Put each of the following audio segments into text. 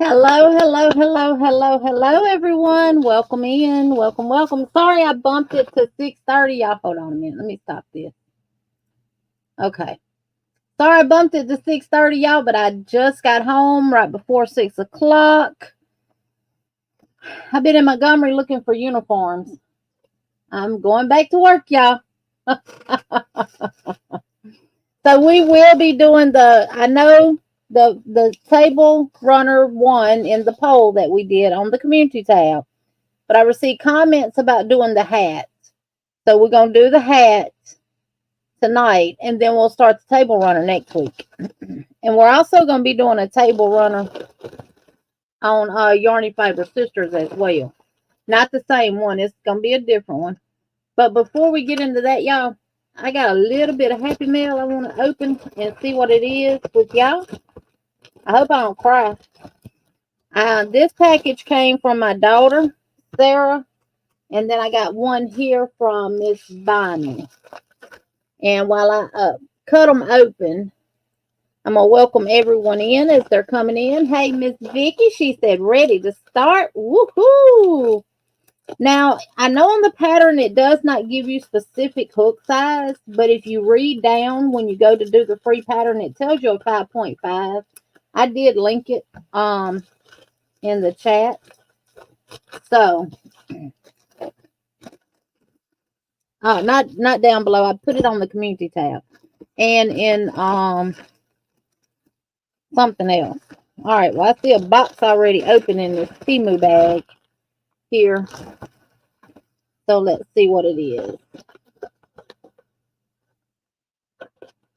Hello, hello, hello, hello, hello, everyone. Welcome in. Welcome, welcome. Sorry I bumped it to 6:30. Y'all hold on a minute. Let me stop this. Okay. Sorry I bumped it to 6:30, y'all, but I just got home right before 6 o'clock. I've been in Montgomery looking for uniforms. I'm going back to work, y'all. So we will be doing I know the table runner one in the poll that we did on the community tab. But I received comments about doing the hats. So we're going to do the hats tonight, and then we'll start the table runner next week. And we're also going to be doing a table runner on Yarny Fiber Sisters as well. Not the same one. It's going to be a different one. But before we get into that, y'all, I got a little bit of Happy Mail I want to open and see what it is with y'all. I hope I don't cry. This package came from my daughter, Sarah. And then I got one here from Miss Bonnie. And while I cut them open, I'm going to welcome everyone in as they're coming in. Hey, Miss Vicky, she said, ready to start. Woohoo! Now, I know on the pattern it does not give you specific hook size, but if you read down when you go to do the free pattern, it tells you a 5.5. I did link it in the chat. So, not down below. I put it on the community tab. And in something else. All right, well, I see a box already open in this Timu bag here. So let's see what it is.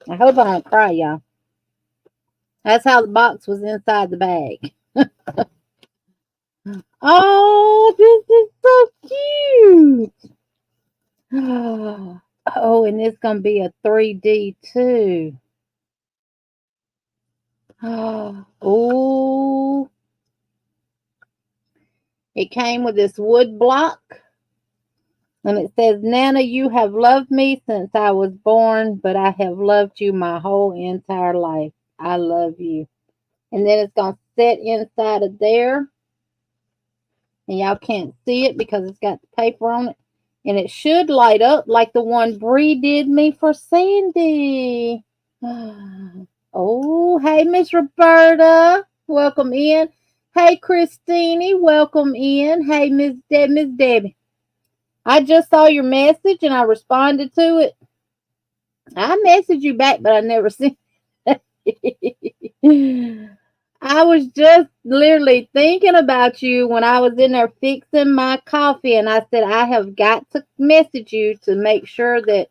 I hope I don't cry, y'all. That's how the box was inside the bag. Oh, this is so cute. Oh, and it's going to be a 3D too. Oh, it came with this wood block. And it says, Nana, you have loved me since I was born, but I have loved you my whole entire life. I love you. And then it's going to sit inside of there. And y'all can't see it because it's got the paper on it. And it should light up like the one Bree did me for Sandy. Oh, hey, Miss Roberta. Welcome in. Hey, Christine. Welcome in. Hey, Miss Debbie. I just saw your message and I responded to it. I messaged you back, but I never seen it. I was just literally thinking about you when I was in there fixing my coffee, and I said, I have got to message you to make sure that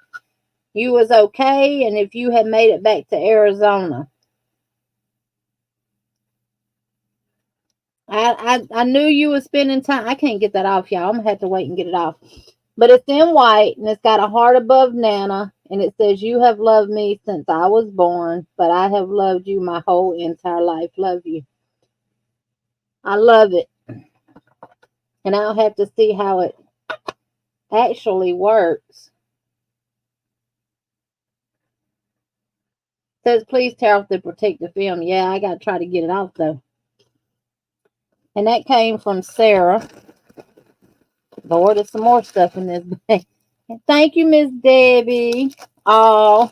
you was okay and if you had made it back to Arizona. I knew you was spending time. I can't get that off, y'all. I'm going to have to wait and get it off. But it's in white, and it's got a heart above Nana, and it says, you have loved me since I was born, but I have loved you my whole entire life. Love you. I love it. And I'll have to see how it actually works. It says, please tear off the protective film. Yeah, I got to try to get it off, though. And that came from Sarah. Lord, there's some more stuff in this bag. Thank you, Miss Debbie. Oh.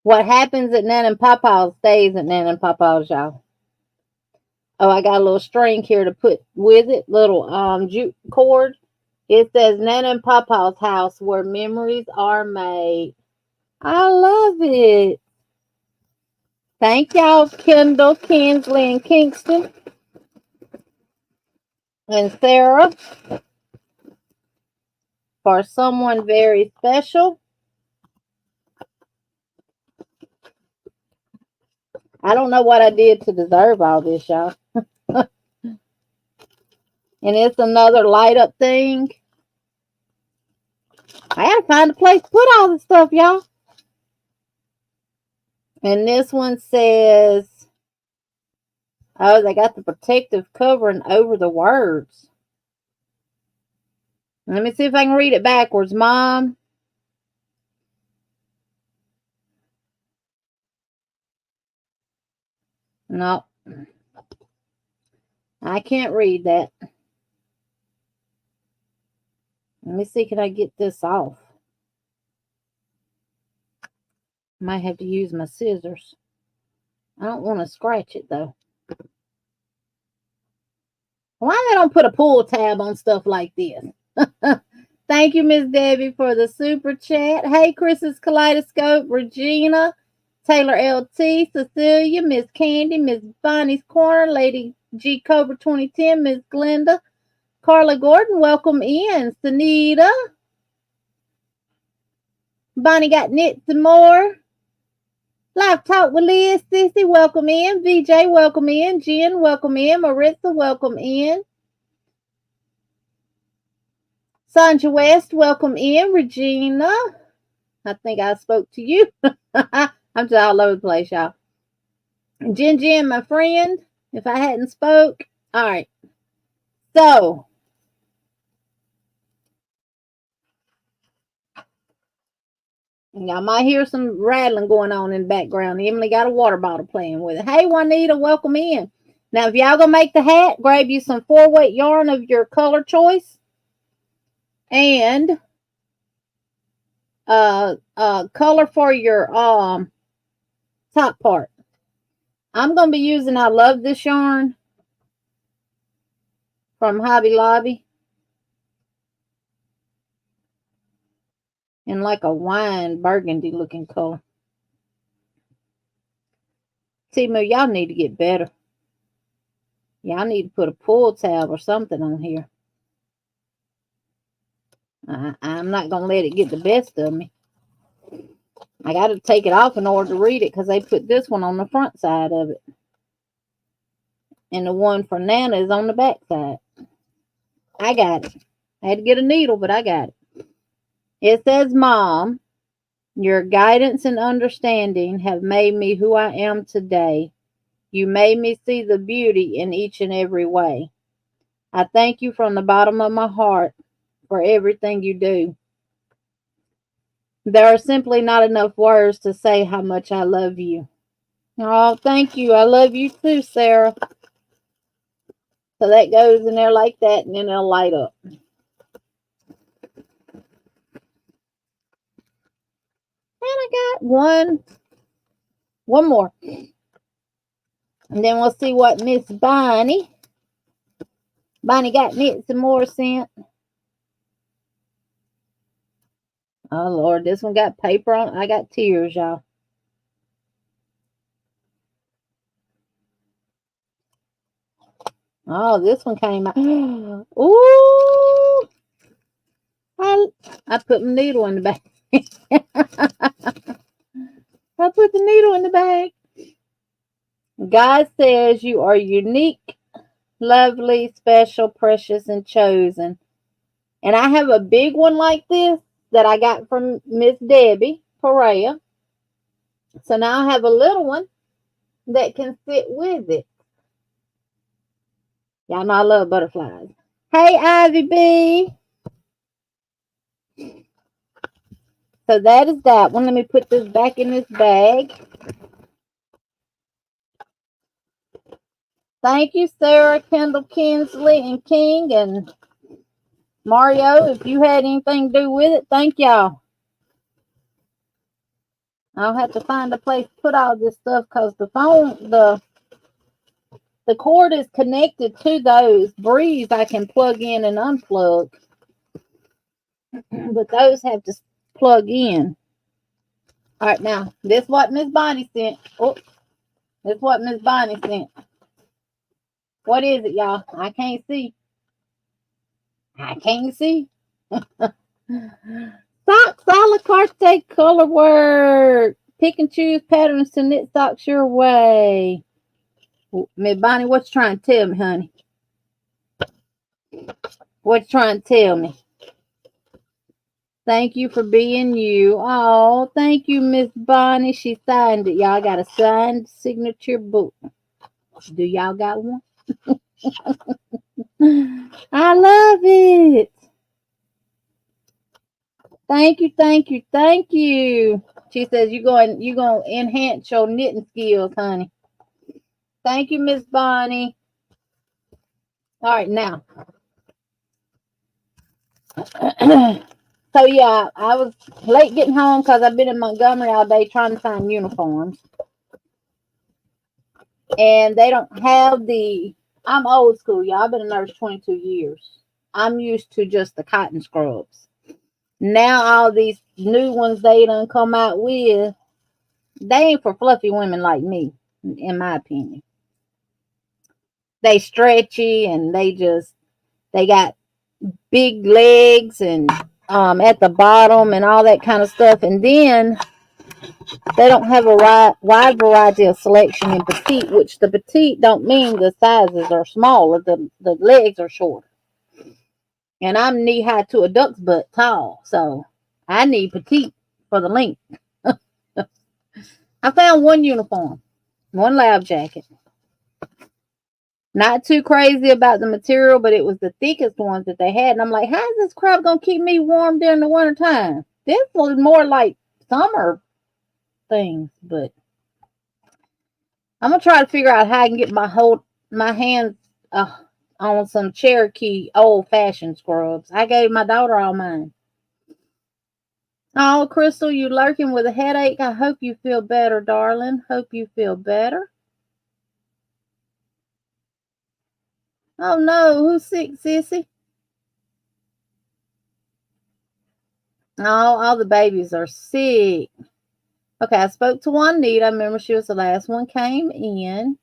What happens at Nan and Papa's stays at Nan and Papa's, y'all. Oh, I got a little string here to put with it. Little jute cord. It says Nan and Papa's house where memories are made. I love it. Thank y'all, Kendall, Kinsley, and Kingston. And Sarah. For someone very special. I don't know what I did to deserve all this, y'all. And it's another light up thing. I gotta find a place to put all the stuff, y'all. And this one says, oh, they got the protective covering over the words. Let me see if I can read it backwards, Mom. No, I can't read that. Let me see, can I get this off? Might have to use my scissors. I don't want to scratch it though. Why they don't put a pull tab on stuff like this? Thank you, Miss Debbie, for the super chat. Hey, Chris's Kaleidoscope, Regina, Taylor LT, Cecilia, Miss Candy, Miss Bonnie's Corner, Lady G Cobra 2010, Miss Glenda, Carla Gordon, welcome in. Sunita, Bonnie got knits and more. Live Talk with Liz, Sissy, welcome in. VJ, welcome in. Jen, welcome in. Maritza, welcome in. Sandra West, welcome in. Regina, I think I spoke to you. I'm just all over the place, y'all. Jen, my friend, if I hadn't spoke. All right. So, y'all might hear some rattling going on in the background. Emily got a water bottle playing with it. Hey, Juanita, welcome in. Now, if y'all gonna make the hat, grab you some 4-weight yarn of your color choice and color for your top part. I'm gonna be using I Love This yarn from Hobby Lobby in like a wine burgundy looking color. Timu, y'all need to get better. Y'all need to put a pull tab or something on here. I'm not gonna let it get the best of me. I got to take it off in order to read it because they put this one on the front side of it. And the one for Nana is on the back side. I got it. I had to get a needle, but I got it. It says, Mom, your guidance and understanding have made me who I am today. You made me see the beauty in each and every way. I thank you from the bottom of my heart for everything you do. There are simply not enough words to say how much I love you. Oh, thank you. I love you too, Sarah. So that goes in there like that, and then it'll light up. And I got one more. And then we'll see what Miss Bonnie got knit some more sent. Oh, Lord, this one got paper on it. I got tears, y'all. Oh, this one came out. Ooh. I put my needle in the bag. I put the needle in the bag. God says you are unique, lovely, special, precious, and chosen. And I have a big one like this that I got from Miss Debbie Perea. So now I have a little one that can fit with it. Y'all know I love butterflies. Hey, Ivy B. So that is that one. Let me put this back in this bag. Thank you, Sarah, Kendall, Kinsley, and King, and Mario. If you had anything to do with it, thank y'all. I'll have to find a place to put all this stuff because the phone, the cord is connected to those. Breeze I can plug in and unplug. But those have to plug in. All right, now, this is what Miss Bonnie sent. Oh, this is what Miss Bonnie sent. What is it, y'all? I can't see. I can't see. Socks a la carte color work. Pick and choose patterns to knit socks your way. Miss Bonnie, what you trying to tell me, honey? What you trying to tell me? Thank you for being you. Oh, thank you, Miss Bonnie. She signed it. Y'all got a signed signature book. Do y'all got one? I love it. Thank you, thank you, thank you. She says you're going to enhance your knitting skills, honey. Thank you, Miss Bonnie. All right, now. So, yeah, I was late getting home because I've been in Montgomery all day trying to find uniforms. And they don't have I'm old school, y'all. I've been a nurse 22 years. I'm used to just the cotton scrubs. Now all these new ones they done come out with, they ain't for fluffy women like me, in my opinion. They stretchy and they got big legs and at the bottom and all that kind of stuff. And then they don't have a wide variety of selection in petite, which the petite don't mean the sizes are smaller. The legs are shorter. And I'm knee high to a duck's butt tall. So I need petite for the length. I found one uniform, one lab jacket. Not too crazy about the material, but it was the thickest ones that they had. And I'm like, how is this crap going to keep me warm during the winter time? This was more like summer things, but I'm going to try to figure out how I can get my hands on some Cherokee old-fashioned scrubs. I gave my daughter all mine. Oh, Crystal, you lurking with a headache? I hope you feel better, darling. Hope you feel better. Oh, no. Who's sick, sissy? Oh, all the babies are sick. Okay, I spoke to Juanita. I remember she was the last one came in.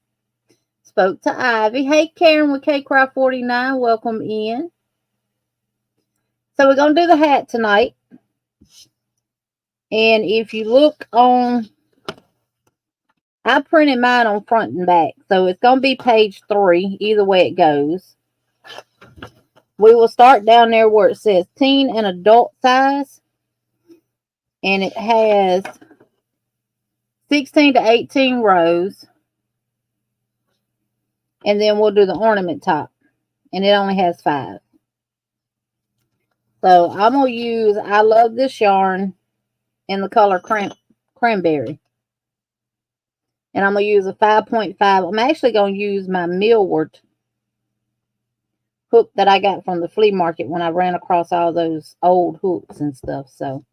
Spoke to Ivy. Hey, Karen with KCry49. Welcome in. So we're going to do the hat tonight. And if you look on, I printed mine on front and back. So it's going to be page 3, either way it goes. We will start down there where it says teen and adult size. And it has 16 to 18 rows. And then we'll do the ornament top. And it only has 5. So I'm going to use, I love this yarn in the color cranberry. And I'm going to use a 5.5. I'm actually going to use my Millward hook that I got from the flea market when I ran across all those old hooks and stuff. So,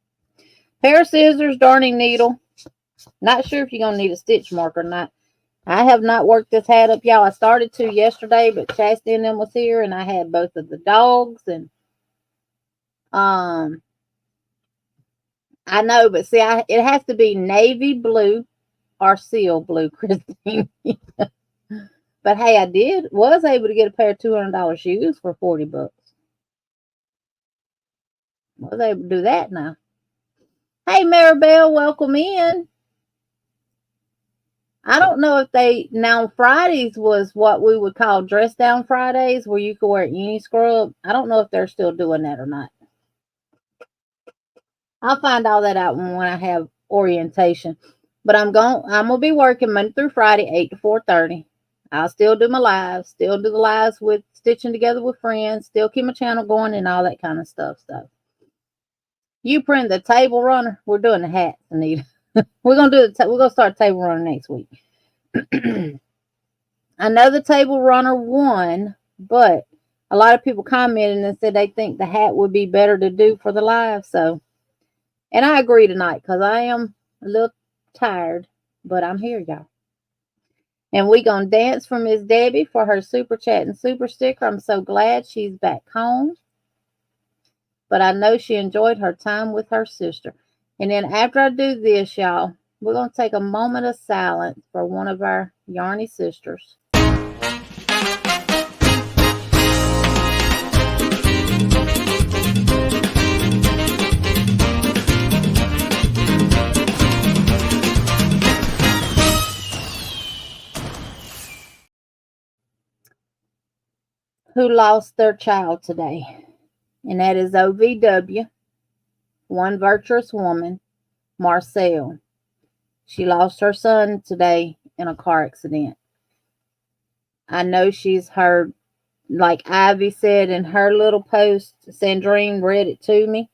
pair of scissors, darning needle. Not sure if you're going to need a stitch marker or not. I have not worked this hat up, y'all. I started to yesterday, but Chastity and them was here, and I had both of the dogs, and I know, but see, it has to be navy blue or seal blue, Christine. But hey, I was able to get a pair of $200 shoes for $40. Was able to do that now. Hey, Maribel, welcome in. I don't know if now Fridays was what we would call dress down Fridays, where you could wear any scrub. I don't know if they're still doing that or not. I'll find all that out when I have orientation. But I'm gonna be working Monday through Friday, 8 to 4:30. I'll still do my lives, still do the lives with Stitching Together with Friends, still keep my channel going and all that kind of stuff. So you print the table runner. We're doing the hats, Anita. We're gonna start table runner next week. I know the table runner won, but a lot of people commented and said they think the hat would be better to do for the live. So, and I agree tonight because I am a little tired, but I'm here, y'all. And we gonna dance for Miss Debbie for her super chat and super sticker. I'm so glad she's back home. But I know she enjoyed her time with her sister. And then after I do this, y'all, we're going to take a moment of silence for one of our yarny sisters. Who lost their child today. And that is OVW, one virtuous woman, Marcel. She lost her son today in a car accident. I know she's heard, like Ivy said in her little post, Sandrine read it to me.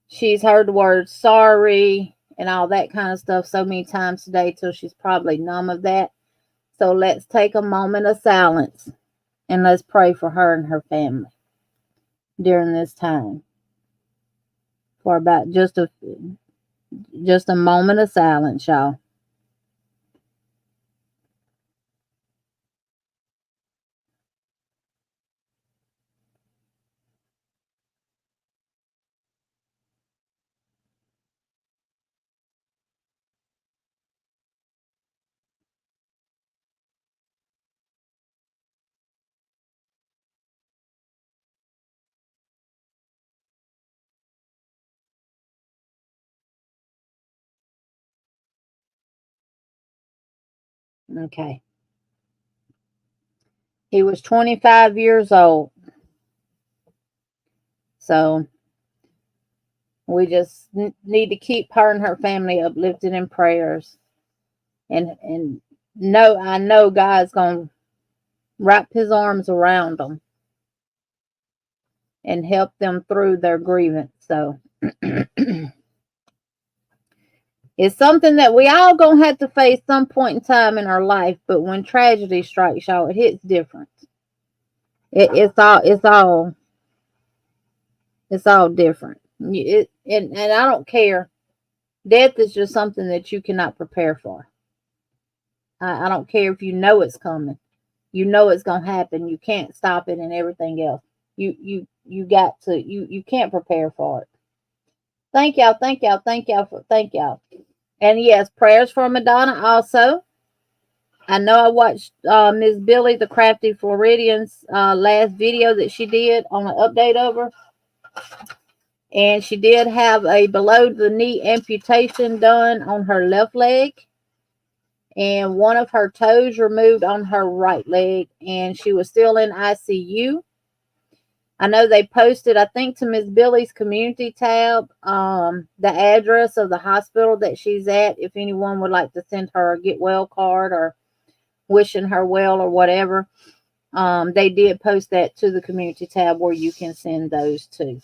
She's heard the words sorry, and all that kind of stuff so many times today till she's probably numb of that. So let's take a moment of silence and let's pray for her and her family during this time. For about just a moment of silence, y'all. Okay. He was 25 years old. So we just need to keep her and her family uplifted in prayers. And I know God's going to wrap his arms around them and help them through their grievance. So it's something that we all going to have to face some point in time in our life, but when tragedy strikes, y'all, it hits different. It's all different. And I don't care. Death is just something that you cannot prepare for. I don't care if you know it's coming. You know it's gonna happen. You can't stop it and everything else. You got to you can't prepare for it. Thank y'all, thank y'all. And yes, prayers for Madonna also. I know I watched Miss Billy, the Crafty Floridian's last video that she did on an update of her. And she did have a below the knee amputation done on her left leg. And one of her toes removed on her right leg. And she was still in ICU. I know they posted, I think, to Miss Billy's community tab, the address of the hospital that she's at. If anyone would like to send her a get well card or wishing her well or whatever. They did post that to the community tab where you can send those to.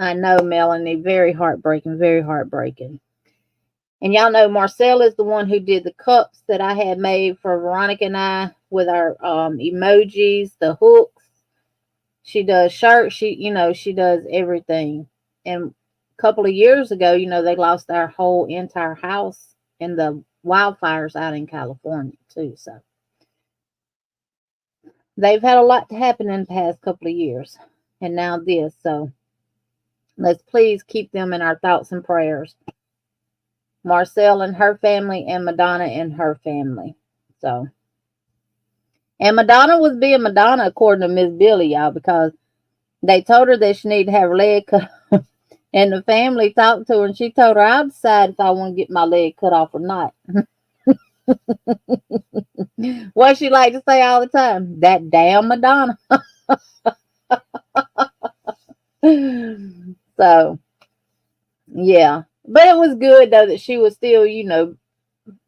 I know, Melanie, very heartbreaking, very heartbreaking. And y'all know Marcel is the one who did the cups that I had made for Veronica and I with our emojis, the hooks. She does shirts. She does everything. And a couple of years ago, they lost their whole entire house in the wildfires out in California too. So they've had a lot to happen in the past couple of years. And now this. So let's please keep them in our thoughts and prayers. Marcel and her family and Madonna and her family. So, and Madonna was being Madonna according to Miss Billy, y'all, because they told her that she needed to have her leg cut. And the family talked to her and she told her, I'll decide if I want to get my leg cut off or not. What she like to say all the time, that damn Madonna. So, yeah. But it was good, though, that she was still,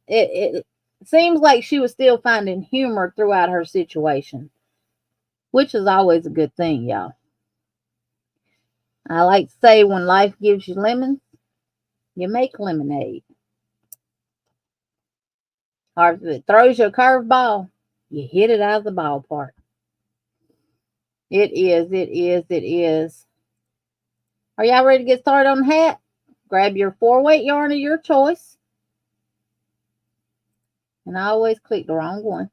it seems like she was still finding humor throughout her situation, which is always a good thing, y'all. I like to say when life gives you lemons, you make lemonade. Or if it throws you a curveball, you hit it out of the ballpark. It is. Are y'all ready to get started on the hat? Grab your 4-weight yarn of your choice. And I always click the wrong one.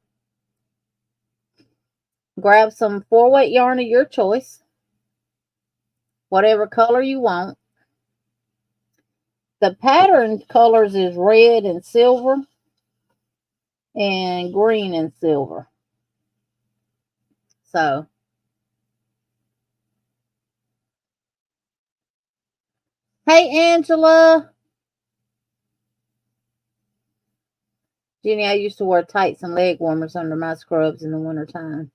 Grab some 4-weight yarn of your choice. Whatever color you want. The pattern colors is red and silver and green and silver. So, hey, Angela. Jenny, I used to wear tights and leg warmers under my scrubs in the wintertime.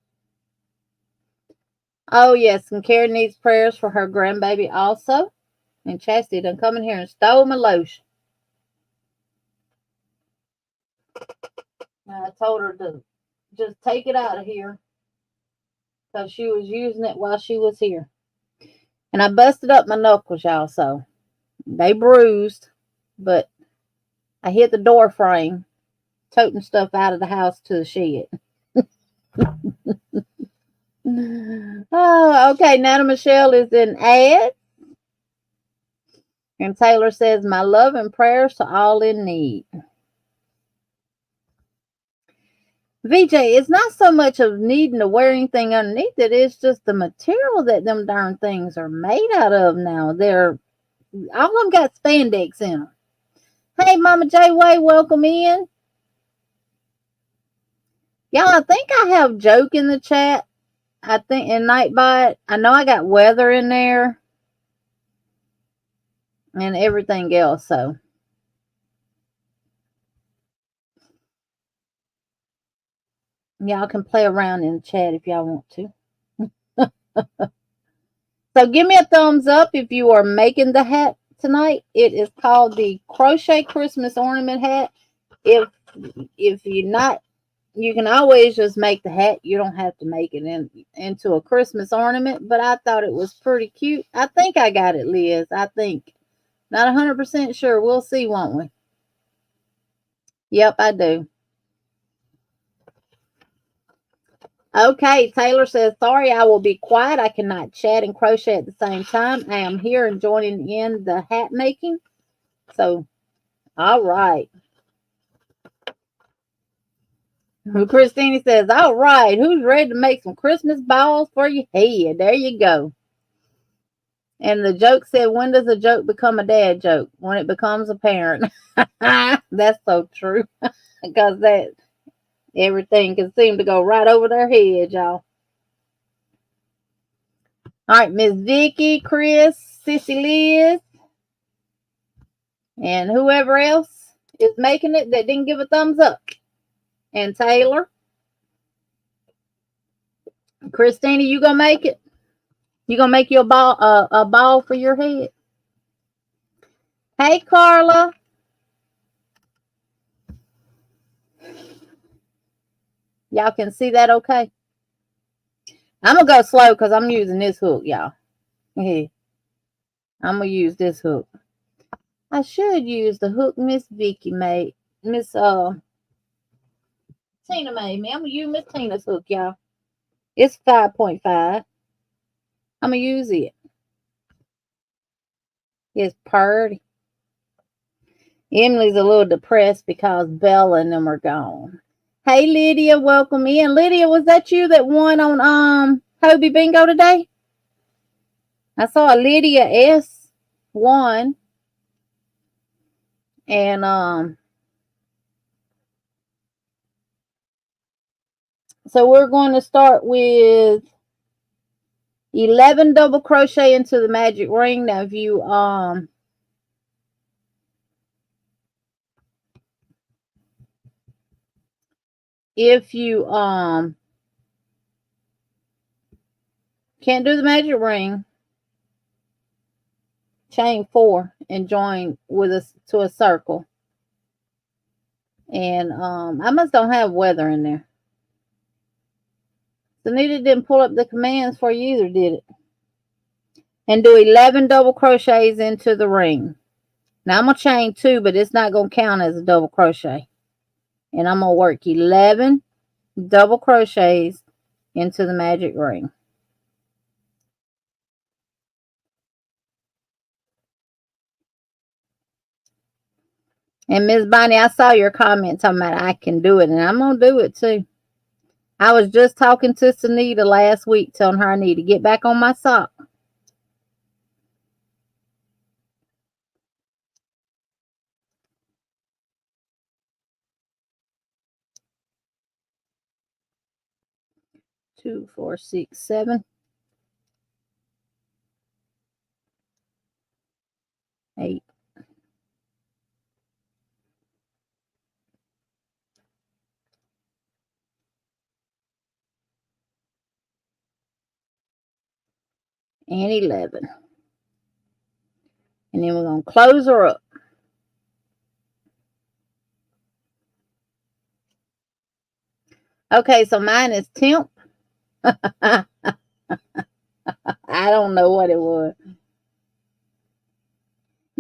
Oh, yes, and Karen needs prayers for her grandbaby also. And Chastity done come in here and stole my lotion. I told her to just take it out of here because she was using it while she was here. And I busted up my knuckles, y'all, so they bruised. but I hit the door frame, toting stuff out of the house to the shed. Oh, okay. Nana Michelle is in ad. And Taylor says, my love and prayers to all in need. VJ, it's not so much of needing to wear anything underneath it. It's just the material that them darn things are made out of now. All of them got spandex in them. Hey, Mama J Way, welcome in. Y'all, I think I have joke in the chat. I think in Nightbot. I know I got weather in there. And everything else, so. Y'all can play around in the chat if y'all want to. So give me a thumbs up if you are making the hat tonight. It is called the Crochet Christmas Ornament Hat. If you're not, you can always just make the hat. You don't have to make it into a Christmas ornament, but I thought it was pretty cute. I think I got it, Liz. I think. Not 100% sure. We'll see, won't we? Yep, I do. Okay, Taylor says, sorry, I will be quiet. I cannot chat and crochet at the same time. I am here and joining in the hat making. So, all right. Christina says, all right, who's ready to make some Christmas balls for your head? There you go. And the joke said, when does a joke become a dad joke? When it becomes a parent. That's so true. Because everything can seem to go right over their head, y'all. All right, Miss Vicky, Chris, Sissy Liz, and whoever else is making it that didn't give a thumbs up. And Taylor. Christina, you gonna make it? You gonna make you a ball for your head? Hey, Carla. Y'all can see that okay? I'm gonna go slow because I'm using this hook, y'all. I'm gonna use this hook. I should use the hook Miss Vicky made. Miss Tina made me. I'm gonna use Miss Tina's hook, y'all. It's 5.5. I'm gonna use it. It's pretty. Emily's a little depressed because Bella and them are gone. Hey, Lydia, welcome in. Lydia, was that you that won on Hobie Bingo today? I saw a Lydia S won. And so we're going to start with 11 double crochet into the magic ring. Now, if you can't do the magic ring, chain 4 and join with us to a circle. And I must don't have weather in there. Sunita didn't pull up the commands for you either, did it? And do 11 double crochets into the ring. Now I'm going to chain 2, but it's not going to count as a double crochet. And I'm going to work 11 double crochets into the magic ring. And Miss Bonnie, I saw your comment talking about I can do it, and I'm going to do it too. I was just talking to Sunita last week, telling her I need to get back on my sock. Two, 4, 6, 7, 8. And 11. And then we're going to close her up. Okay, so mine is temp. I don't know what it was.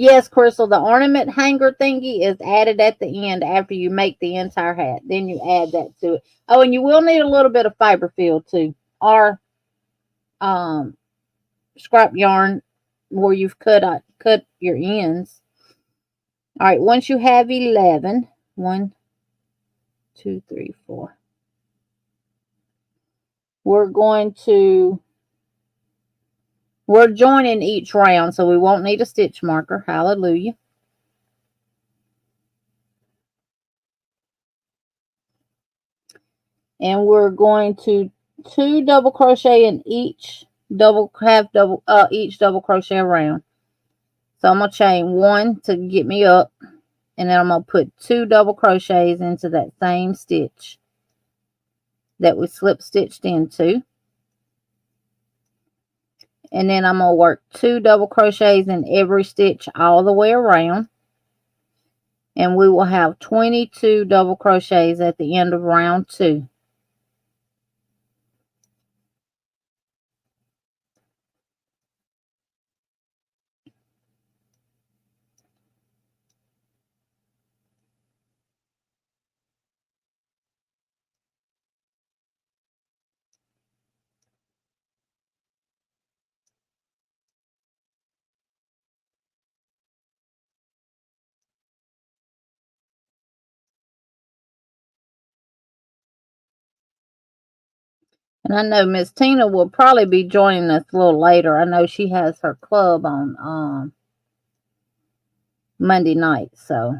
Yes, Crystal, the ornament hanger thingy is added at the end after you make the entire hat. Then you add that to it. Oh, and you will need a little bit of fiber fill too, or scrap yarn where you've cut your ends. All right, once you have 11, 1, 2, 3, 4, we're joining each round, so we won't need a stitch marker. Hallelujah. And we're going to 2 double crochet in each double crochet around. So I'm going to chain 1 to get me up, and then I'm going to put 2 double crochets into that same stitch that we slip stitched into. And then I'm going to work 2 double crochets in every stitch all the way around. And we will have 22 double crochets at the end of round 2. And I know Miss Tina will probably be joining us a little later. I know she has her club on Monday night, so.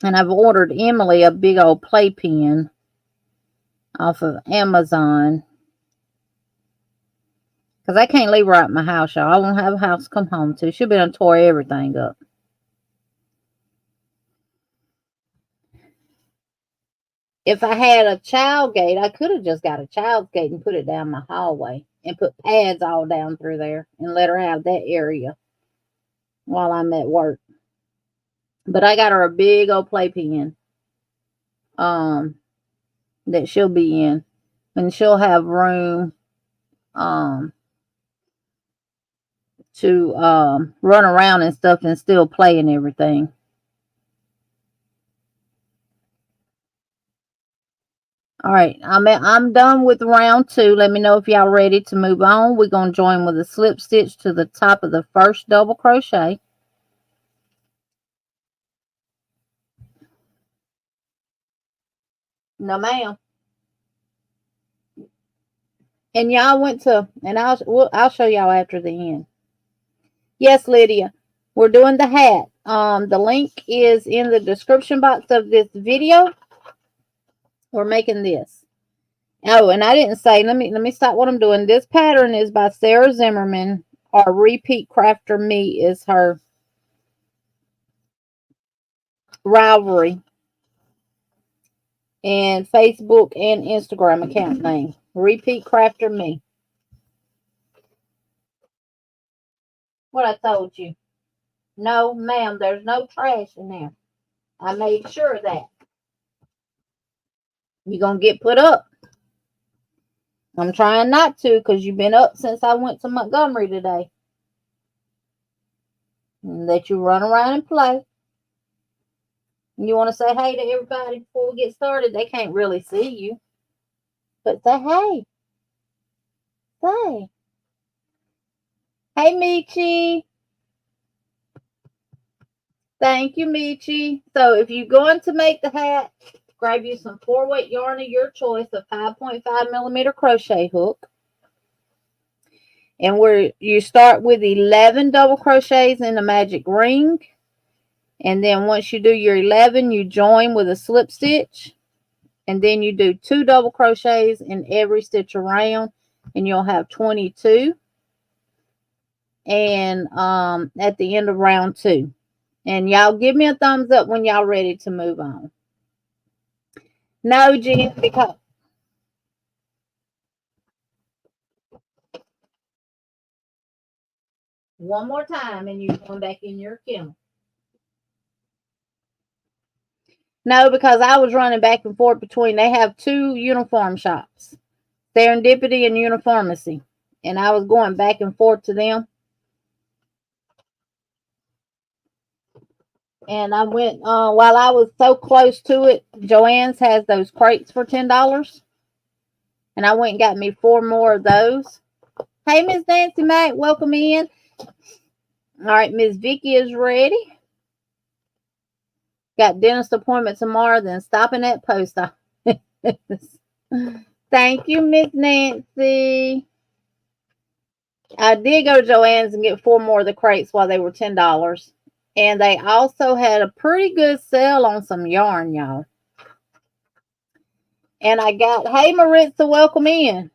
And I've ordered Emily a big old playpen off of Amazon, because I can't leave her out in my house, y'all. I won't have a house to come home to. She'll be done tore everything up. If I had a child gate, I could have just got a child gate and put it down my hallway and put pads all down through there and let her have that area while I'm at work. But I got her a big old playpen that she'll be in, and she'll have room to run around and stuff and still play and everything. All right, I'm done with round 2. Let me know if y'all ready to move on. We're going to join with a slip stitch to the top of the first double crochet. No, ma'am. And y'all went to, and I'll show y'all after the end. Yes, Lydia, we're doing the hat. The link is in the description box of this video. We're making this. Oh, and I didn't say, let me stop what I'm doing. This pattern is by Sarah Zimmerman, or Repeat Crafter Me is her Ravelry and Facebook and Instagram account name. Repeat Crafter Me. What I told you. No, ma'am, there's no trash in there. I made sure of that. You're going to get put up. I'm trying not to, because you've been up since I went to Montgomery today. And let you run around and play. You want to say hey to everybody before we get started? They can't really see you. But say hey. Say. Hey, Michi. Thank you, Michi. So if you're going to make the hat, grab you some 4-weight yarn of your choice, a 5.5 millimeter crochet hook. And you start with 11 double crochets in the magic ring. And then once you do your 11, you join with a slip stitch. And then you do 2 double crochets in every stitch around. And you'll have 22. And at the end of round 2. And y'all give me a thumbs up when y'all ready to move on. No, Jen, because one more time and you're going back in your kennel. No, because I was running back and forth between, they have 2 uniform shops. Serendipity and Uniformity. And I was going back and forth to them. And I went, while I was so close to it, Joann's has those crates for $10. And I went and got me 4 more of those. Hey, Miss Nancy Mack, welcome in. All right, Miss Vicky is ready. Got dentist appointment tomorrow, then stopping at post office. Thank you, Miss Nancy. I did go to Joann's and get 4 more of the crates while they were $10. And they also had a pretty good sale on some yarn, y'all. And I got, hey, Maritza, welcome in.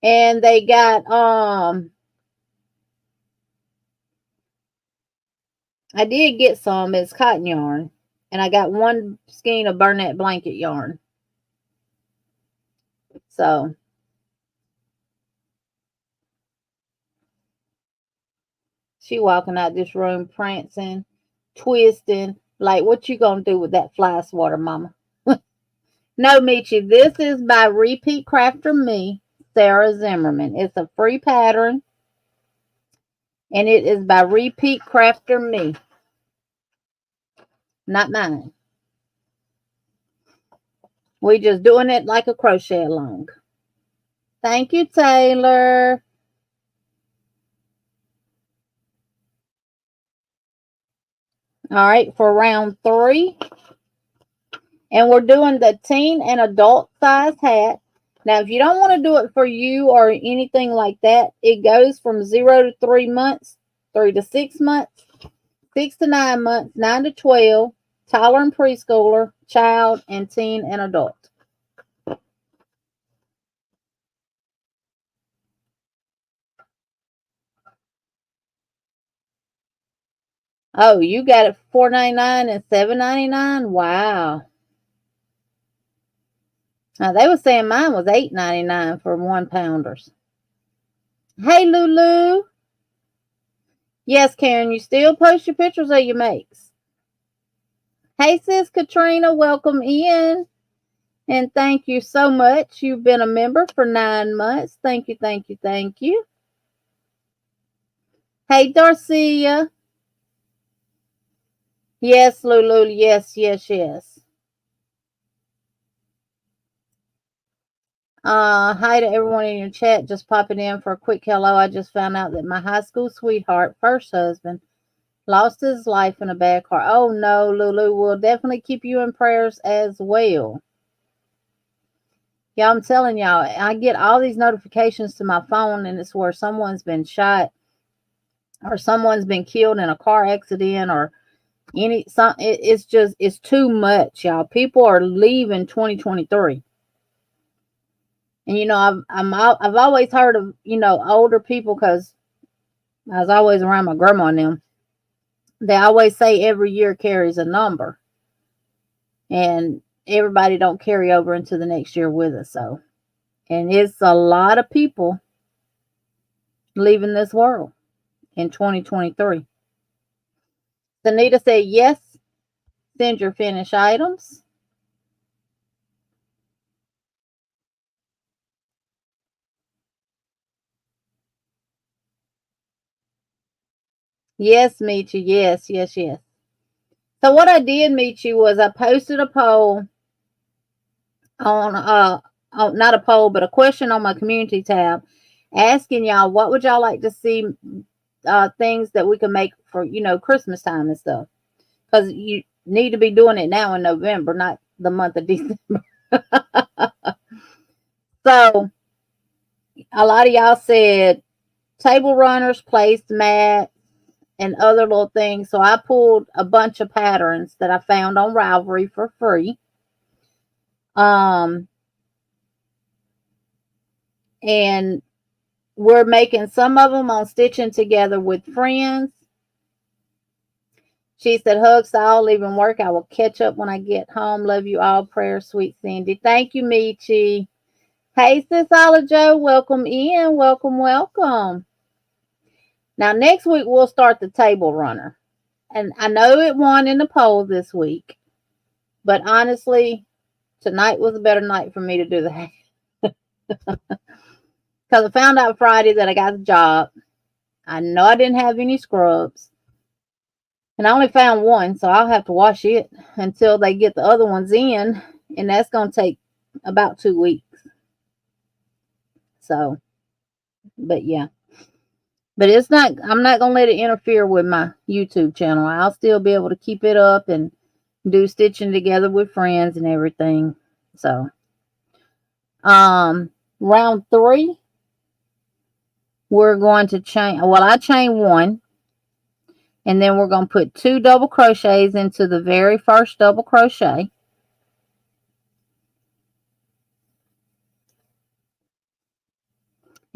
And they got, I did get some. It's cotton yarn. And I got 1 skein of Burnett blanket yarn. So, she walking out this room prancing, twisting. Like, what you gonna do with that fly swatter, mama? No, Michi, this is by Repeat Crafter Me, Sarah Zimmerman. It's a free pattern. And it is by Repeat Crafter Me. Not mine. We just doing it like a crochet along. Thank you, Taylor. All right, for round 3. And we're doing the teen and adult size hat. Now, if you don't want to do it for you or anything like that, it goes from 0 to 3 months, 3 to 6 months, 6 to 9 months, 9 to 12, toddler and preschooler, child, and teen and adult. Oh, you got it for $4.99 and $7.99? Wow. Now, they were saying mine was $8.99 for 1-pounders. Hey, Lulu. Yes, Karen, you still post your pictures of your makes. Hey, sis Katrina, welcome in. And thank you so much. You've been a member for 9 months. Thank you, thank you, thank you. Hey, Darcia. Yes, Lulu. Yes, yes, yes. Hi to everyone in your chat. Just popping in for a quick hello. I just found out that my high school sweetheart, first husband, lost his life in a bad car. Oh, no, Lulu. We'll definitely keep you in prayers as well. Yeah, I'm telling y'all, I get all these notifications to my phone, and it's where someone's been shot or someone's been killed in a car accident or it's too much, y'all. People are leaving 2023. And I've always heard of, older people, because I was always around my grandma and them. They always say every year carries a number. And everybody don't carry over into the next year with us. So, and it's a lot of people leaving this world in 2023. Anita said, yes, send your finished items. Yes, Michi. Yes, yes, yes. So what I did, Michi, was I posted a poll on not a poll, but a question on my community tab, asking y'all what would y'all like to see, things that we can make for Christmas time and stuff, because you need to be doing it now in November, not the month of December. So a lot of y'all said table runners, placemat, and other little things. So I pulled a bunch of patterns that I found on Ravelry for free. And we're making some of them on Stitching Together with Friends. She said, hugs to all leaving work. I will catch up when I get home. Love you all. Prayer, sweet Cindy. Thank you, Michi. Hey, Sis Joe. Welcome in. Welcome, welcome. Now, next week, we'll start the table runner. And I know it won in the poll this week. But honestly, tonight was a better night for me to do the hair. Because I found out Friday that I got the job. I know I didn't have any scrubs. And I only found one, so I'll have to wash it until they get the other ones in. And that's going to take about 2 weeks. So, but yeah. But it's not, I'm not going to let it interfere with my YouTube channel. I'll still be able to keep it up and do stitching together with friends and everything. So, round 3, we're going to chain, well, I chain 1. And then we're going to put 2 double crochets into the very first double crochet.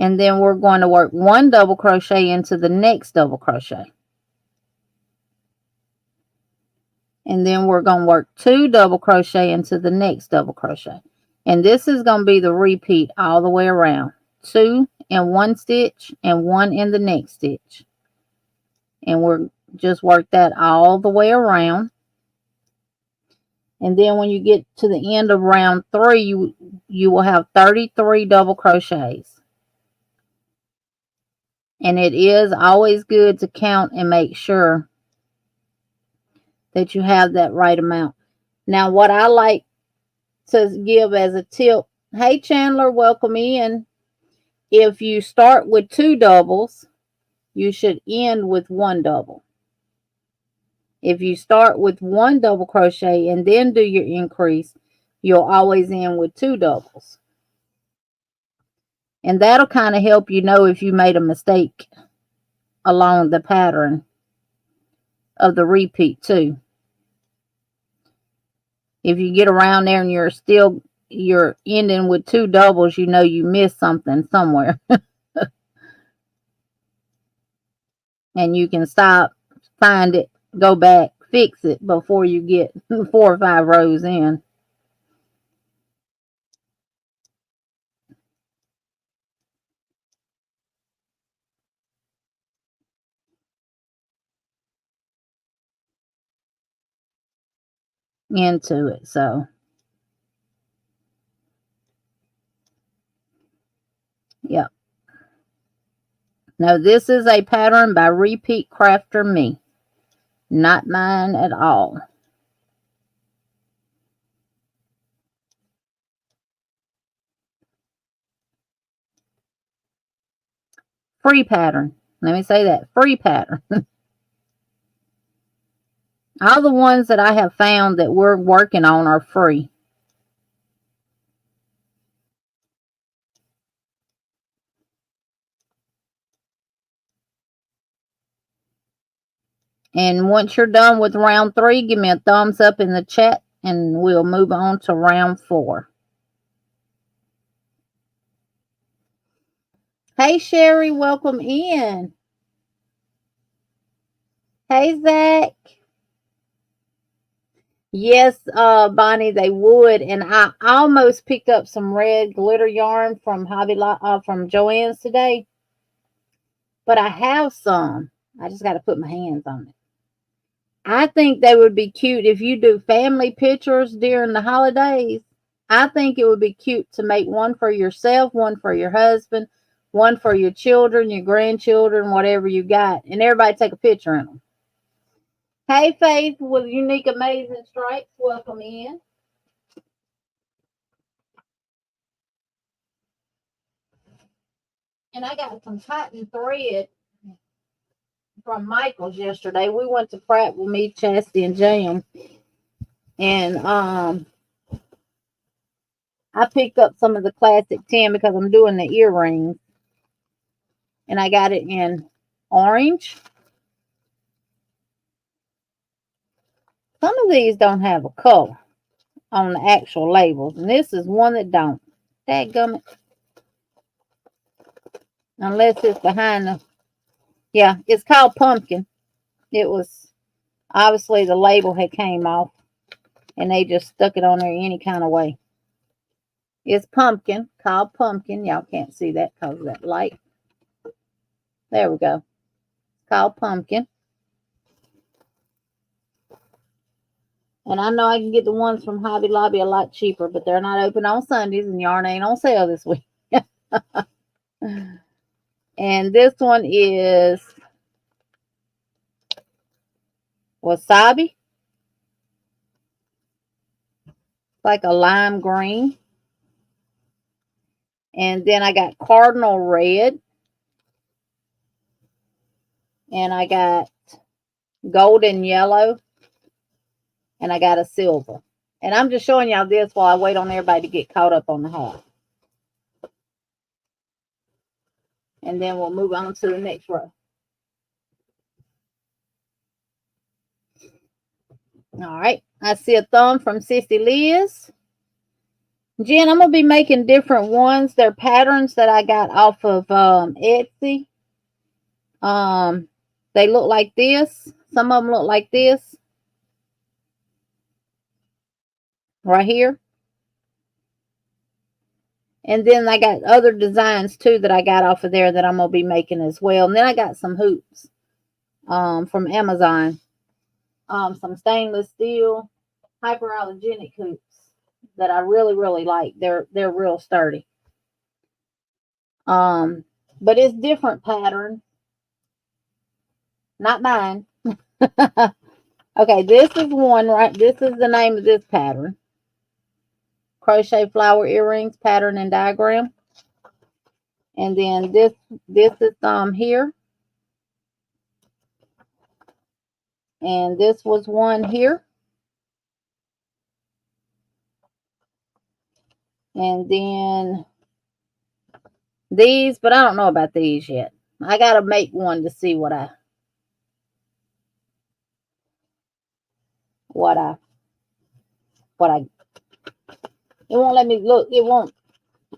And then we're going to work 1 double crochet into the next double crochet. And then we're going to work 2 double crochet into the next double crochet. And this is going to be the repeat all the way around. 2 in one stitch and 1 in the next stitch. And we're just work that all the way around. And then when you get to the end of round 3, you will have 33 double crochets. And it is always good to count and make sure that you have that right amount. Now, what I like to give as a tip, hey Chandler, welcome in. If you start with 2 doubles, you should end with 1 double. If you start with 1 double crochet and then do your increase, you'll always end with 2 doubles. And that'll kind of help you know if you made a mistake along the pattern of the repeat too. If you get around there and you're ending with 2 doubles, you know you missed something somewhere. And you can stop, find it, go back, fix it before you get 4 or 5 rows in. Into it. So yep. Now this is a pattern by repeatcrafterme, not mine at all. Free pattern. Let me say that, free pattern. All the ones that I have found that we're working on are free. And once you're done with round 3, give me a thumbs up in the chat and we'll move on to round 4. Hey Sherry, welcome in. Hey Zach. Yes, Bonnie, they would. And I almost picked up some red glitter yarn from from Joann's today. But I have some. I just got to put my hands on it. I think they would be cute if you do family pictures during the holidays. I think it would be cute to make one for yourself, one for your husband, one for your children, your grandchildren, whatever you got. And everybody take a picture in them. Hey, Faith with Unique Amazing Stripes, welcome in. And I got some cotton thread from Michael's yesterday. We went to Pratt with me, Chastity, and Jam. And I picked up some of the classic 10 because I'm doing the earrings. And I got it in orange. Some of these don't have a color on the actual labels. And this is one that don't. Dadgummit. Unless it's behind the... Yeah, it's called pumpkin. It was... Obviously, the label had came off. And they just stuck it on there any kind of way. It's pumpkin. Called pumpkin. Y'all can't see that because of that light. There we go. Called pumpkin. And I know I can get the ones from Hobby Lobby a lot cheaper, but they're not open on Sundays and yarn ain't on sale this week. And this one is wasabi. Like a lime green. And then I got cardinal red. And I got golden yellow. And I got a silver. And I'm just showing y'all this while I wait on everybody to get caught up on the hat. And then we'll move on to the next row. All right. I see a thumb from Sissy Liz. Jen, I'm going to be making different ones. They're patterns that I got off of Etsy. They look like this. Some of them look like this. Right here. And then I got other designs too that I got off of there that I'm going to be making as well. And then I got some hoops from Amazon. Some stainless steel hyperallergenic hoops that I really, really like. They're real sturdy. But it's different pattern. Not mine. Okay, this is one, right? This is the name of this pattern. Crochet flower earrings pattern and diagram. And then this is here. And this was one here. And then these, but I don't know about these yet. I got to make one to see what it won't let me look. It won't.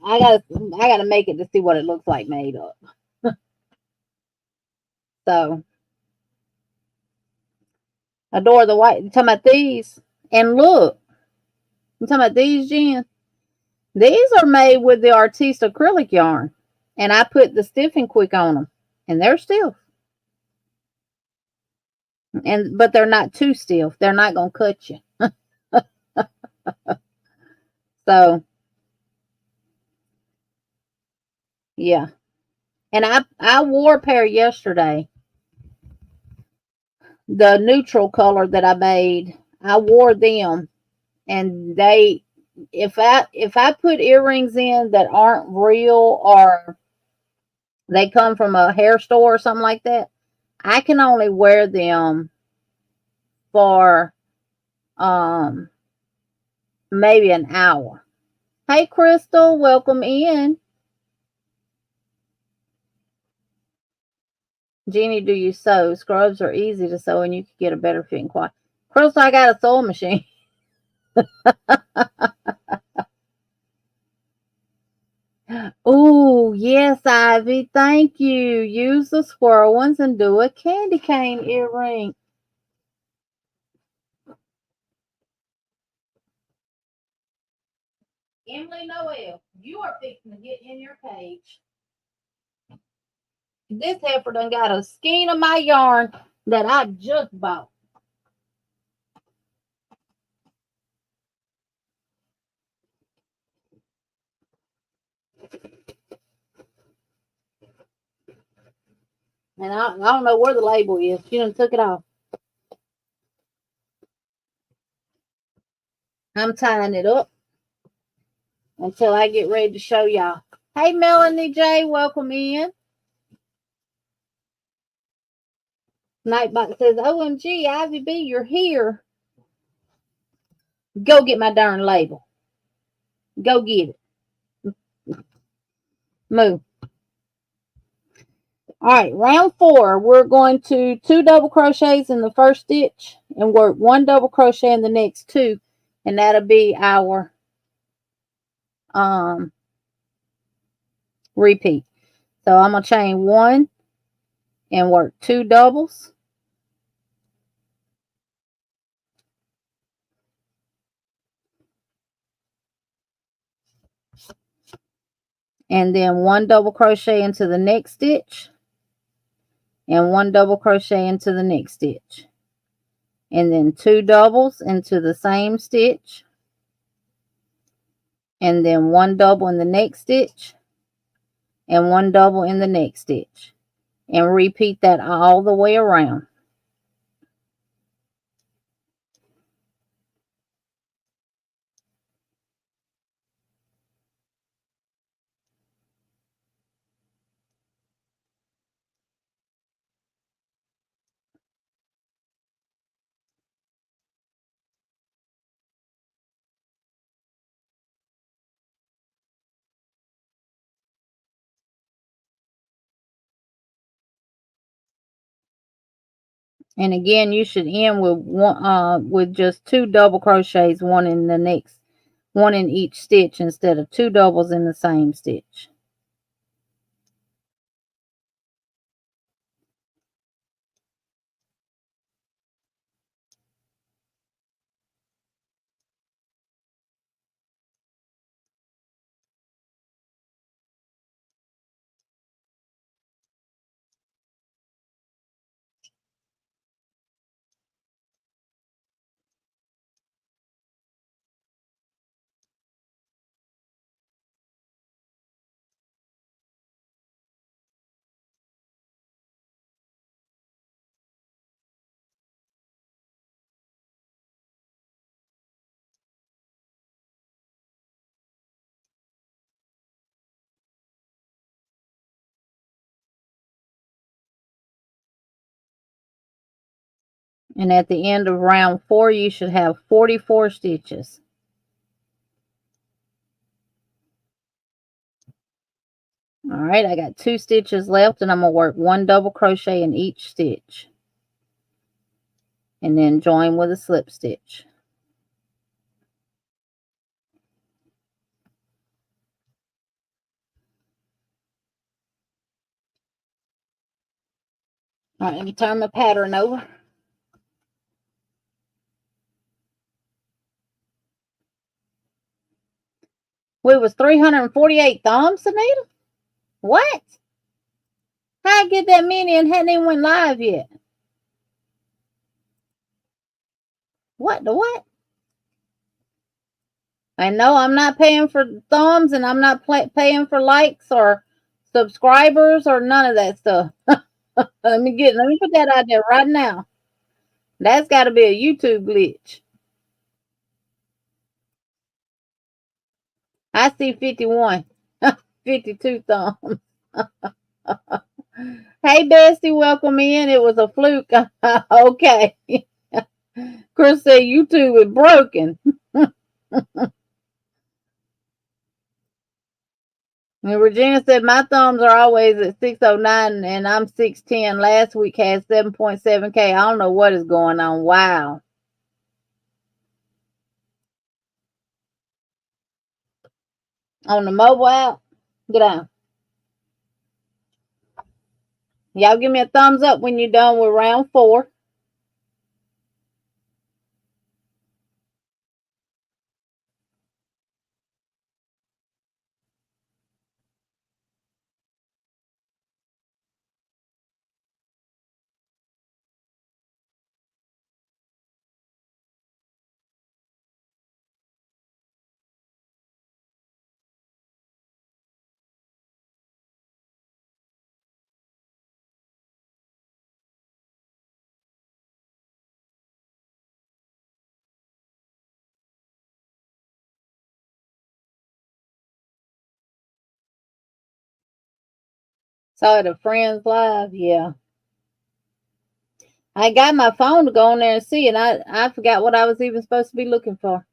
I gotta make it to see what it looks like made up. So adore the white. You talking about these? And look, you talking about these, Jen? These are made with the Artiste acrylic yarn, and I put the stiffing quick on them, and they're stiff. But they're not too stiff. They're not gonna cut you. So yeah. And I wore a pair yesterday. The neutral color that I made, I wore them, and they, if I put earrings in that aren't real or they come from a hair store or something like that, I can only wear them for maybe an hour. Hey Crystal, welcome in. Jeannie, do you sew? Scrubs are easy to sew and you can get a better fitting quality. Crystal, I got a sewing machine. Oh, yes, Ivy. Thank you. Use the squirrel ones and do a candy cane earring. Emily Noel, you are fixing to get in your cage. This heifer done got a skein of my yarn that I just bought. And I don't know where the label is. She done took it off. I'm tying it up until I get ready to show y'all. Hey, Melanie J, welcome in. Nightbot says, OMG, Ivy B, you're here. Go get my darn label. Go get it. Move. All right, round 4. We're going to 2 double crochets in the first stitch and work 1 double crochet in the next 2, and that'll be our repeat. So I'm gonna chain 1 and work 2 doubles. And then 1 double crochet into the next stitch and 1 double crochet into the next stitch. and then 2 doubles into the same stitch, and then 1 double in the next stitch, and 1 double in the next stitch, and repeat that all the way around. And again, you should end with with just 2 double crochets, one in the next, one in each stitch instead of 2 doubles in the same stitch. And at the end of round 4, you should have 44 stitches. All right, I got 2 stitches left, and I'm going to work 1 double crochet in each stitch, and then join with a slip stitch. All right, let me turn my pattern over. We was 348 thumbs, Anita? What? How I get that many and hadn't even went live yet? What the what? I know I'm not paying for thumbs, and I'm not paying for likes or subscribers or none of that stuff. Let me put that out there right now. That's got to be a YouTube glitch. I see 51, 52 thumbs. Hey, Bestie, welcome in. It was a fluke. Okay. Chris said YouTube is broken. And Regina said, my thumbs are always at 609 and I'm 610. Last week had 7.7K. I don't know what is going on. Wow. On the mobile app, get down. Y'all give me a thumbs up when you're done with round 4. Saw it a friend's live. Yeah. I got my phone to go on there and see, and I forgot what I was even supposed to be looking for.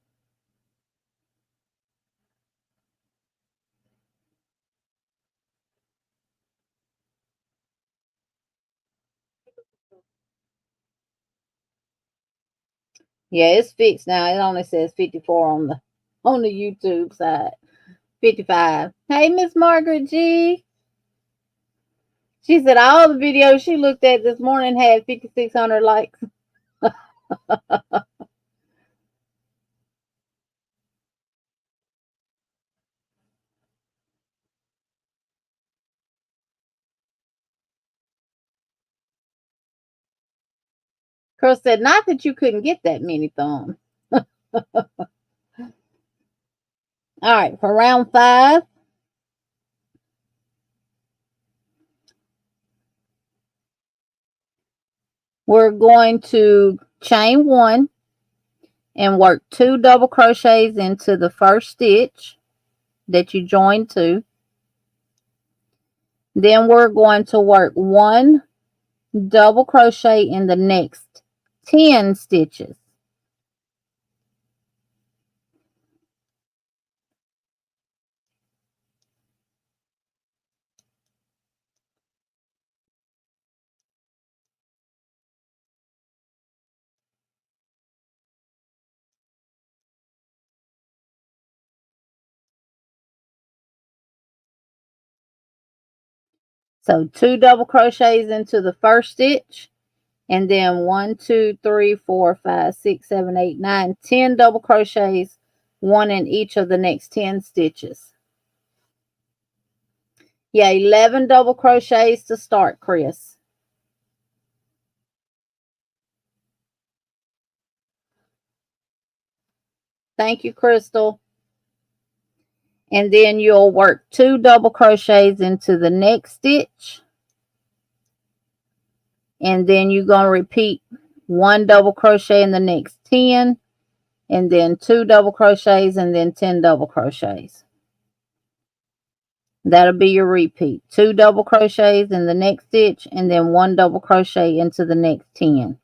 Yeah, it's fixed now. It only says 54 on the YouTube side. 55. Hey, Miss Margaret G. She said all the videos she looked at this morning had 5,600 likes. Carl said, not that you couldn't get that many thumbs. All right, for round 5, we're going to chain 1 and work 2 double crochets into the first stitch that you joined to. Then we're going to work 1 double crochet in the next 10 stitches. So 2 double crochets into the first stitch, and then 1, 2, 3, 4, 5, 6, 7, 8, 9, 10 double crochets, 1 in each of the next 10 stitches. Yeah, 11 double crochets to start, Chris. Thank you, Crystal. And then you'll work 2 double crochets into the next stitch, and then you're going to repeat 1 double crochet in the next 10, and then 2 double crochets, and then 10 double crochets. That'll be your repeat. 2 double crochets in the next stitch, and then 1 double crochet into the next 10.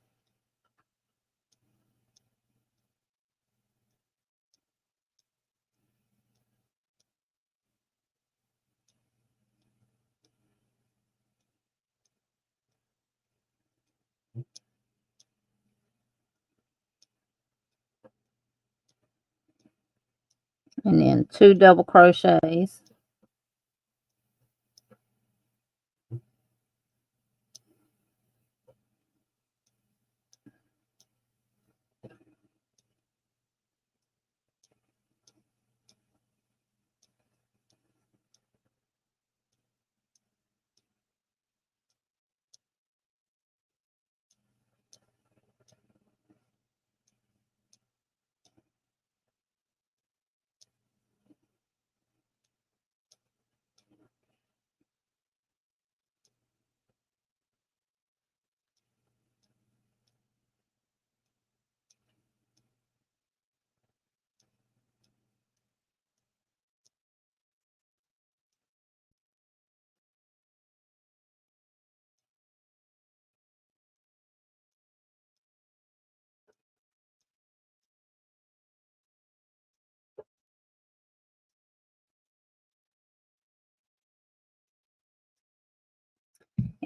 And then 2 double crochets.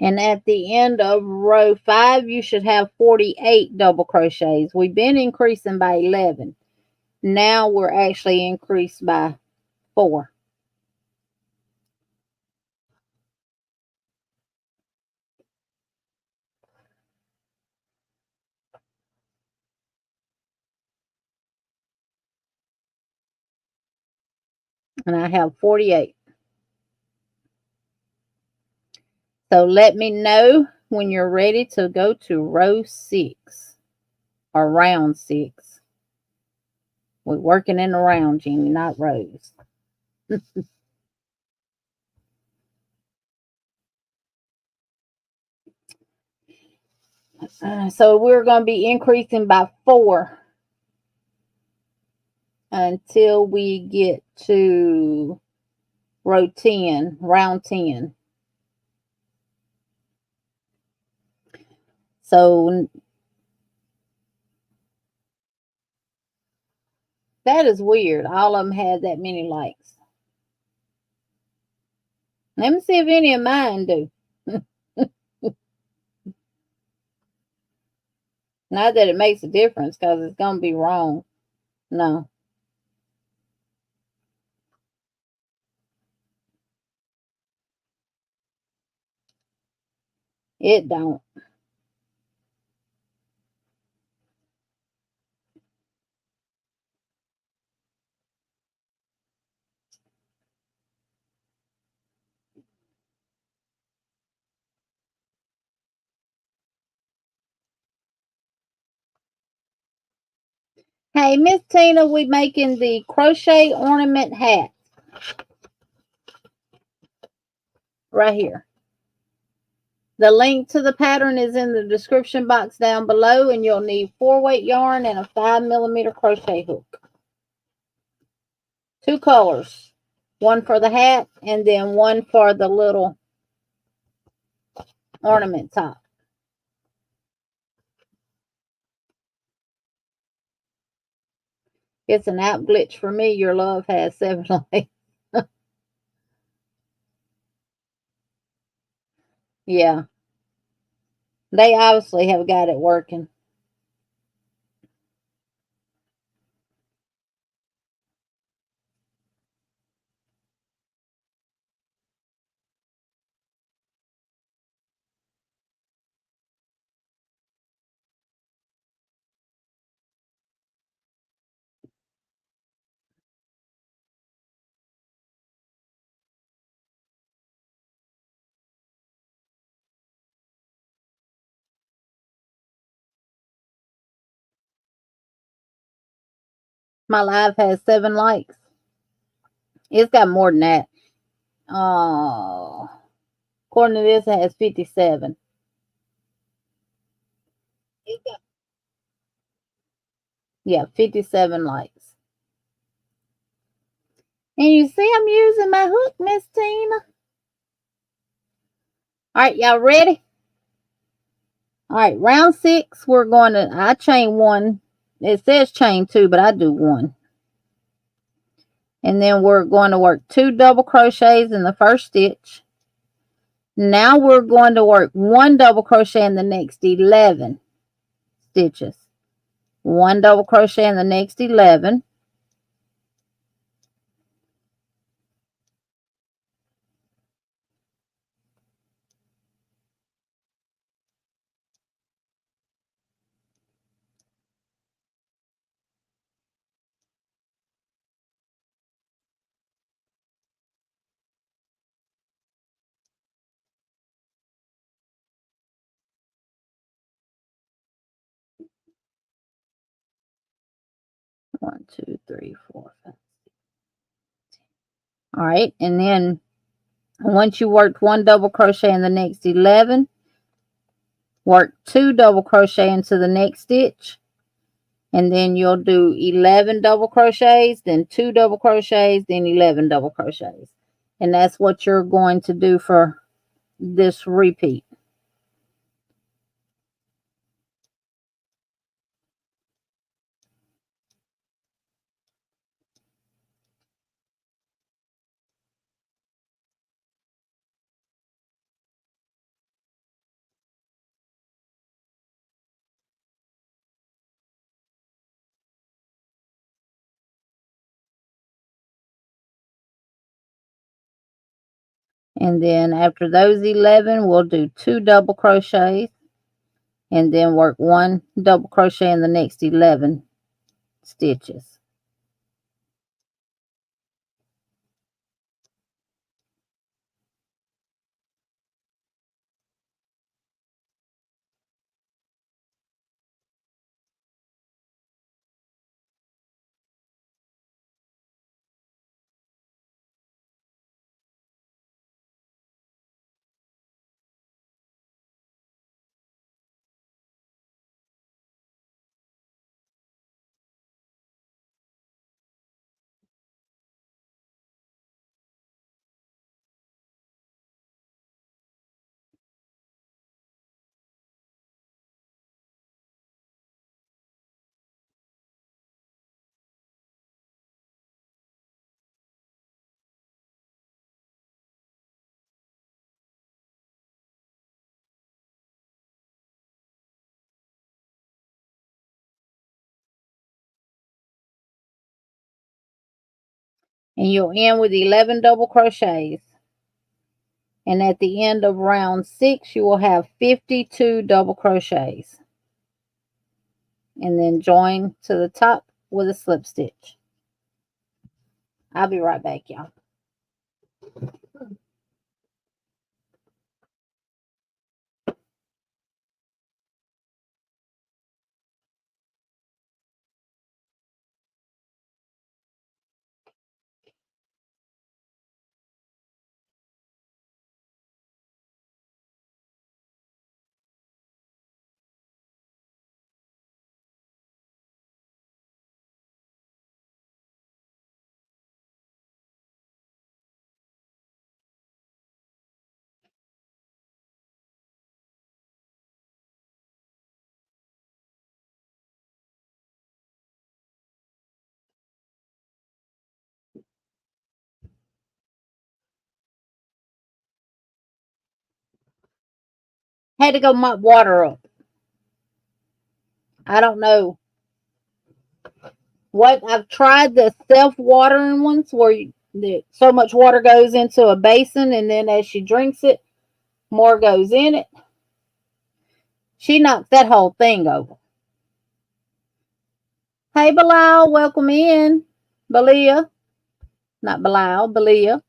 And at the end of row 5, you should have 48 double crochets. We've been increasing by 11. Now we're actually increased by 4. And I have 48. So let me know when you're ready to go to row 6 or round 6. We're working in the round, Jeannie, not rows. So we're going to be increasing by 4 until we get to row 10, round 10. So that is weird. All of them had that many likes. Let me see if any of mine do. Not that it makes a difference, because it's going to be wrong. No. It don't. Hey, Miss Tina, we making the crochet ornament hat right here. The link to the pattern is in the description box down below, and you'll need 4-weight yarn and a 5mm crochet hook. 2 colors, one for the hat and then one for the little ornament top. It's an app glitch for me. Your love has 7 legs. Yeah, they obviously have got it working. My live has 7 likes. It's got more than that. Oh, according to this, it has 57. Yeah, 57 likes. And you see I'm using my hook, Miss Tina. All right, y'all ready? All right, round 6, we're going to, I chain 1. It says chain 2, but I do 1. And then we're going to work 2 double crochets in the first stitch. Now we're going to work 1 double crochet in the next 11 stitches. 1 double crochet in the next 11. One, two, three, four, five. All right, and then once you worked 1 double crochet in the next 11, work 2 double crochet into the next stitch, and then you'll do 11 double crochets, then 2 double crochets, then 11 double crochets. And that's what you're going to do for this repeat. And then after those 11, we'll do 2 double crochets and then work 1 double crochet in the next 11 stitches. And you'll end with 11 double crochets. And at the end of round 6, you will have 52 double crochets. And then join to the top with a slip stitch. I'll be right back, y'all. Had to go mop water up. I don't know what. I've tried the self-watering ones where so much water goes into a basin, and then as she drinks it, more goes in it. She knocked that whole thing over. Hey, Bilal, welcome in. Belia. Not Bilal, Belia.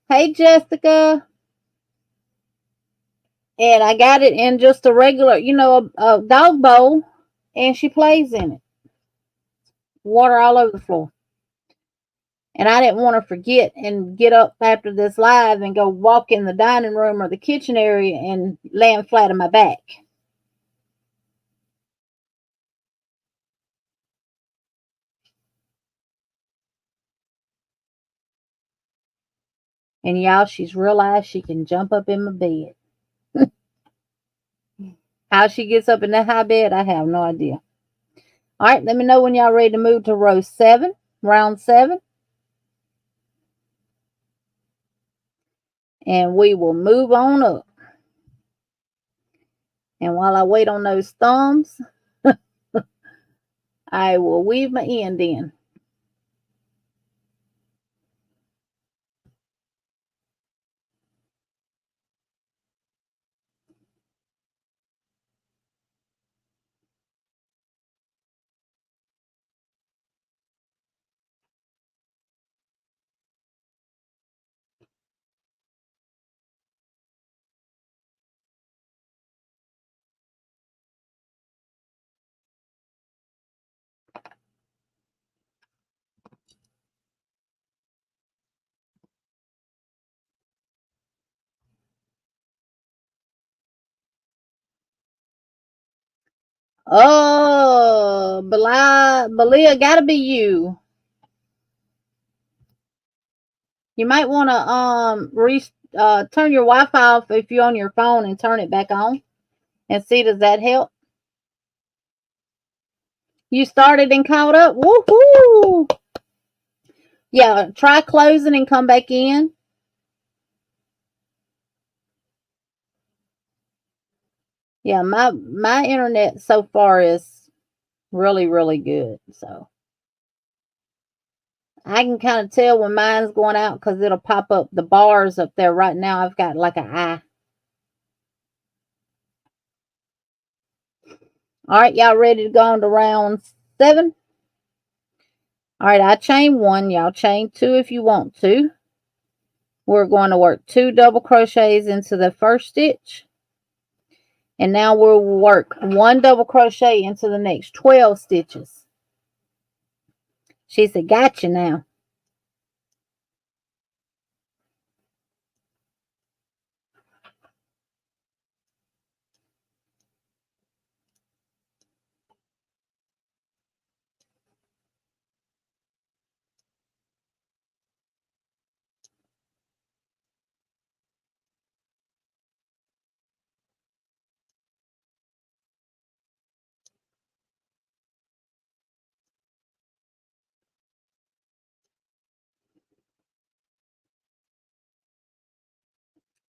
Hey, Jessica. And I got it in just a regular, a dog bowl, and she plays in it. Water all over the floor. And I didn't want to forget and get up after this live and go walk in the dining room or the kitchen area and land flat on my back. And y'all, she's realized she can jump up in my bed. How she gets up in that high bed, I have no idea. All right, let me know when y'all ready to move to row 7, round 7. And we will move on up. And while I wait on those thumbs, I will weave my end in. Oh, Belia, gotta be you. You might want to turn your Wi-Fi off if you're on your phone and turn it back on and see, does that help? You started and caught up. Woohoo! Yeah, try closing and come back in. Yeah, my internet so far is really, really good. So I can kind of tell when mine's going out because it'll pop up the bars up there. Right now I've got like an eye. All right, y'all ready to go on to round 7? All right, I chain 1. Y'all chain 2 if you want to. We're going to work 2 double crochets into the first stitch. And now we'll work 1 double crochet into the next 12 stitches. She said, gotcha now.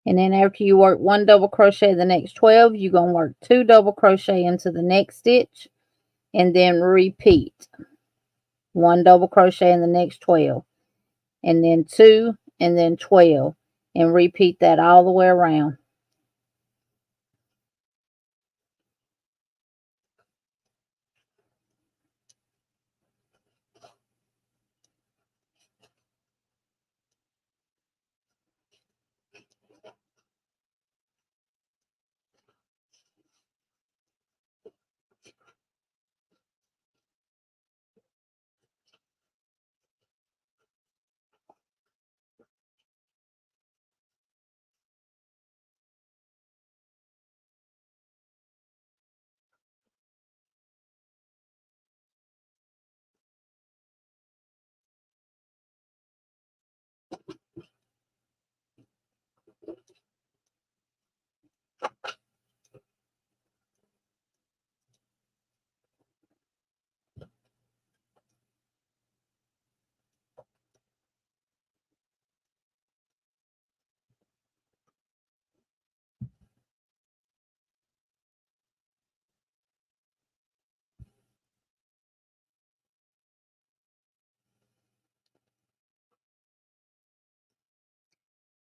And then after you work 1 double crochet the next 12, you're going to work 2 double crochet into the next stitch and then repeat. 1 double crochet in the next 12 and then 2 and then 12 and repeat that all the way around.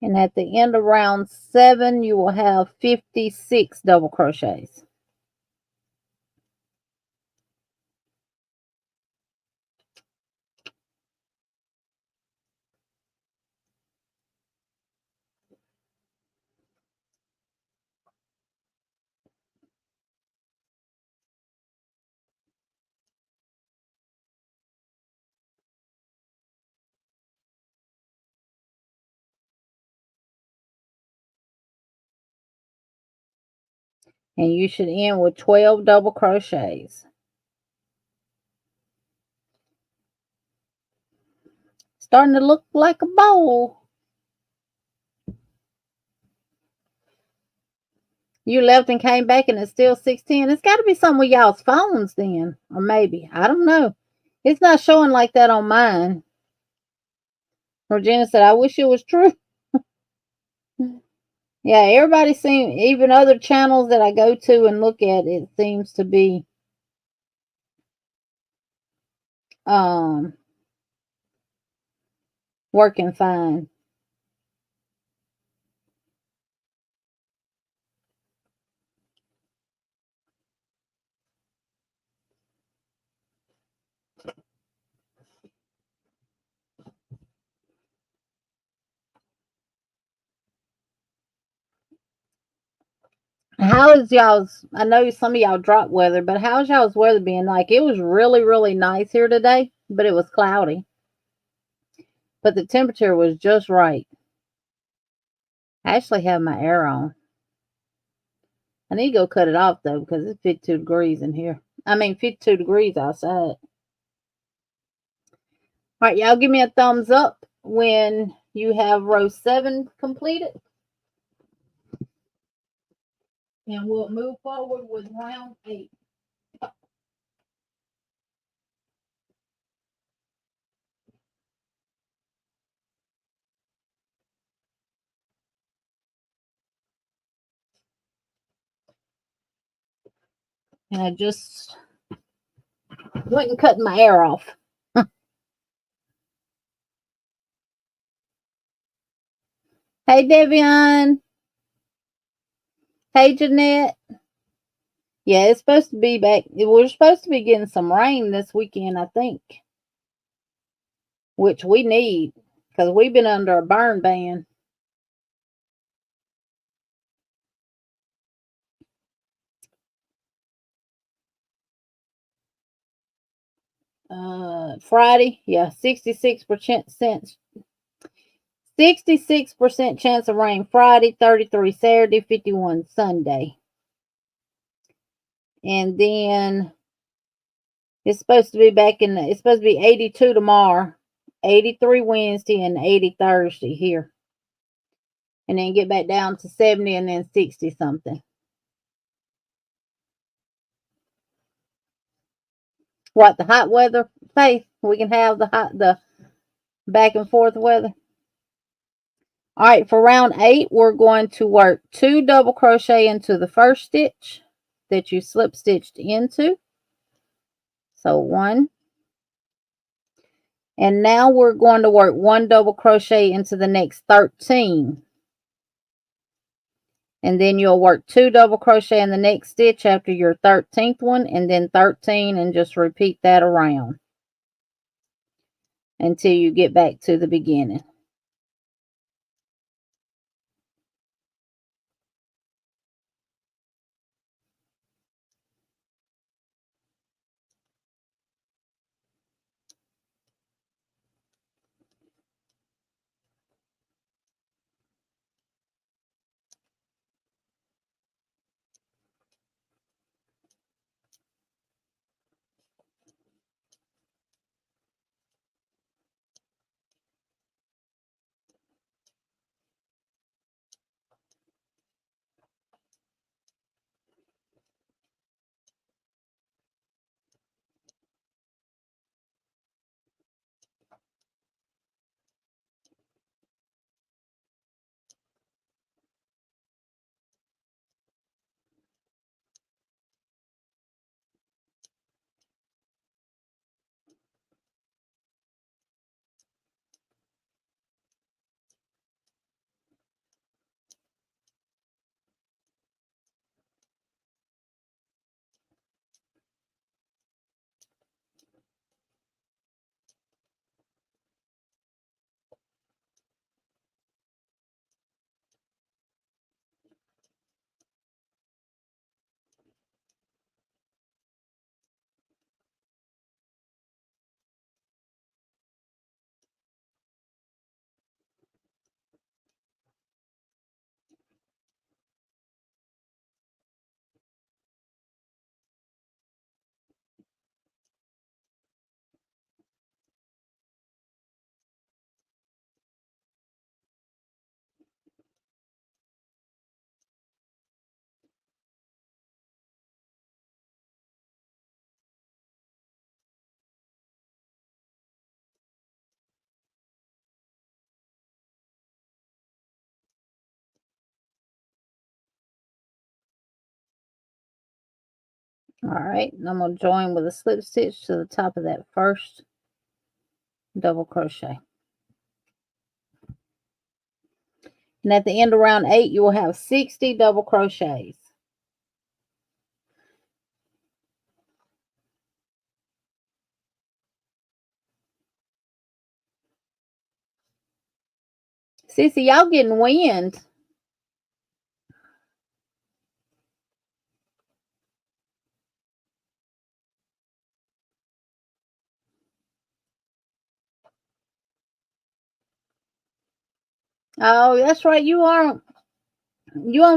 And at the end of round 7, you will have 56 double crochets. And you should end with 12 double crochets. Starting to look like a bowl. You left and came back and it's still 6:10. It's got to be something with y'all's phones then. Or maybe. I don't know. It's not showing like that on mine. Regina said, I wish it was true. Yeah, everybody seems, even other channels that I go to and look at, it seems to be working fine. How is y'all's, I know some of y'all drop weather, but how's y'all's weather being? Like, it was really, really nice here today, but it was cloudy. But the temperature was just right. I actually have my air on. I need to go cut it off, though, because it's 52 degrees in here. I mean, 52 degrees outside. All right, y'all give me a thumbs up when you have row 7 completed. And we'll move forward with round 8. And I just went and cut my hair off. Hey, Devian. Hey, Jeanette. Yeah, it's supposed to be back. We're supposed to be getting some rain this weekend, I think. Which we need, because we've been under a burn ban. Friday, yeah, 66% chance of rain Friday, 33 Saturday, 51 Sunday. And then it's supposed to be it's supposed to be 82 tomorrow, 83 Wednesday, and 80 Thursday here. And then get back down to 70 and then 60 something. What, the hot weather, Faith? We can have the back and forth weather. All right, for round 8, we're going to work 2 double crochet into the first stitch that you slip stitched into. So 1. And now we're going to work 1 double crochet into the next 13. And then you'll work 2 double crochet in the next stitch after your 13th one, and then 13, and just repeat that around until you get back to the beginning. All right, and I'm going to join with a slip stitch to the top of that first double crochet. And at the end of round 8, you will have 60 double crochets. Sissy, y'all getting wind. Oh, that's right. You on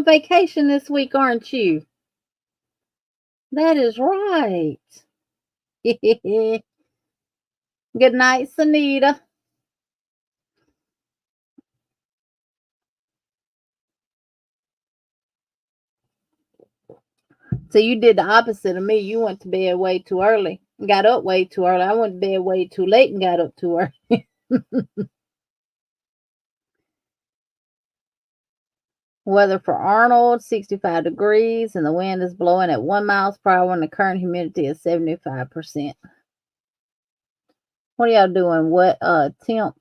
vacation this week, aren't you? That is right. Good night, Sunita. So you did the opposite of me. You went to bed way too early. Got up way too early. I went to bed way too late and got up too early. Weather for Arnold, 65 degrees, and the wind is blowing at 1 miles per hour, and the current humidity is 75%. What are y'all doing? What temp?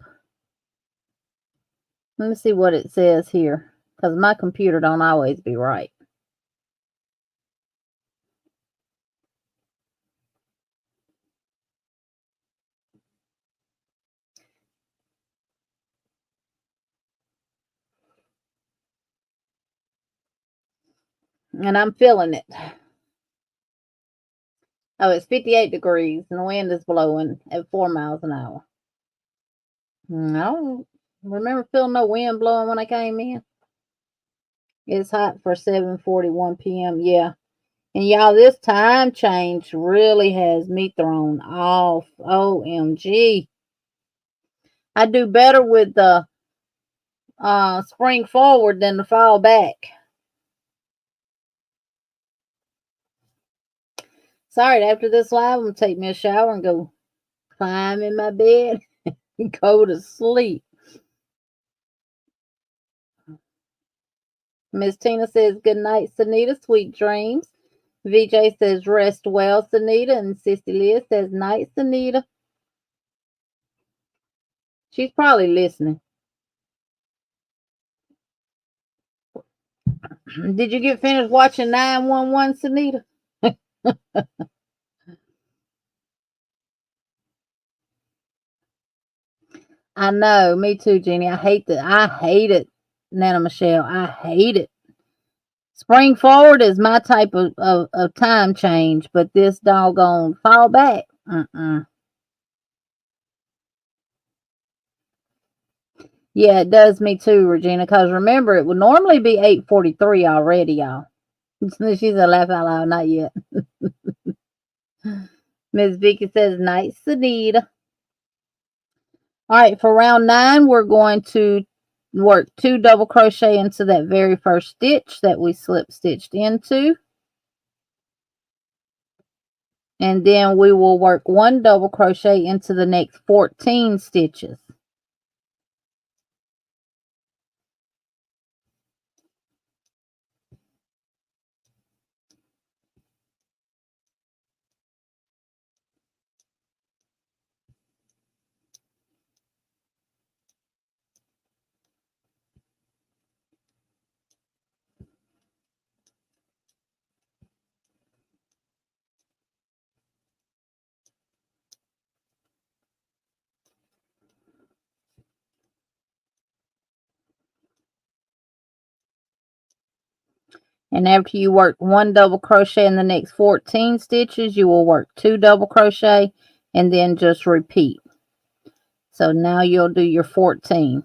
Let me see what it says here, because my computer don't always be right. And I'm feeling it. Oh, it's 58 degrees, and the wind is blowing at 4 miles an hour. I don't remember feeling no wind blowing when I came in. It's hot for 7:41 p.m. Yeah. And y'all, this time change really has me thrown off. OMG. I do better with the spring forward than the fall back. Sorry, after this live, I'm gonna take me a shower and go climb in my bed and go to sleep. Miss Tina says, good night, Sunita. Sweet dreams. VJ says, rest well, Sunita. And Sissy Liz says, night, Sunita. She's probably listening. Did you get finished watching 911, Sunita? I know, me too, Jenny. I hate that. I hate it, Nana Michelle. I hate it. Spring forward is my type of time change, but this doggone fall back. Yeah, it does me too, Regina, because remember, it would normally be 8:43 already, y'all. She's a laugh out loud, not yet. Miss Vicky says, nice, Sunita. All right, for round 9, we're going to work 2 double crochet into that very first stitch that we slip stitched into. And then we will work 1 double crochet into the next 14 stitches. And after you work 1 double crochet in the next 14 stitches, you will work 2 double crochet and then just repeat. So now you'll do your 14.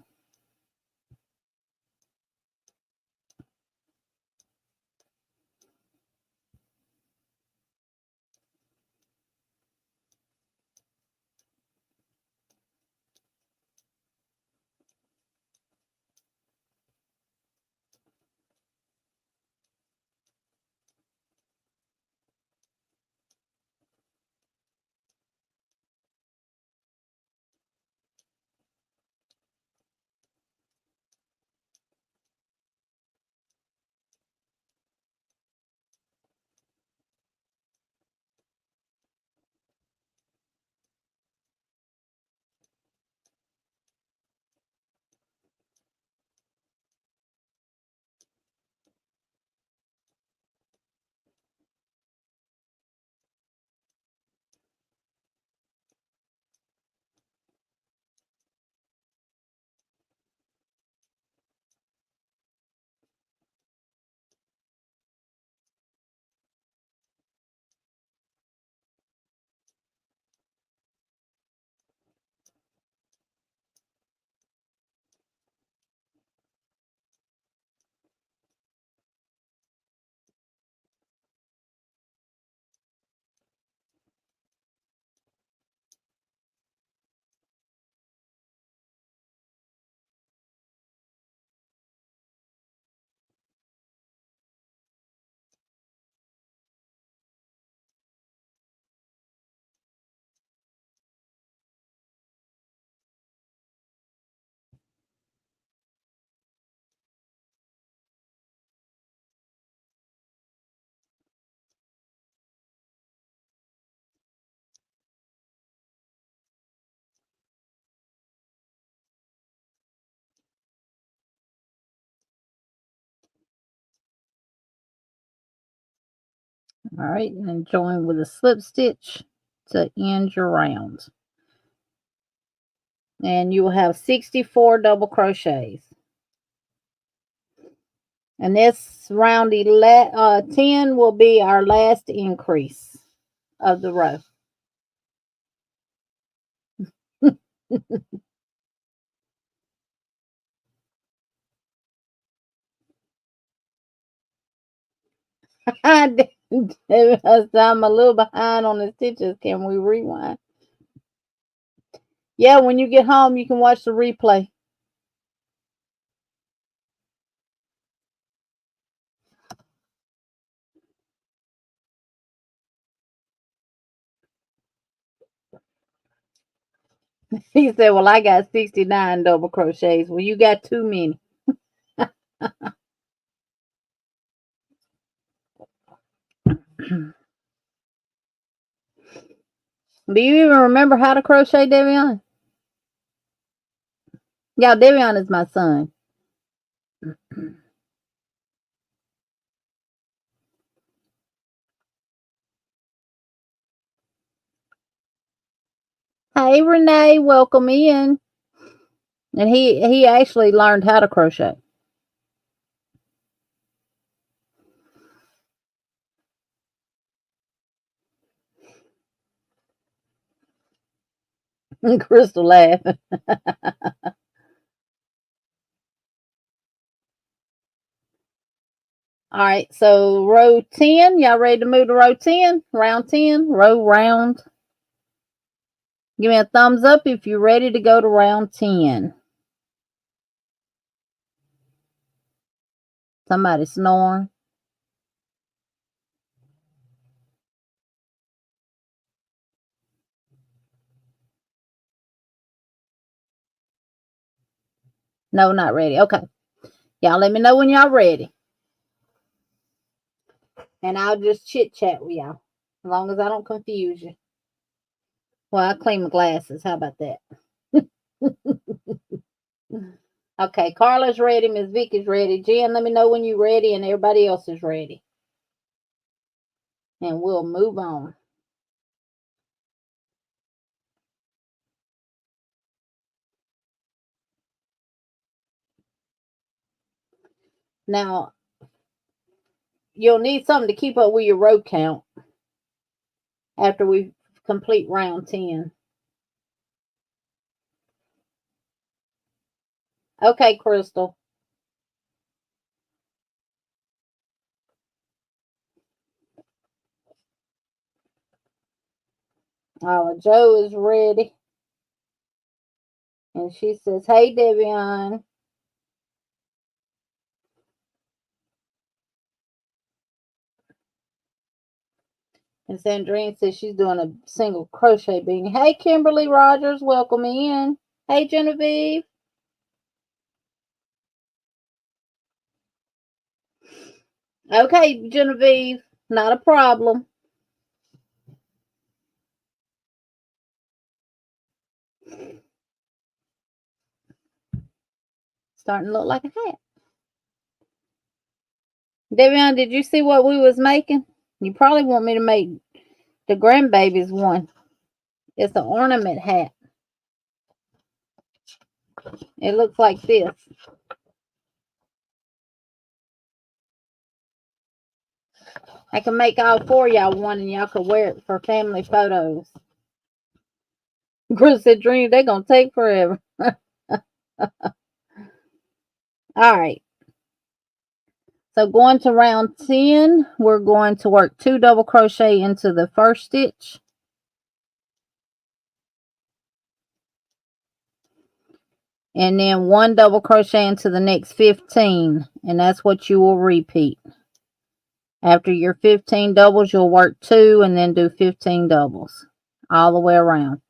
All right, and then join with a slip stitch to end your round. And you will have 64 double crochets. And this round 10 will be our last increase of the row. I'm a little behind on the stitches. Can we rewind? Yeah, when you get home, you can watch the replay. He said, well, I got 69 double crochets. Well, you got too many. Do you even remember how to crochet, Devion? Yeah, Devion is my son. Hey, Renee, welcome in. And he actually learned how to crochet. Crystal laughed. All right, so row 10. Y'all ready to move to row 10? Round 10, round. Give me a thumbs up if you're ready to go to round 10. Somebody snoring. No, not ready. Okay. Y'all let me know when y'all ready. And I'll just chit chat with y'all. As long as I don't confuse you. Well, I'll clean my glasses. How about that? Okay, Carla's ready. Miss Vicky's ready. Jen, let me know when you're ready, and everybody else is ready. And we'll move on. Now, you'll need something to keep up with your row count after we complete round 10. Okay, Crystal. Joe is ready. And she says, hey, Devion. And Sandrine says she's doing a single crochet beading. Hey, Kimberly Rogers, welcome in. Hey, Genevieve. Okay, Genevieve, not a problem. Starting to look like a hat. Devion, did you see what we was making? You probably want me to make the grandbabies one. It's an ornament hat. It looks like this. I can make all four of y'all one, and y'all could wear it for family photos. Chris said, "Dream, they're gonna take forever." All right. So going to round 10, we're going to work 2 double crochet into the first stitch. And then 1 double crochet into the next 15. And that's what you will repeat. After your 15 doubles, you'll work 2 and then do 15 doubles all the way around.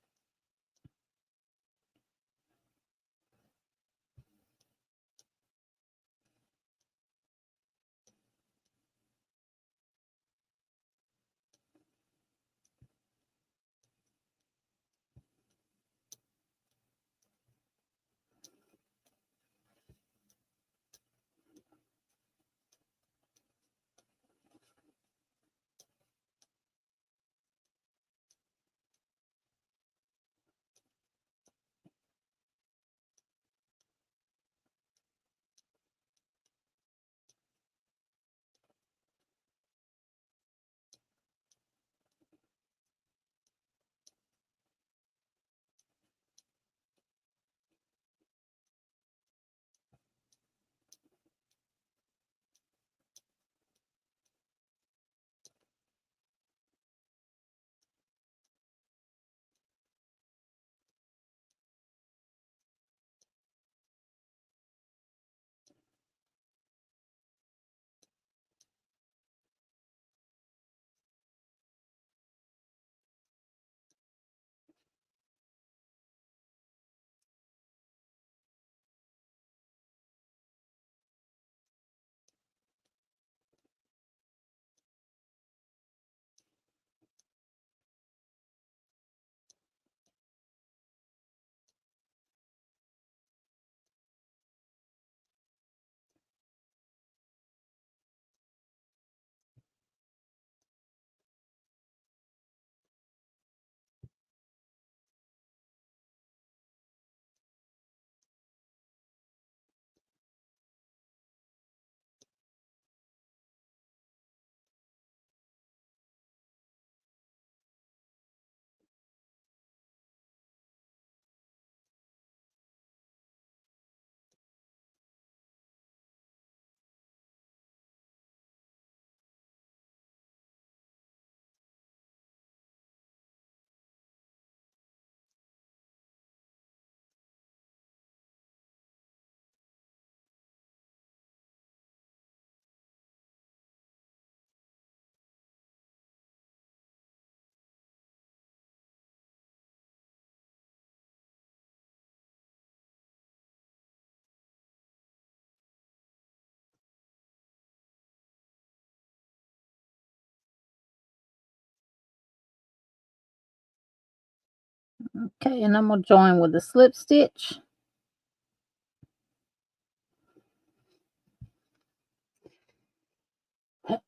Okay, and I'm going to join with a slip stitch.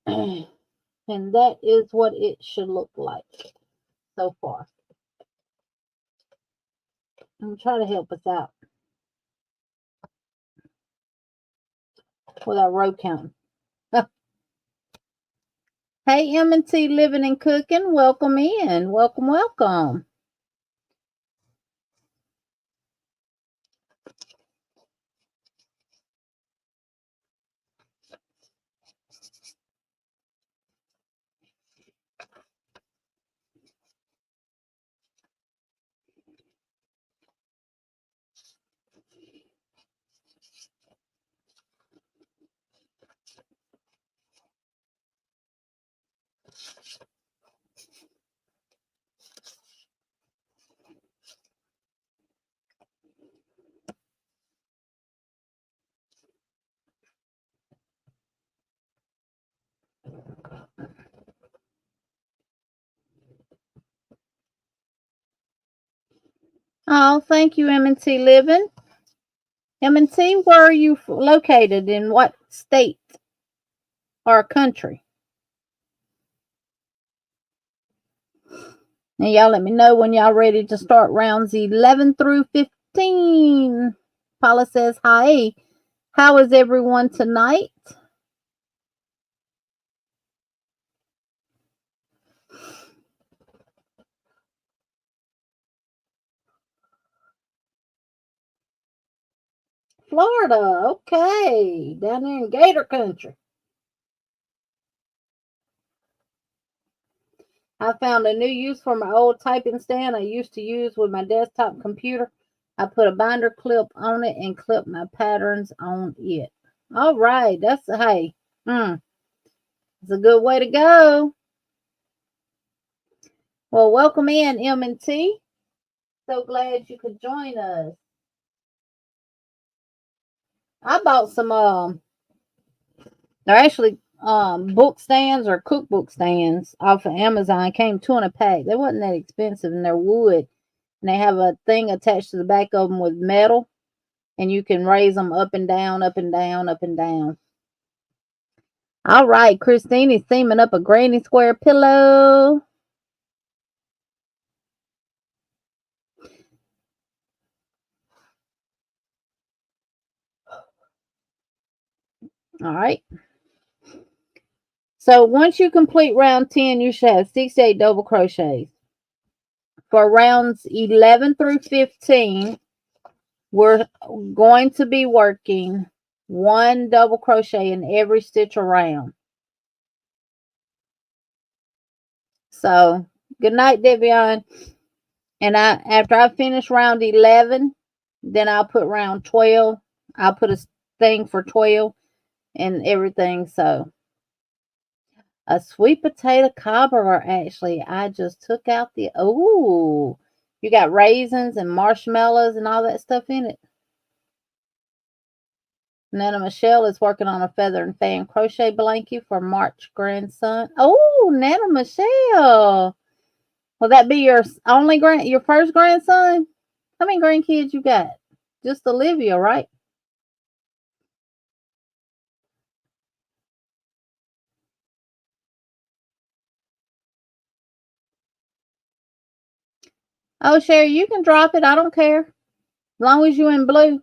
And that is what it should look like so far. I'm going to try to help us out with our row count. Hey, M&T Living and Cooking, welcome in. Welcome, welcome. Oh, thank you, M&T Living. M&T, where are you located? In what state or country? Now, y'all let me know when y'all ready to start rounds 11 through 15. Paula says, hi. How is everyone tonight? Florida. Okay. Down there in Gator Country. I found a new use for my old typing stand I used to use with my desktop computer. I put a binder clip on it and clip my patterns on it. All right. That's, hey. It's a good way to go. Well, welcome in, M&T. So glad you could join us. I bought some they're actually book stands or cookbook stands off of Amazon. Came 2 in a pack. They wasn't that expensive, and they're wood. And they have a thing attached to the back of them with metal, and you can raise them up and down, up and down, up and down. All right, Christine is theming up a granny square pillow. All right. So once you complete round 10, you should have 68 double crochets. For rounds 11 through 15, we're going to be working 1 double crochet in every stitch around. So good night, Devion. And after I finish round 11, then I'll put round 12. I'll put a thing for 12 and everything. So a sweet potato cobbler, actually. I just took out the, oh, you got raisins and marshmallows and all that stuff in it. Nana Michelle is working on a feather and fan crochet blanket for March grandson. Oh, Nana Michelle. Will that be your your first grandson? How many grandkids you got? Just Olivia, right? Oh, Sherry, you can drop it. I don't care. As long as you in blue.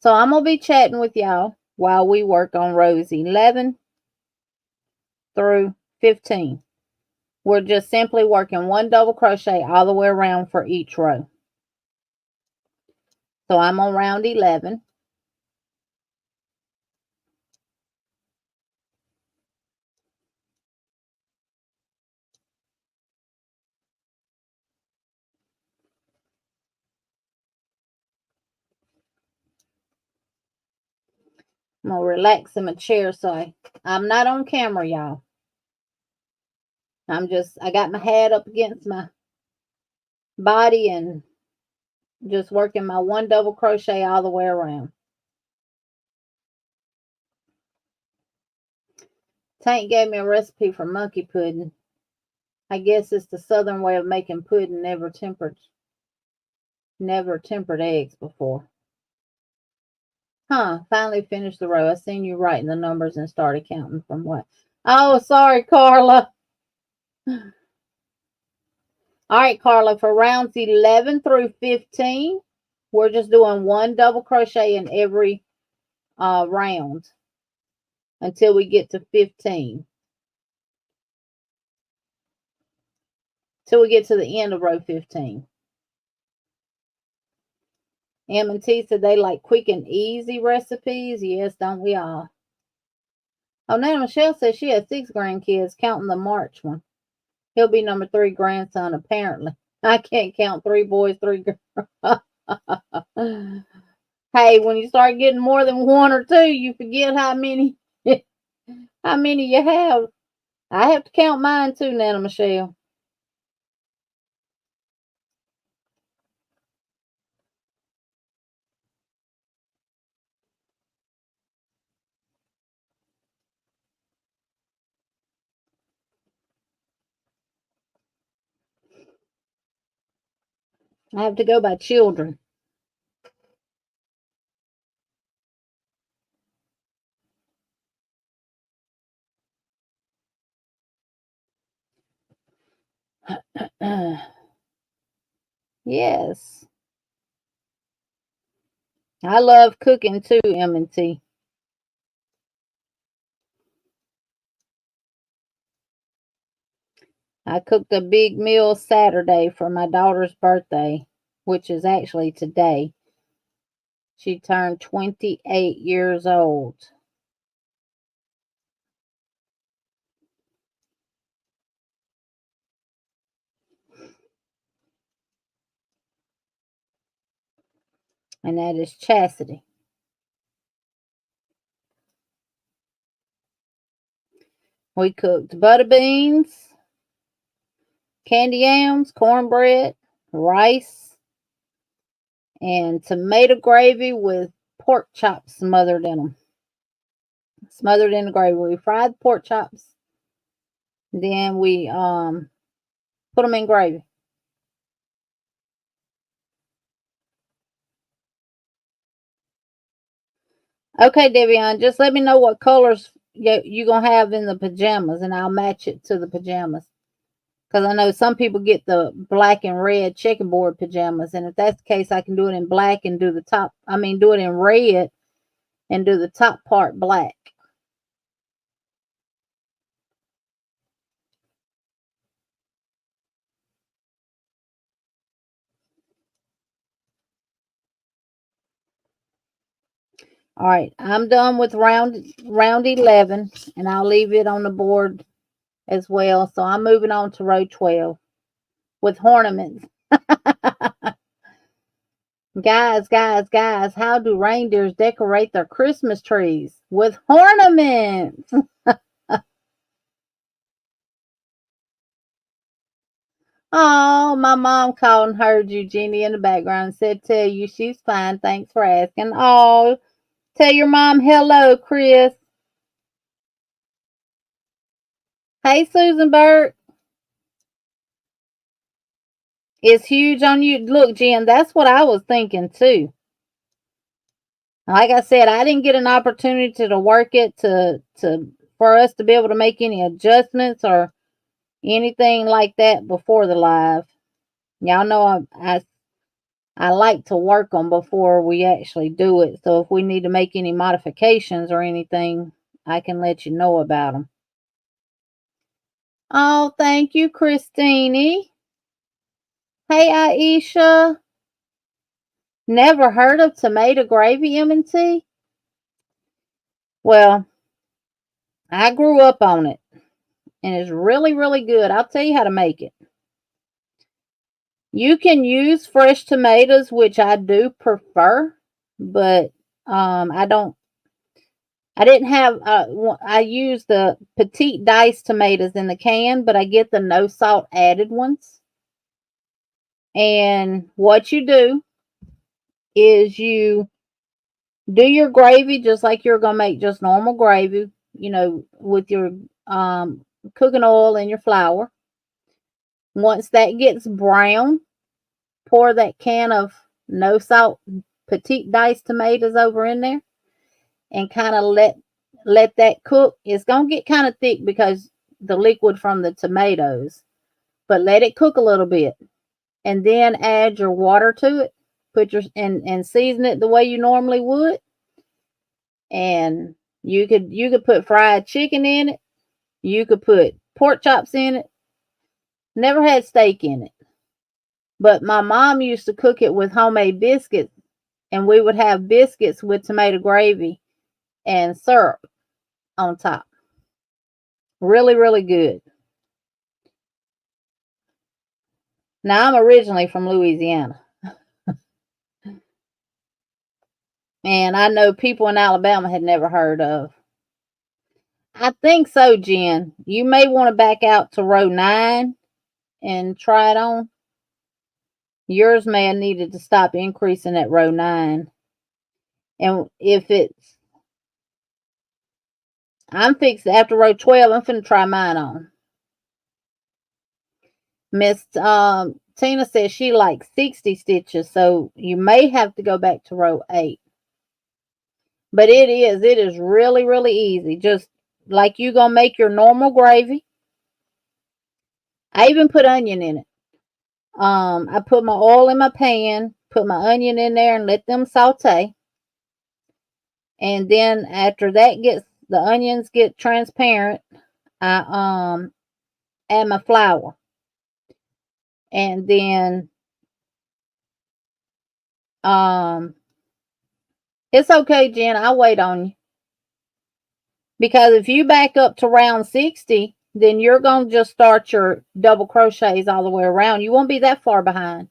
So I'm going to be chatting with y'all while we work on rows 11 through 15. We're just simply working 1 double crochet all the way around for each row. So I'm on round 11. I'm going to relax in my chair so I'm not on camera, y'all. I got my head up against my body and just working my 1 double crochet all the way around. Tank gave me a recipe for monkey pudding. I guess it's the southern way of making pudding, never tempered eggs before. Huh, finally finished the row. I seen you writing the numbers and started counting from what? Oh, sorry, Carla. All right, Carla, for rounds 11 through 15, we're just doing one double crochet in every round until we get to 15. Till we get to the end of row 15. M&T said they like quick and easy recipes. Yes, don't we all? Oh, now Michelle says she has 6 grandkids, counting the March one. He'll be number 3 grandson, apparently. I can't count 3 boys, 3 girls. Hey, when you start getting more than 1 or 2, you forget how many you have. I have to count mine too, Nana Michelle. I have to go by children. Yes. I love cooking too, M&T. I cooked a big meal Saturday for my daughter's birthday, which is actually today. She turned 28 years old. And that is Chastity. We cooked butter beans, candy yams, cornbread, rice, and tomato gravy with pork chops smothered in them. Smothered in the gravy. We fried the pork chops. Then we put them in gravy. Okay, Devion, just let me know what colors you're going to have in the pajamas, and I'll match it to the pajamas. Because I know some people get the black and red checkerboard pajamas, and if that's the case, I can do it in black and do the top. Do it in red and do the top part black. All right, I'm done with round 11, and I'll leave it on the board as well. So I'm moving on to row 12 with ornaments. Guys, how do reindeers decorate their Christmas trees? With ornaments. Oh, my mom called and heard you, Jeannie, in the background and said, tell you she's fine. Thanks for asking. Oh, tell your mom hello, Chris. Hey, Susan Burke. It's huge on you. Look, Jen, that's what I was thinking too. Like I said, I didn't get an opportunity to work it for us to be able to make any adjustments or anything like that before the live. Y'all know I like to work them before we actually do it. So if we need to make any modifications or anything, I can let you know about them. Oh, thank you, Christine. Hey, Aisha. Never heard of tomato gravy, M&T? Well, I grew up on it, and it's really, really good. I'll tell you how to make it. You can use fresh tomatoes, which I do prefer, but I don't. I didn't have. I use the petite diced tomatoes in the can, but I get the no salt added ones. And what you do is you do your gravy just like you're gonna make just normal gravy. With your cooking oil and your flour. Once that gets brown, pour that can of no salt petite diced tomatoes over in there and kind of let that cook. It's going to get kind of thick because the liquid from the tomatoes, but let it cook a little bit and then add your water to it. Put your and season it the way you normally would. And you could put fried chicken in it. You could put pork chops in it. Never had steak in it. But my mom used to cook it with homemade biscuits, and we would have biscuits with tomato gravy and syrup on top. Really, really good. Now, I'm originally from Louisiana. And I know people in Alabama had never heard of. I think so, Jen. You may want to back out to row 9 and try it on. Yours may have needed to stop increasing at row 9. And if it's, I'm fixed after row 12, I'm finna try mine on. Miss Tina says she likes 60 stitches, so you may have to go back to row 8. But it is really, really easy. Just like you gonna make your normal gravy. I even put onion in it. I put my oil in my pan, put my onion in there and let them saute. And then after that the onions get transparent, I add my flour. And then it's okay, Jen, I'll wait on you. Because if you back up to round 60, then you're going to just start your double crochets all the way around. You won't be that far behind.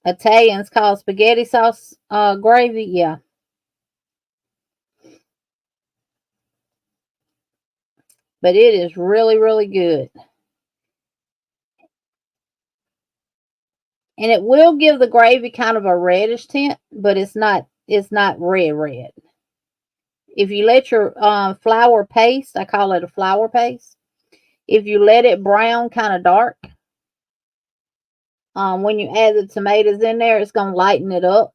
Italians call spaghetti sauce gravy. Yeah. But it is really, really good. And it will give the gravy kind of a reddish tint, but it's not red. If you let your flour paste, I call it a flour paste. If you let it brown kind of dark, when you add the tomatoes in there, it's going to lighten it up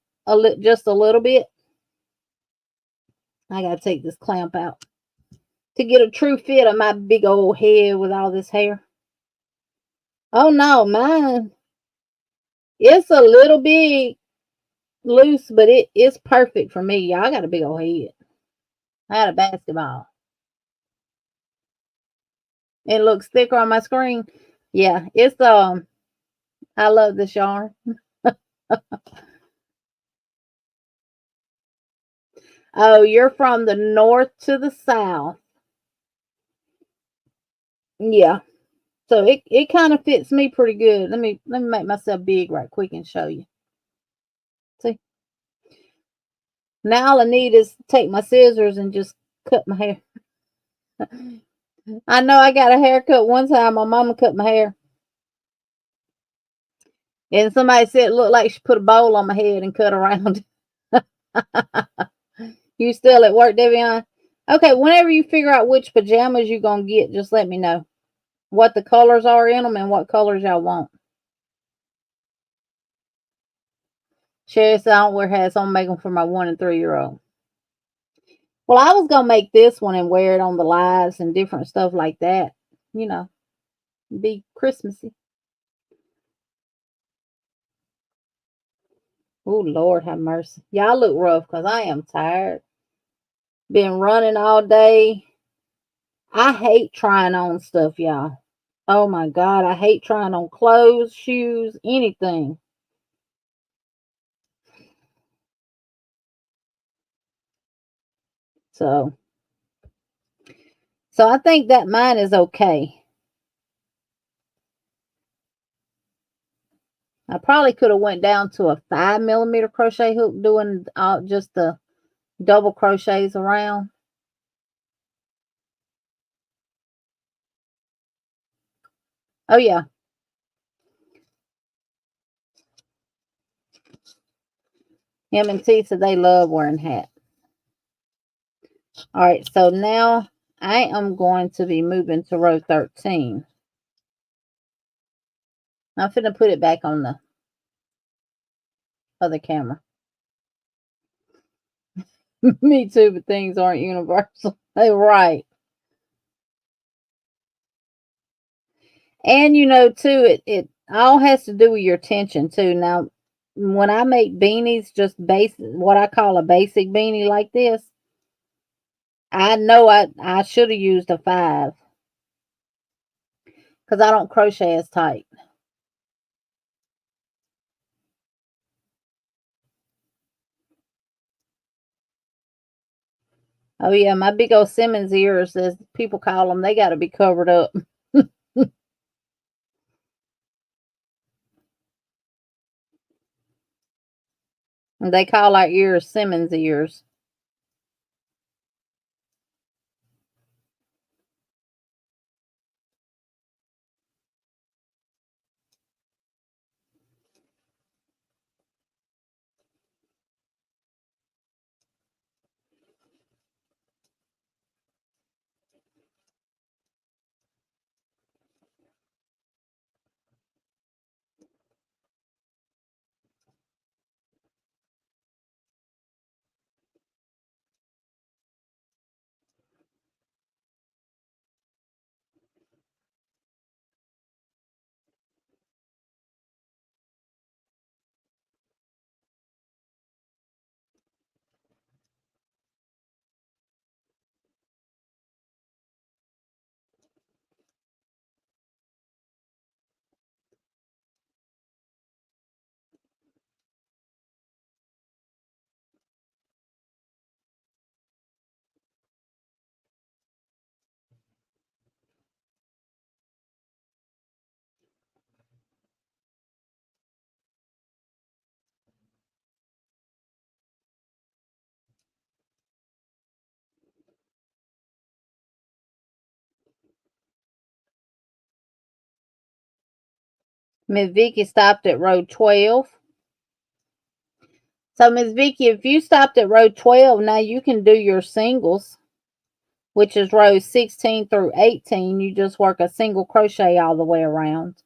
just a little bit. I got to take this clamp out to get a true fit of my big old head with all this hair. Oh no, mine, it's a little big loose, but it's perfect for me. Y'all, I got a big old head. I had a basketball. It looks thicker on my screen. Yeah, it's I love this yarn. Oh, you're from the north to the south. Yeah. So it kind of fits me pretty good. Let me make myself big right quick and show you. See? Now all I need is take my scissors and just cut my hair. I know I got a haircut one time. My mama cut my hair. And somebody said it looked like she put a bowl on my head and cut around. You still at work, Devion? Okay, whenever you figure out which pajamas you're going to get, just let me know what the colors are in them and what colors y'all want. Sherry said, I don't wear hats. I'm making them for my 1 and 3-year-old. Well, I was going to make this one and wear it on the lives and different stuff like that. You know, be Christmassy. Oh, Lord have mercy. Y'all look rough because I am tired. Been running all day. I hate trying on stuff, y'all. Oh my God, I hate trying on clothes, shoes, anything. So I think that mine is okay. I probably could have went down to a 5mm crochet hook doing just the double crochets around. Oh yeah. M and T said they love wearing hats. All right, so now I am going to be moving to row 13. I'm finna put it back on the other camera. Me too, but things aren't universal. They're right. And too, it all has to do with your tension too. Now, when I make beanies, just what I call a basic beanie like this, I know I should have used a 5 because I don't crochet as tight. Oh yeah, my big old Simmons ears, as people call them, they got to be covered up. And they call our ears Simmons ears. Miss Vicky stopped at row 12. So, Miss Vicky, if you stopped at row 12, now you can do your singles, which is rows 16 through 18. You just work a single crochet all the way around.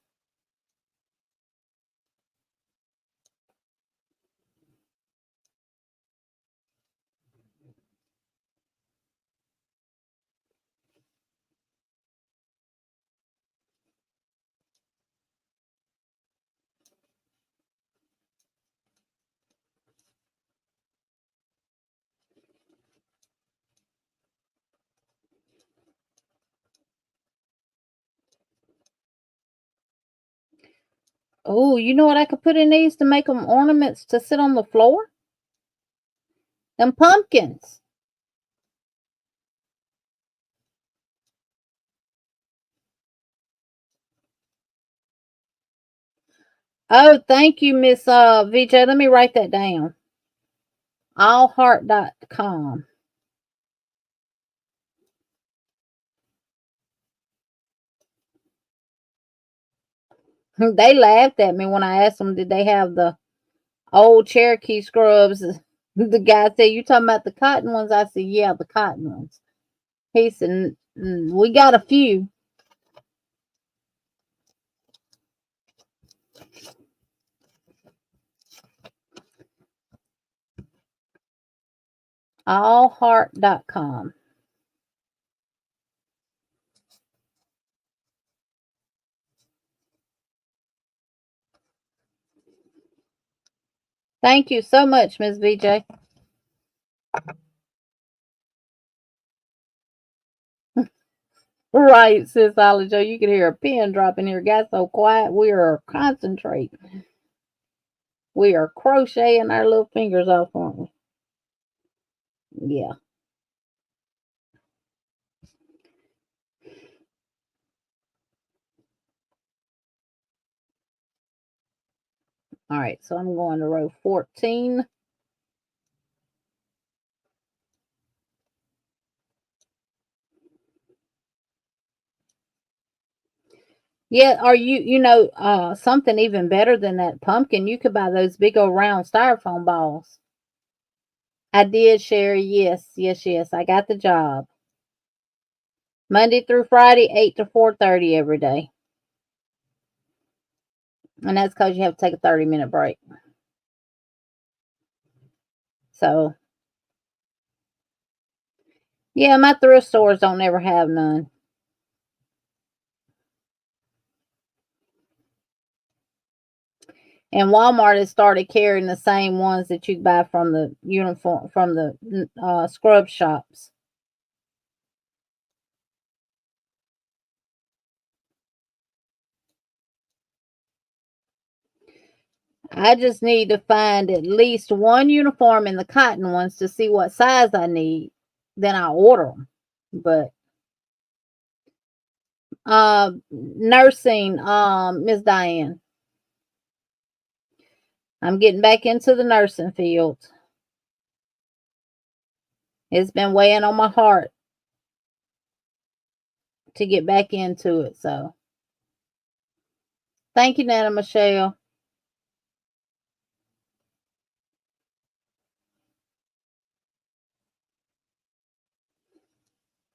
Oh, you know what I could put in these to make them ornaments to sit on the floor? Them pumpkins. Oh, thank you, Miss VJ. Let me write that down. Allheart.com. They laughed at me when I asked them, did they have the old Cherokee scrubs? The guy said, you talking about the cotton ones? I said, yeah, the cotton ones. He said, we got a few. Allheart.com. Thank you so much, Ms. VJ. Right, Sis Joe. You can hear a pin drop in here. Got so quiet. We are concentrating. We are crocheting our little fingers off, aren't we? Yeah. All right, so I'm going to row 14. Yeah, or something even better than that pumpkin, you could buy those big old round styrofoam balls. I did, Sherry. Yes, yes, yes. I got the job. Monday through Friday, 8 to 4:30 every day. And that's because you have to take a 30-minute break. So, yeah, my thrift stores don't ever have none. And Walmart has started carrying the same ones that you buy from the uniform from the scrub shops. I just need to find at least one uniform in the cotton ones to see what size I need. Then I'll order them. But nursing, Miss Diane, I'm getting back into the nursing field. It's been weighing on my heart to get back into it. So thank you, Nana Michelle.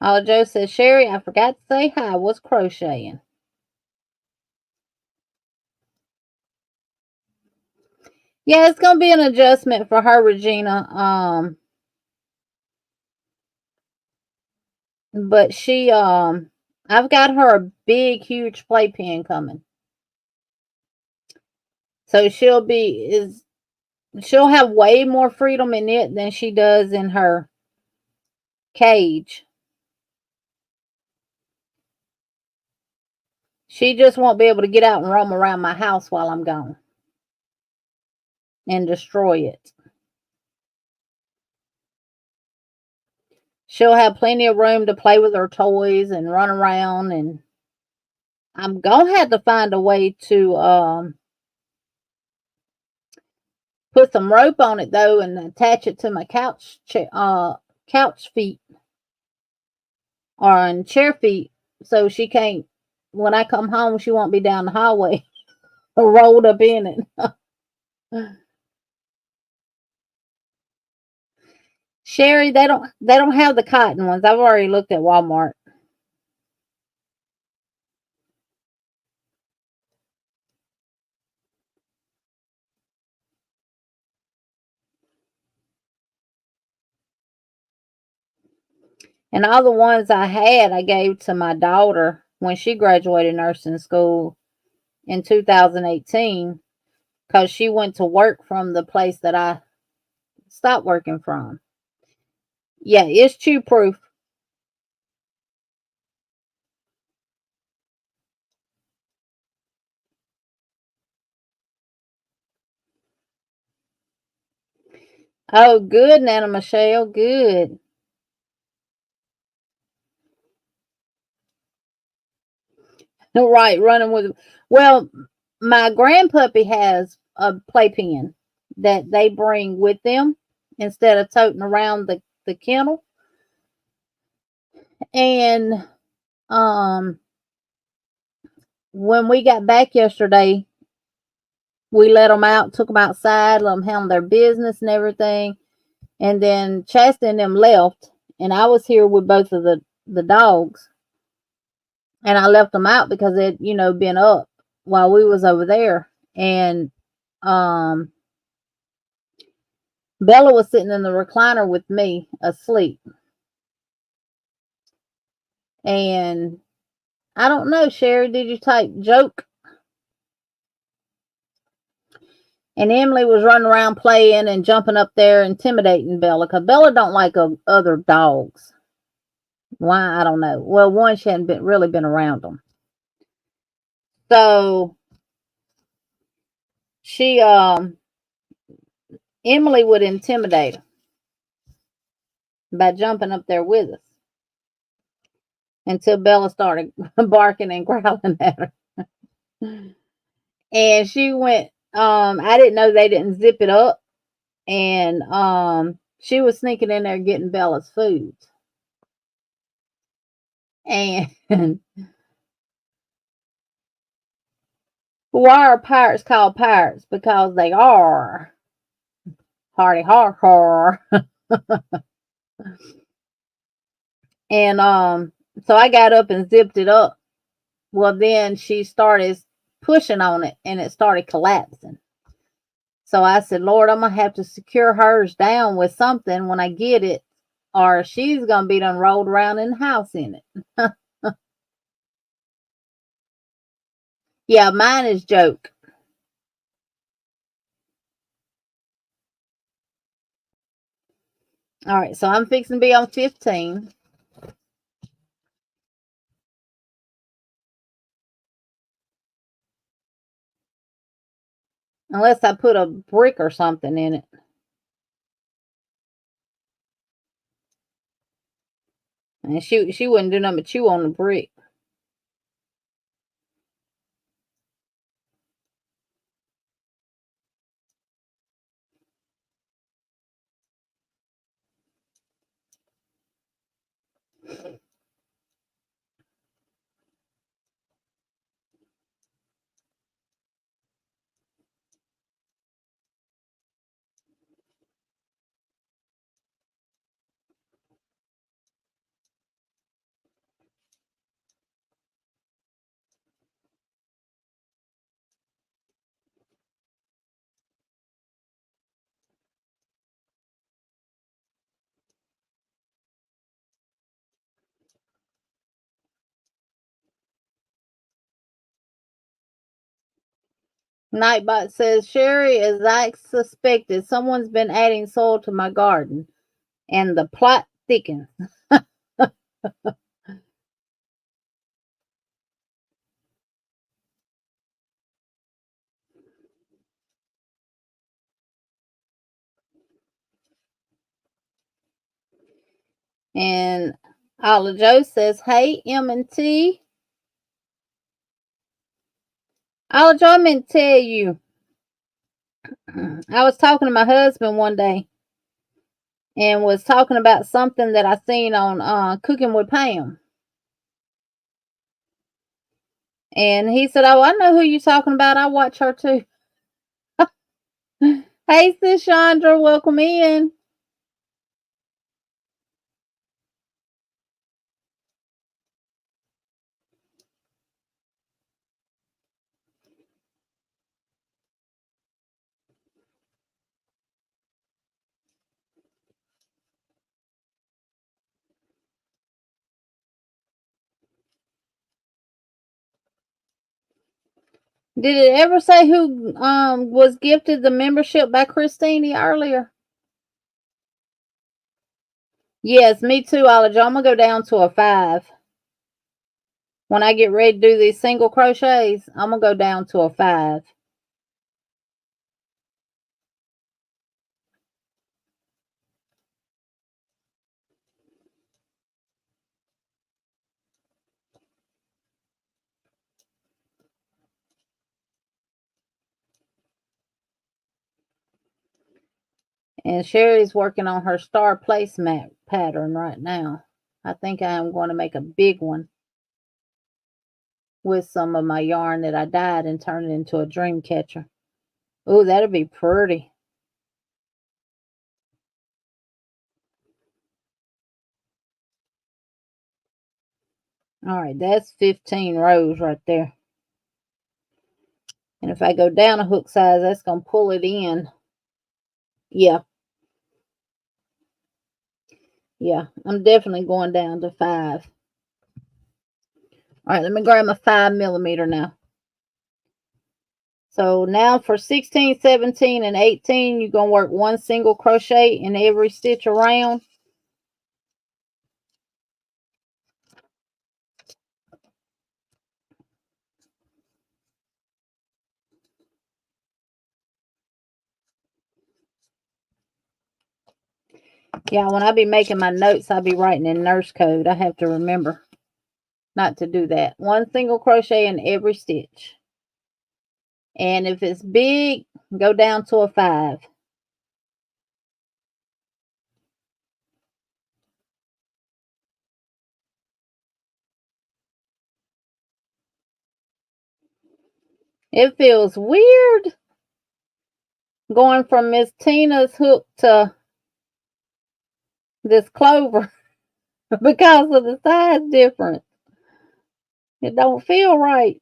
Oh, Joe says, Sherry, I forgot to say hi. I was crocheting. Yeah, it's gonna be an adjustment for her, Regina. But I've got her a big, huge playpen coming. So she'll have way more freedom in it than she does in her cage. She just won't be able to get out and roam around my house while I'm gone and destroy it. She'll have plenty of room to play with her toys and run around, and I'm gonna have to find a way to put some rope on it though and attach it to my couch feet or on chair feet so she can't, when I come home, she won't be down the hallway or rolled up in it. Sherry, they don't have the cotton ones. I've already looked at Walmart. And all the ones I had, I gave to my daughter when she graduated nursing school in 2018 because she went to work from the place that I stopped working from. Yeah, it's chew proof. Oh, good, Nana Michelle. Good. Right, running with. Well, my grandpuppy has a playpen that they bring with them instead of toting around the kennel. And um, when we got back yesterday, we let them out, took them outside, let them handle their business and everything. And then Chasta and them left, and I was here with both of the dogs. And I left them out because they'd, been up while we was over there. And um, Bella was sitting in the recliner with me, asleep. And I don't know, Sherry, did you type joke? And Emily was running around playing and jumping up there, intimidating Bella, because Bella don't like other dogs. Why, I don't know. Well, one, she hadn't really been around them. So she Emily would intimidate her by jumping up there with us until Bella started barking and growling at her. And she went, I didn't know they didn't zip it up. And she was sneaking in there getting Bella's food. And why are pirates called pirates? Because they are. Hardy har har. And So I got up and zipped it up. Well, then she started pushing on it and it started collapsing. So I said, Lord, I'm going to have to secure hers down with something when I get it, or she's going to be done rolled around in the house in it. Yeah, mine is joke. All right, so I'm fixing to be on 15. Unless I put a brick or something in it. And she wouldn't do nothing but chew on the brick. Nightbot says, Sherry, as I suspected, someone's been adding soil to my garden, and the plot thickens. And Ala Joe says, hey, M&T. Ala Joe, I meant to tell you, I was talking to my husband one day and was talking about something that I seen on Cooking with Pam. And he said, oh, I know who you're talking about. I watch her too. Hey, Sis Chandra, welcome in. Did it ever say who was gifted the membership by Christine earlier? Yes, me too, Olive. I'm gonna go down to a 5. When I get ready to do these single crochets, I'm gonna go down to a 5. And Sherry's working on her star placemat pattern right now. I think I am going to make a big one with some of my yarn that I dyed and turn it into a dream catcher. Oh, that'll be pretty. All right, that's 15 rows right there. And if I go down a hook size, that's going to pull it in. Yeah. Yeah, I'm definitely going down to 5. All right, let me grab my 5mm now. So now for 16, 17, and 18, you're going to work one single crochet in every stitch around. Yeah, when I be making my notes, I'll be writing in nurse code. I have to remember not to do that. One single crochet in every stitch. And if it's big, go down to a 5. It feels weird going from Miss Tina's hook to this clover. because of the size difference. It don't feel right.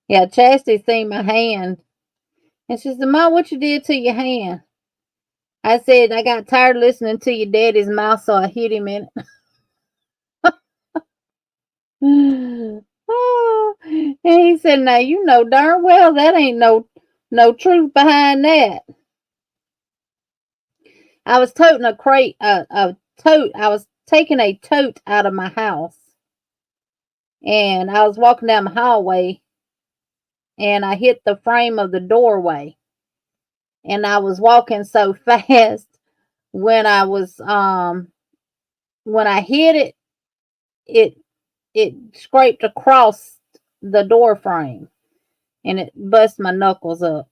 Yeah, Chastity seen my hand. And she said, Mom, what you did to your hand? I said, I got tired of listening to your daddy's mouth, so I hit him in it. Oh, and he said, now you know darn well that ain't no truth behind that. I was toting a tote. I was taking a tote out of my house, and I was walking down the hallway, and I hit the frame of the doorway, and I was walking so fast when I was when I hit it, it it scraped across the door frame, and it bust my knuckles up.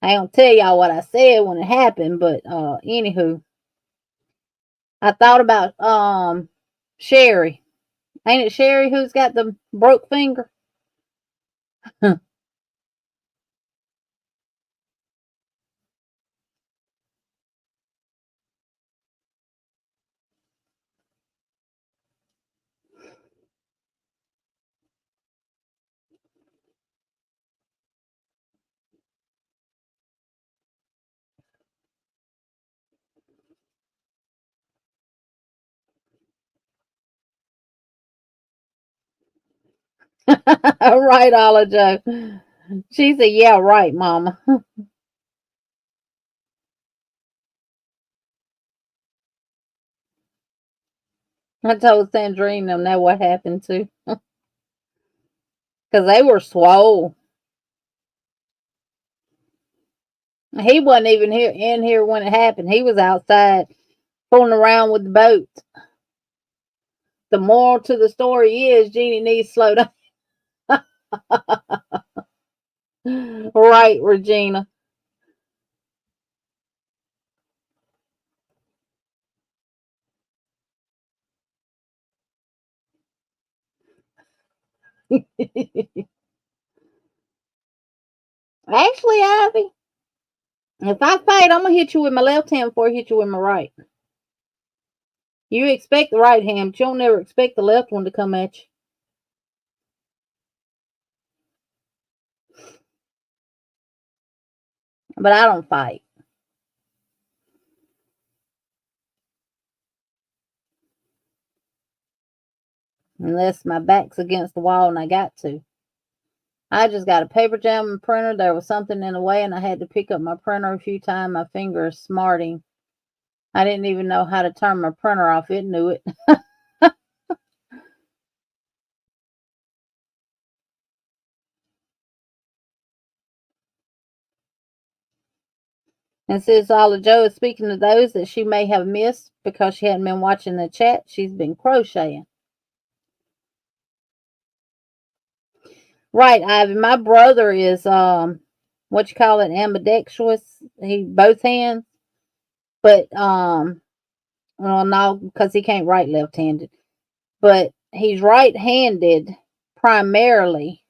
I don't tell y'all what I said when it happened, but anywho, I thought about Sherry. Ain't it Sherry who's got the broke finger? Right, Ola Joe. She said, yeah, right, Mama. I told Sandrine them that what happened too. Because they were swole. He wasn't even here in here when it happened. He was outside fooling around with the boat. The moral to the story is Jeannie needs to slow down. Right, Regina. Actually, Ivy, if I fight, I'm gonna hit you with my left hand before I hit you with my right. You expect the right hand, but you'll never expect the left one to come at you. But I don't fight unless my back's against the wall and I got to. I just got a paper jam and printer. There was something in the way, and I had to pick up my printer a few times. My finger is smarting. I didn't even know how to turn my printer off. It knew it. And since Ola Joe is speaking to those that she may have missed because she hadn't been watching the chat, she's been crocheting. Right, Ivy. My brother is what you call it, ambidextrous. He both hands. But well no, because he can't write left handed. But he's right handed primarily.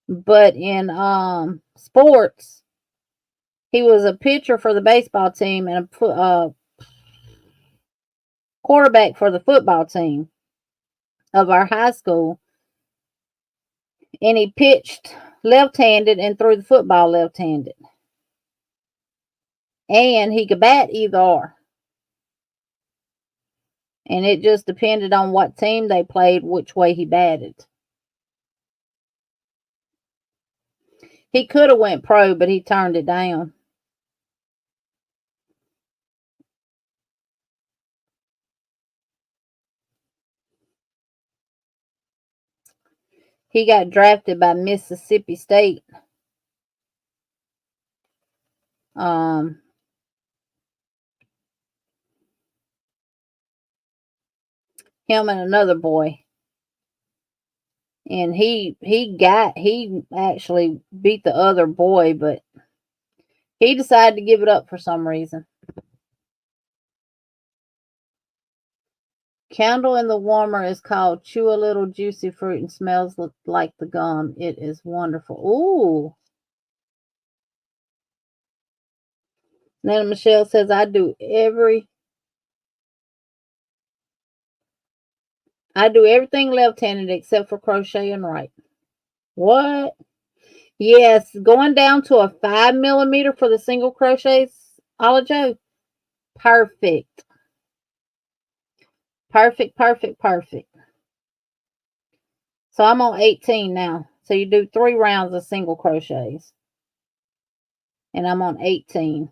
But in sports, he was a pitcher for the baseball team and a quarterback for the football team of our high school. And he pitched left-handed and threw the football left-handed. And he could bat either or. And it just depended on what team they played, which way he batted. He could have went pro, but he turned it down. He got drafted by Mississippi State. Um, him and another boy. And he actually beat the other boy, but he decided to give it up for some reason. Candle in the warmer is called Chew a Little Juicy Fruit and smells like the gum. It is wonderful. Ooh. Nana Michelle says, I do everything left-handed except for crochet and right. What? Yes, going down to a 5mm for the single crochets, Joe. Perfect. Perfect, perfect, perfect. So I'm on 18 now. So you do 3 rounds of single crochets. And I'm on 18.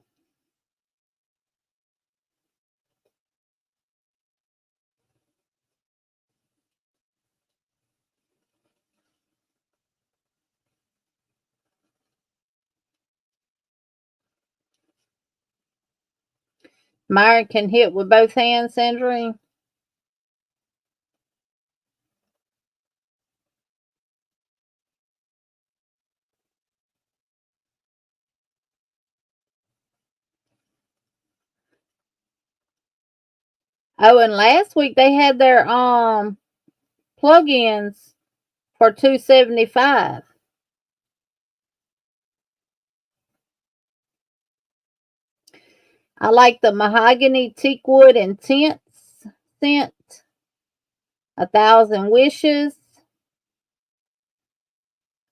Myron can hit with both hands, Sandrine. Oh, and last week they had their plug-ins for $275. I like the mahogany teakwood intense scent. 1,000 wishes.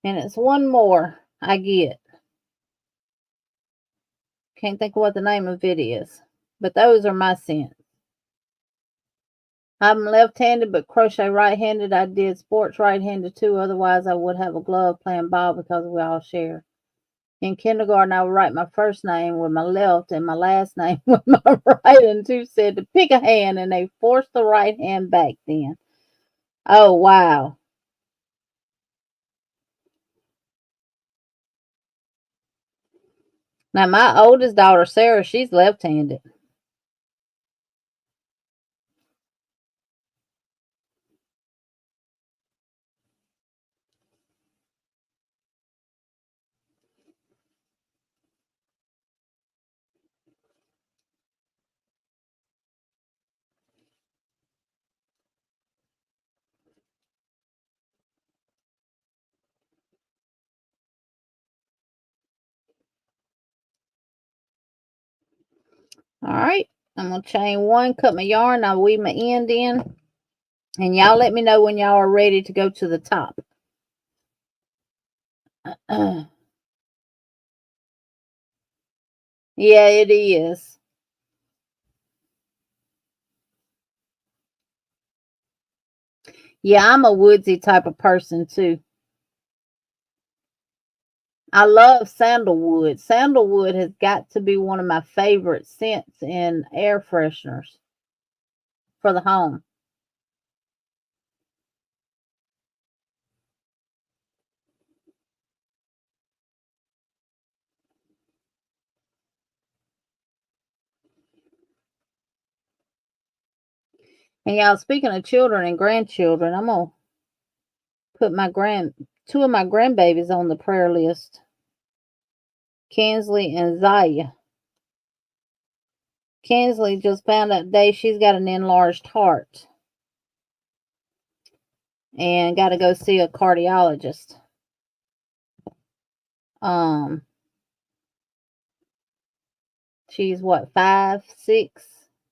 And it's one more I get. Can't think of what the name of it is. But those are my scents. I'm left-handed, but crochet right-handed. I did sports right-handed too. Otherwise, I would have a glove playing ball because we all share. In kindergarten, I would write my first name with my left and my last name with my right. And two said to pick a hand, and they forced the right hand back then. Oh, wow. Now, my oldest daughter, Sarah, she's left-handed. All right. I'm going to chain one, cut my yarn. I'll weave my end in. And y'all let me know when y'all are ready to go to the top. Yeah, it is. Yeah, I'm a woodsy type of person too. I love sandalwood. Sandalwood has got to be one of my favorite scents in air fresheners for the home. And y'all, speaking of children and grandchildren, I'm gonna put two of my grandbabies on the prayer list. Kinsley and Zaya. Kinsley just found out today she's got an enlarged heart and got to go see a cardiologist. Um, she's what, 5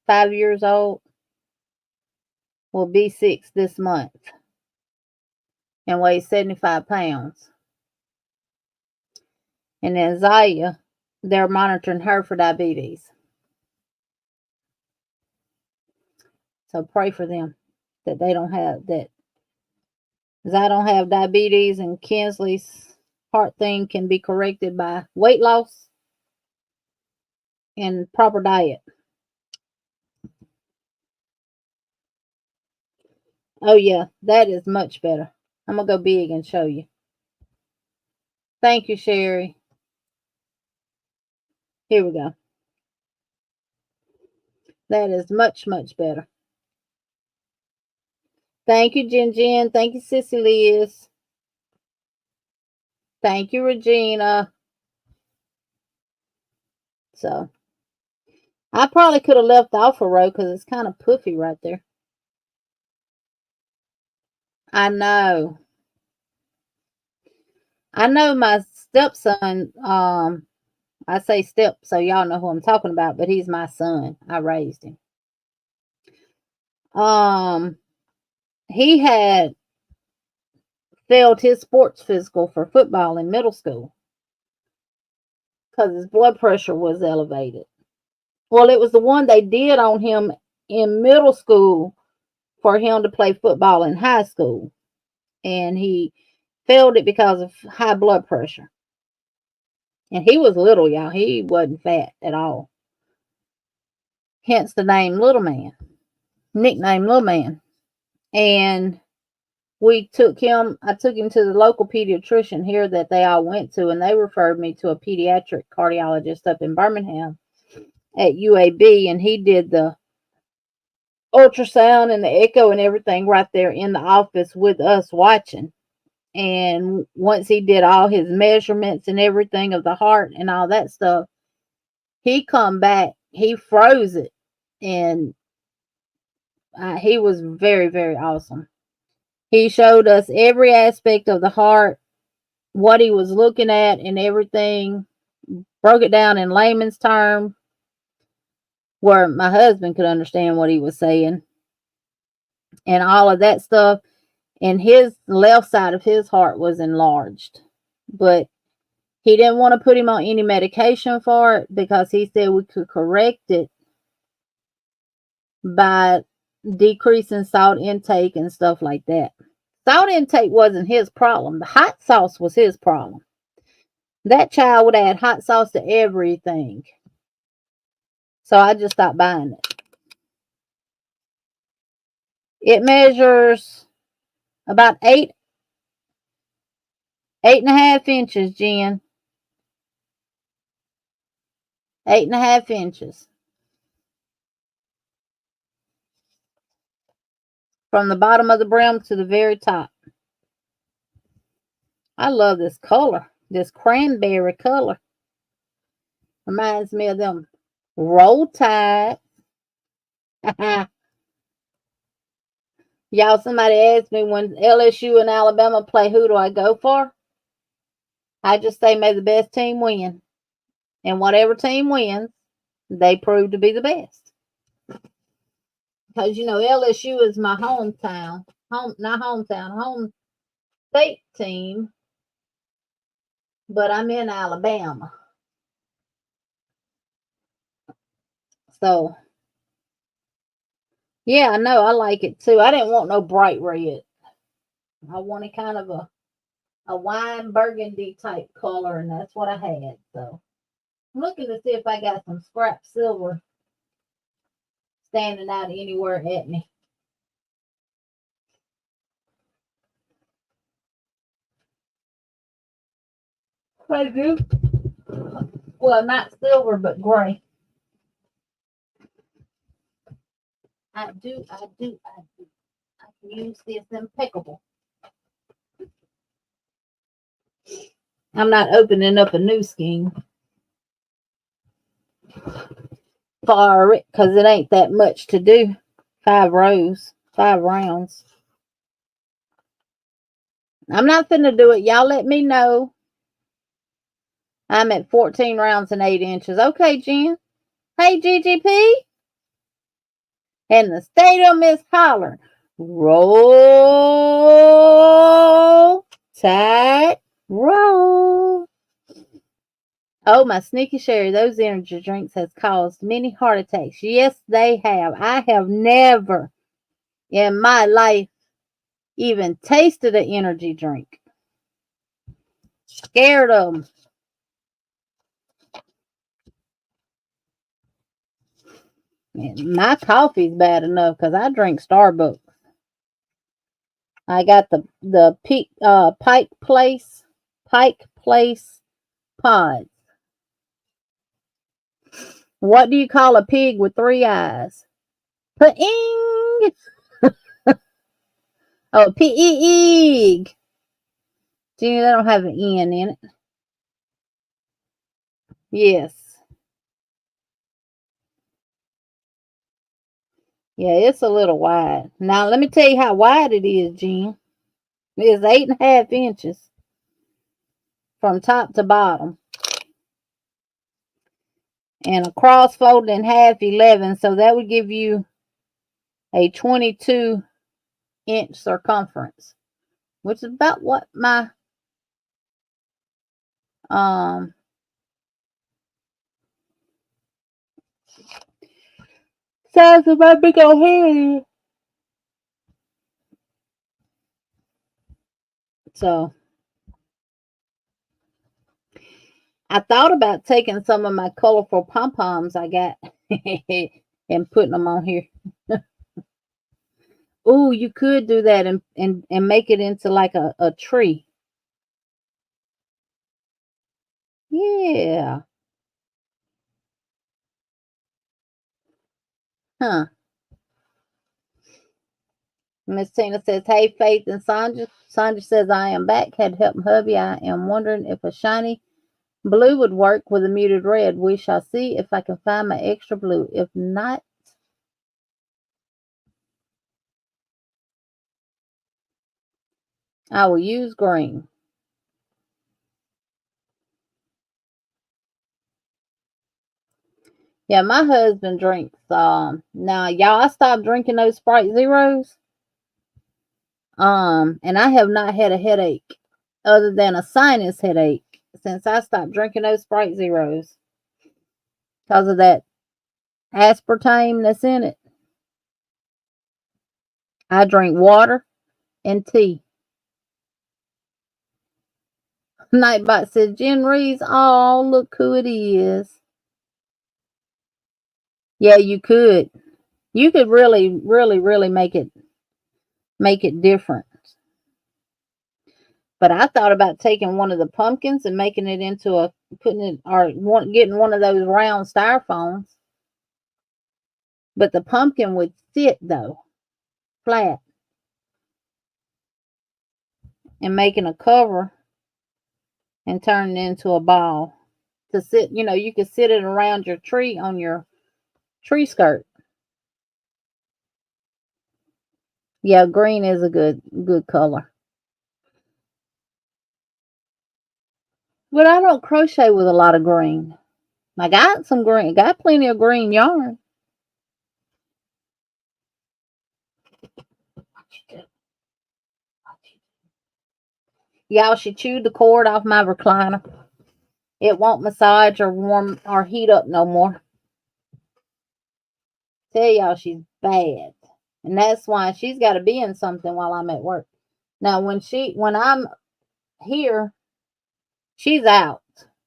years old? Will be 6 this month and weighs 75 pounds. And then Zaya, they're monitoring her for diabetes. So pray for them that they don't have that. Because I don't have diabetes, and Kinsley's heart thing can be corrected by weight loss and proper diet. Oh, yeah, that is much better. I'm going to go big and show you. Thank you, Sherry. Here we go. That is much, much better. Thank you, Jen Jen. Thank you, Sissy Liz. Thank you, Regina. So, I probably could have left off a row because it's kind of puffy right there. I know. I know my stepson, I say step so y'all know who I'm talking about, but he's my son. I raised him. Um, he had failed his sports physical for football in middle school because his blood pressure was elevated. Well, it was the one they did on him in middle school for him to play football in high school. And he failed it because of high blood pressure. And he was little, y'all. He wasn't fat at all. Hence the name Little Man, nickname Little Man. And I took him to the local pediatrician here that they all went to, and they referred me to a pediatric cardiologist up in Birmingham at UAB, and he did the ultrasound and the echo and everything right there in the office with us watching. And once he did all his measurements and everything of the heart and all that stuff, he come back, he froze it, and he was very, very awesome. He showed us every aspect of the heart, what he was looking at and everything, broke it down in layman's terms where my husband could understand what he was saying and all of that stuff. And his left side of his heart was enlarged, but he didn't want to put him on any medication for it because he said we could correct it by decreasing salt intake and stuff like that. Salt intake wasn't his problem. The hot sauce was his problem. That child would add hot sauce to everything. So I just stopped buying it. It measures about 8.5 inches, Jen. 8.5 inches. From the bottom of the brim to the very top. I love this color. This cranberry color. Reminds me of them Roll Tide. Y'all, somebody asked me when LSU and Alabama play, who do I go for? I just say may the best team win. And whatever team wins, they prove to be the best. Because, LSU is my home state team, but I'm in Alabama. So, yeah, I know. I like it too. I didn't want no bright red. I wanted kind of a wine burgundy type color, and that's what I had. So, I'm looking to see if I got some scrap silver standing out anywhere at me. I do. Well, not silver, but gray. I do. I can use this impeccable. I'm not opening up a new skein for it because it ain't that much to do. 5 rows, 5 rounds. I'm not finna do it. Y'all let me know. I'm at 14 rounds and 8 inches. Okay, Jen. Hey, GGP. And the state of Miss Holler. Roll Tide, roll. Oh, my sneaky Sherry, those energy drinks has caused many heart attacks. Yes, they have. I have never in my life even tasted an energy drink. Scared of them. My coffee's bad enough because I drink Starbucks. I got the Pike Place pods. What do you call a pig with 3 eyes? Ping. Oh, pig. Gee, they don't have an N in it. Yes. Yeah, it's a little wide. Now, let me tell you how wide it is, Jen. It's 8.5 inches from top to bottom. And a cross folded in half 11. So that would give you a 22-inch circumference, which is about what my size of my big old head. So I thought about taking some of my colorful pom-poms I got and putting them on here. Oh, you could do that and make it into like a tree. Yeah. Huh. Miss Tina says, hey, Faith and Sandra. Sandra says, I am back. Had help hubby. I am wondering if a shiny blue would work with a muted red. We shall see if I can find my extra blue. If not, I will use green. Yeah, my husband drinks. Now, y'all, I stopped drinking those Sprite Zeros. And I have not had a headache other than a sinus headache since I stopped drinking those Sprite Zeros because of that aspartame that's in it. I drink water and tea. Nightbot said, Jen Reeves, oh, look who it is. Yeah, you could. You could really, really, really make it different. But I thought about taking one of the pumpkins and making it into getting one of those round styrofoams. But the pumpkin would sit though, flat. And making a cover and turning it into a ball to sit. You could sit it around your tree on your tree skirt. Yeah, green is a good color. But I don't crochet with a lot of green. I got some green, got plenty of green yarn. Y'all, she chewed the cord off my recliner. It won't massage or warm or heat up no more. Tell y'all she's bad. And that's why she's got to be in something while I'm at work. Now, when I'm here, she's out.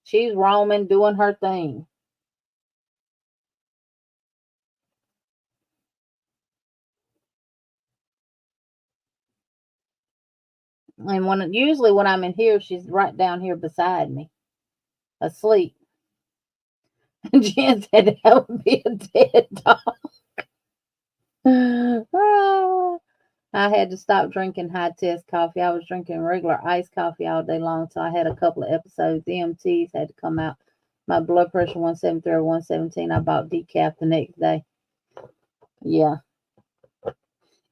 She's roaming, doing her thing. And usually when I'm in here, she's right down here beside me, asleep. And Jen said that would be a dead dog. Oh, I had to stop drinking high test coffee. I was drinking regular iced coffee all day long, so I had a couple of episodes. The EMTs had to come out. My blood pressure 173 or 117. I bought decaf the next day. Yeah.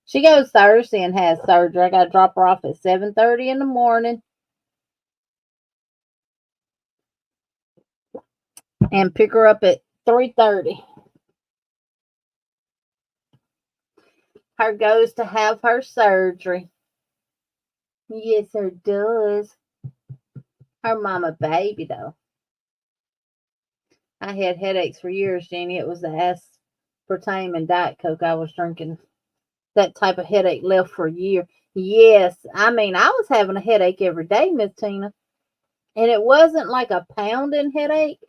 She goes Thursday and has surgery. I got to drop her off at 7:30 in the morning and pick her up at 3:30. Her goes to have her surgery. Yes, her does. Her mama baby, though. I had headaches for years, Jenny. It was the aspartame and Diet Coke I was drinking. That type of headache left for a year. Yes, I mean, I was having a headache every day, Miss Tina. And it wasn't like a pounding headache.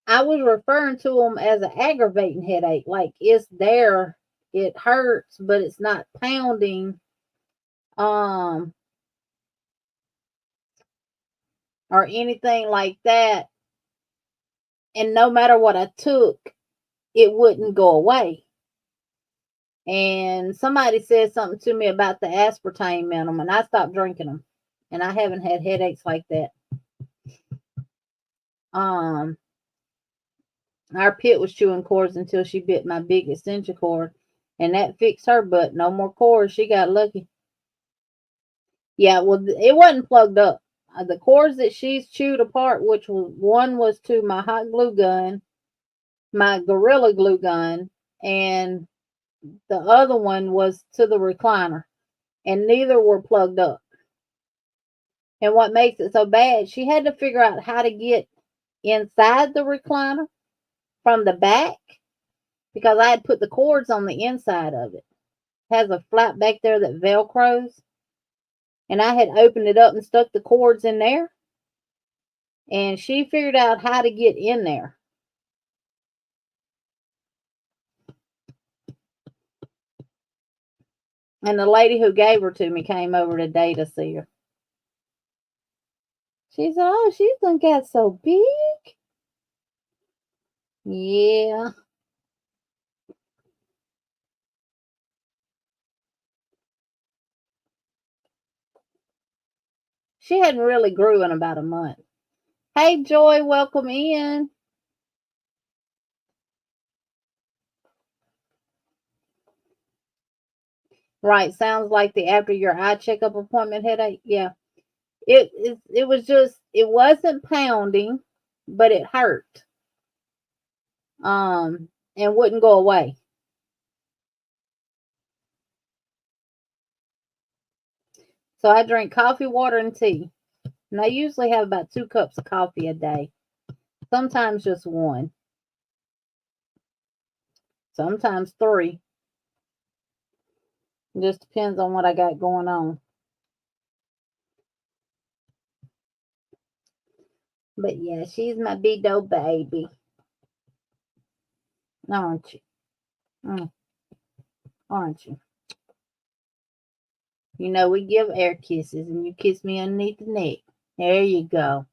I was referring to them as an aggravating headache. Like it's there, it hurts, but it's not pounding. Or anything like that. And no matter what I took, it wouldn't go away. And somebody said something to me about the aspartame in them, and I stopped drinking them. And I haven't had headaches like that. Our Pit was chewing cords until she bit my big extension cord, and that fixed her butt. No more cords. She got lucky. Yeah, well, it wasn't plugged up. The cords that she's chewed apart, which was one was to my hot glue gun, my Gorilla Glue gun, and the other one was to the recliner, and neither were plugged up. And what makes it so bad, she had to figure out how to get inside the recliner from the back because I had put the cords on the inside of it. It has a flap back there that velcros, and I had opened it up and stuck the cords in there, and she figured out how to get in there. And the lady who gave her to me came over today to see her. She said, "Oh, she's done got so big." Yeah. She hadn't really grew in about a month. Hey, Joy, welcome in. Right, sounds like the after your eye checkup appointment headache. Yeah, it was just it wasn't pounding, but it hurt. And wouldn't go away. So I drink coffee, water, and tea. And I usually have about 2 cups of coffee a day. Sometimes just one. Sometimes three. It just depends on what I got going on. But yeah, she's my big old baby. Aren't you? Aren't you? You know, we give air kisses, and you kiss me underneath the neck. There you go.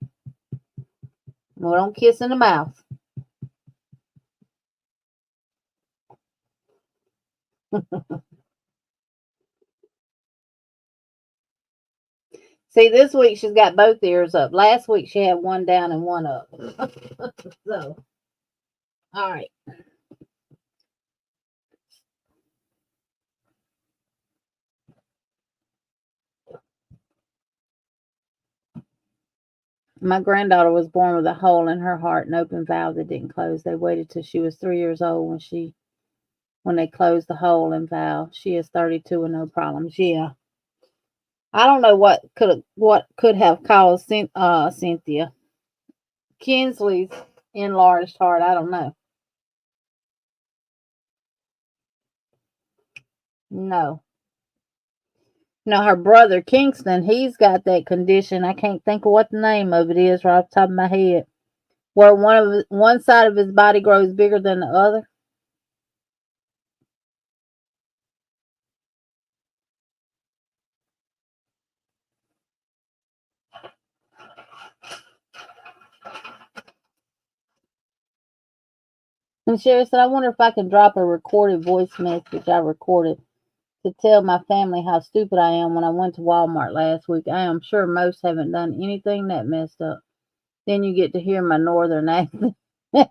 We don't kiss in the mouth. See, this week she's got both ears up. Last week she had one down and one up. So, all right. My granddaughter was born with a hole in her heart, an open valve that didn't close. They waited till she was 3 years old when they closed the hole in valve. She is 32 and no problems. Yeah. I don't know what could have caused Cynthia Kinsley's enlarged heart. I don't know. No. No, her brother Kingston, he's got that condition. I can't think of what the name of it is right off the top of my head. Where one side of his body grows bigger than the other. And Sherry said, I wonder if I can drop a recorded voice message I recorded to tell my family how stupid I am when I went to Walmart last week. I am sure most haven't done anything that messed up. Then you get to hear my northern accent. I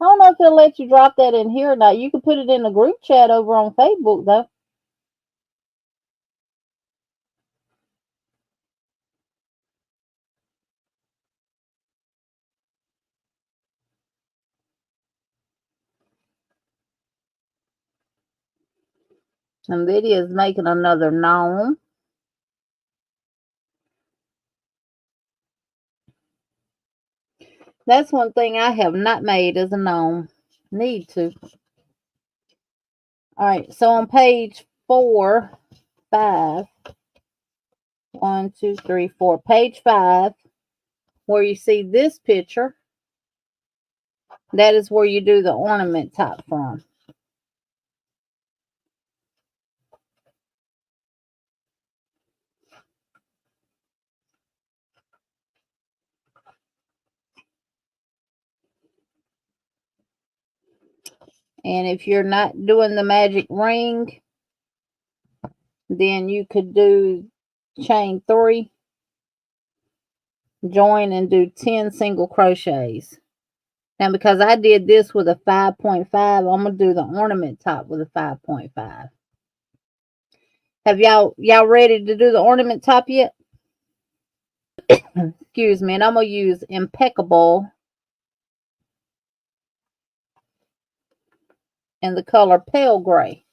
don't know if they'll let you drop that in here or not. You can put it in the group chat over on Facebook, though. And Lydia's making another gnome. That's one thing I have not made as a gnome. Need to. All right, so on page 4, 5, 1, 2, 3, 4, page 5, where you see this picture, that is where you do the ornament top from. And if you're not doing the magic ring, then you could do chain 3, join, and do 10 single crochets. Now, because I did this with a 5.5, I'm going to do the ornament top with a 5.5. Have y'all ready to do the ornament top yet? Excuse me, and I'm gonna use Impeccable in the color Pale Gray.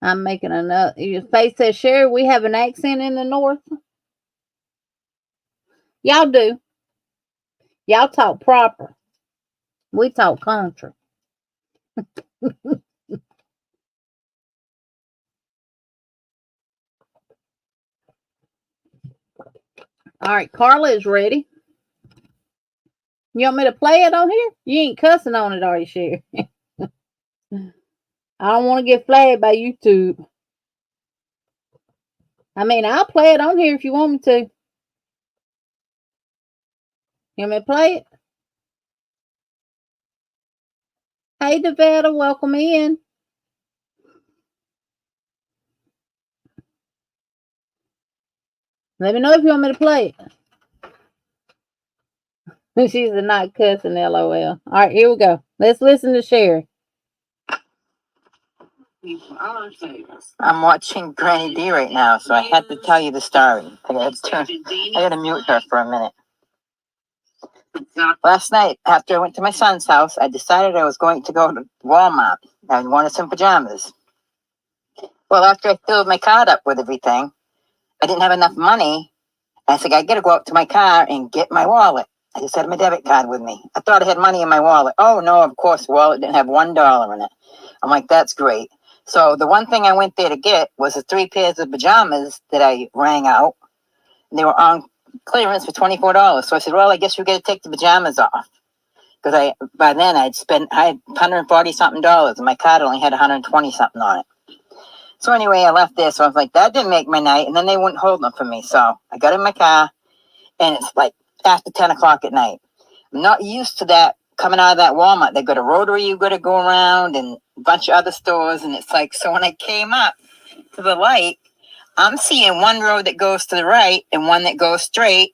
I'm making another. Your face says, Sherry, we have an accent in the north. Y'all do. Y'all talk proper. We talk country. All right, Carla is ready. You want me to play it on here? You ain't cussing on it, are you, Sherry? I don't want to get flagged by YouTube. I mean, I'll play it on here if you want me to. You want me to play it? Hey, Devetta, welcome in. Let me know if you want me to play it. She's a not cussing, LOL. All right, here we go. Let's listen to Sherry. I'm watching Granny D right now, so I had to tell you the story. I got to mute her for a minute. Last night, after I went to my son's house, I decided I was going to go to Walmart. I wanted some pajamas. Well, after I filled my card up with everything, I didn't have enough money. I said, I got to go up to my car and get my wallet. I just had my debit card with me. I thought I had money in my wallet. Oh, no, of course, the wallet didn't have $1 in it. I'm like, that's great. So the one thing I went there to get was the 3 pairs of pajamas that I rang out. They were on clearance for $24. So I said, well, I guess we got to take the pajamas off. Because by then I had $140 something, and my card only had 120 something on it. So anyway, I left there. So I was like, that didn't make my night. And then they wouldn't hold them for me. So I got in my car, and it's like after 10 o'clock at night. I'm not used to that coming out of that Walmart. They got a rotary you got to go around and a bunch of other stores. And it's like, so when I came up to the light, I'm seeing one road that goes to the right and one that goes straight.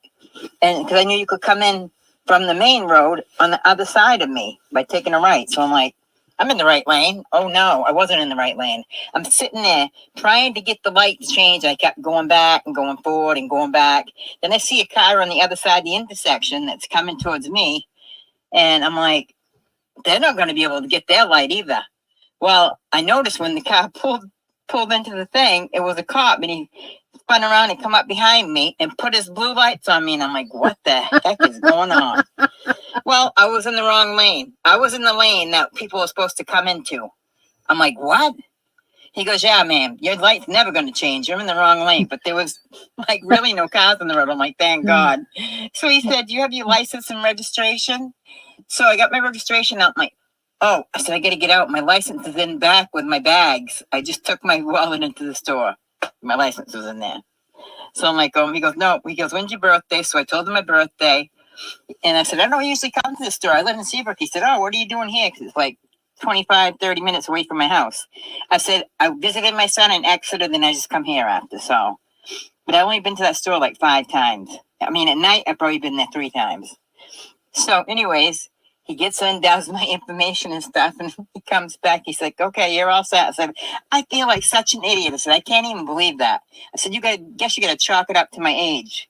And because I knew you could come in from the main road on the other side of me by taking a right. So I'm like, I'm in the right lane. Oh no, I wasn't in the right lane. I'm sitting there trying to get the lights changed. I kept going back and going forward and going back. Then I see a car on the other side of the intersection that's coming towards me. And I'm like, they're not going to be able to get their light either. Well, I noticed when the car pulled into the thing, it was a cop, and he spun around and come up behind me and put his blue lights on me. And I'm like, what the heck is going on? Well, I was in the wrong lane. I was in the lane that people were supposed to come into. I'm like, what? He goes, yeah, ma'am, your light's never going to change. You're in the wrong lane. But there was like really no cars on the road. I'm like, thank God. So he said, do you have your license and registration? So I got my registration out. I'm like, oh, I said, I got to get out. My license is in back with my bags. I just took my wallet into the store. My license was in there. So I'm like, oh, he goes, no. He goes, when's your birthday? So I told him my birthday. And I said, I don't usually come to the store. I live in Seabrook. He said, oh, what are you doing here? Because it's like 25, 30 minutes away from my house. I said, I visited my son in Exeter, then I just come here after. So, but I've only been to that store like 5 times. I mean, at night, I've probably been there 3 times. So anyways, he gets in, does my information and stuff, and he comes back. He's like, okay, you're all set. I said, I feel like such an idiot. I said, I can't even believe that. I said, guess you got to chalk it up to my age.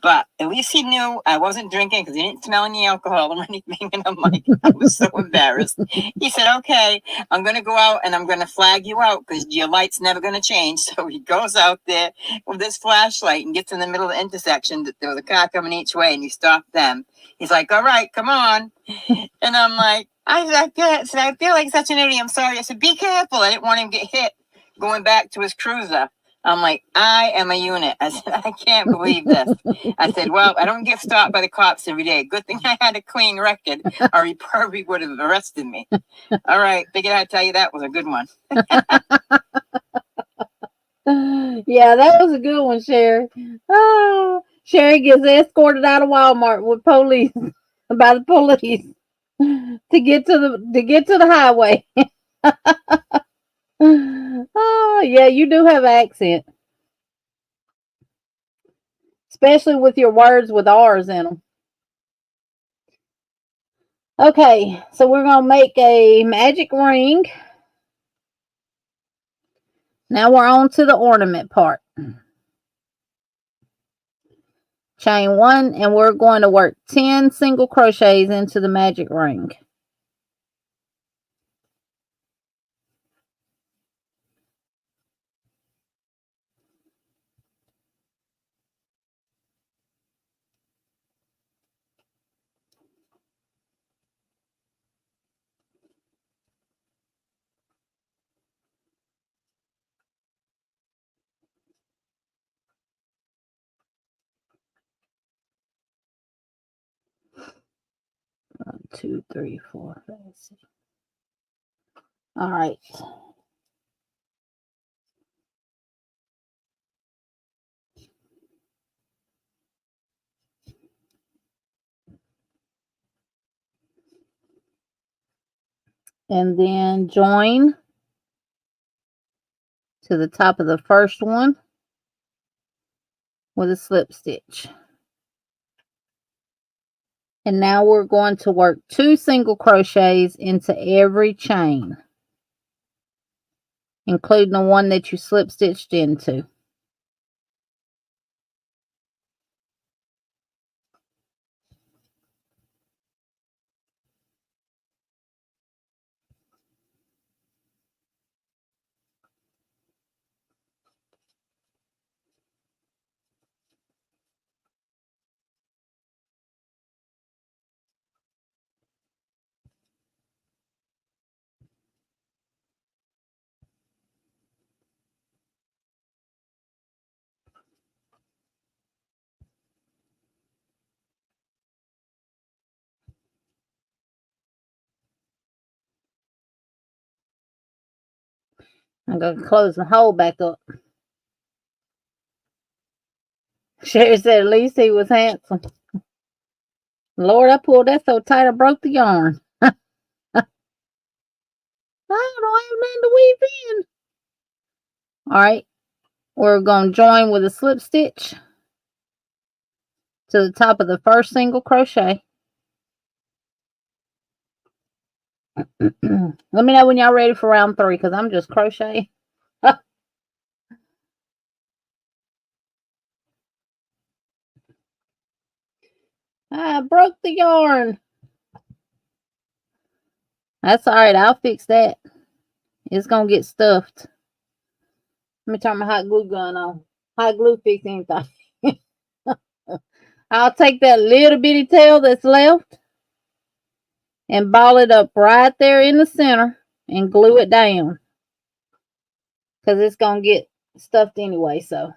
But at least he knew I wasn't drinking because he didn't smell any alcohol or anything. And I'm like, I was so embarrassed. He said, okay, I'm going to go out and I'm going to flag you out because your light's never going to change. So he goes out there with this flashlight and gets in the middle of the intersection. There was a car coming each way and he stopped them. He's like, all right, come on. And I'm like, I feel like such an idiot. I'm sorry. I said, be careful. I didn't want him to get hit going back to his cruiser. I'm like, I am a unit. I said, I can't believe this. I said, well, I don't get stopped by the cops every day. Good thing I had a clean record or he probably would have arrested me. All right. Figured I'd tell you that was a good one. Yeah, that was a good one, Sherry. Oh, Sherry gets escorted out of Walmart with police by the police to get to the highway. Oh, yeah, you do have an accent, especially with your words with R's in them. Okay, so we're going to make a magic ring. Now we're on to the ornament part. Chain 1, and we're going to work 10 single crochets into the magic ring. One, two, three, four, five, six. All right. And then join to the top of the first one with a slip stitch. And now we're going to work 2 single crochets into every chain, including the one that you slip stitched into. I'm going to close the hole back up. Sherry said at least he was handsome. Lord, I pulled that so tight I broke the yarn. I don't have nothing to weave in. All right, we're going to join with a slip stitch to the top of the first single crochet. Let me know when y'all ready for round 3, because I'm just crocheting. I broke the yarn. That's all right. I'll fix that. It's going to get stuffed. Let me turn my hot glue gun on. Hot glue fix anything. I'll take that little bitty tail that's left and ball it up right there in the center and glue it down, because it's going to get stuffed anyway. So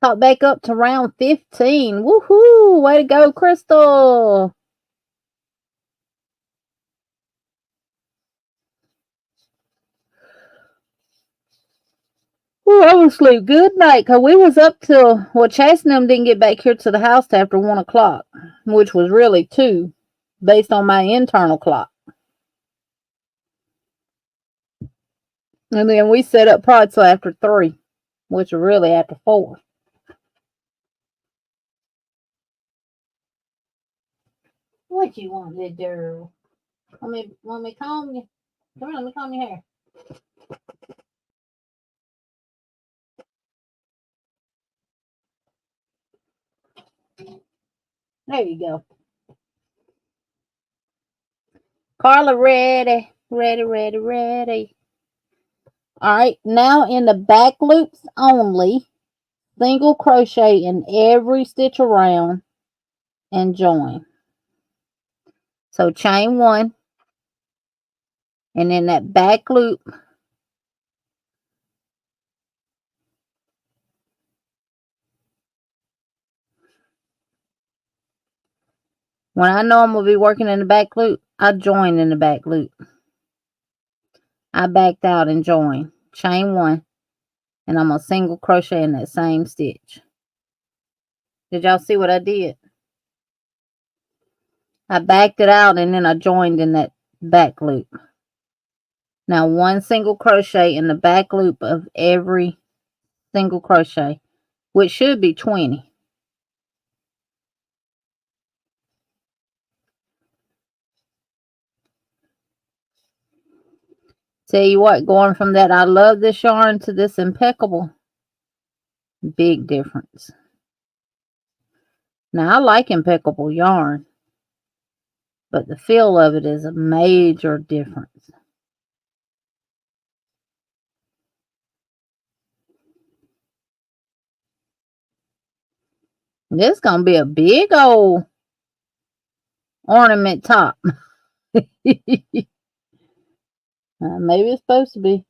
talk back up to round 15. Woohoo! Way to go, Crystal. Ooh, I was asleep. Good night, because we was up till, well, Chase and them didn't get back here to the house till after 1 o'clock, which was really 2, based on my internal clock. And then we set up probably till after 3, which was really after 4. What you want, little girl? Want me comb you? Come on, let me comb your hair. There you go. Carla, ready. Ready, ready, ready. All right, now in the back loops only, single crochet in every stitch around and join. So chain 1, and in that back loop, when I know I'm going to be working in the back loop, I join in the back loop. I backed out and joined. Chain 1, and I'm going to single crochet in that same stitch. Did y'all see what I did? I backed it out and then I joined in that back loop. Now 1 single crochet in the back loop of every single crochet, which should be 20. Tell you what, going from that I love this yarn to this impeccable, big difference. Now I like impeccable yarn, but the feel of it is a major difference. This is gonna be a big old ornament top. Maybe it's supposed to be.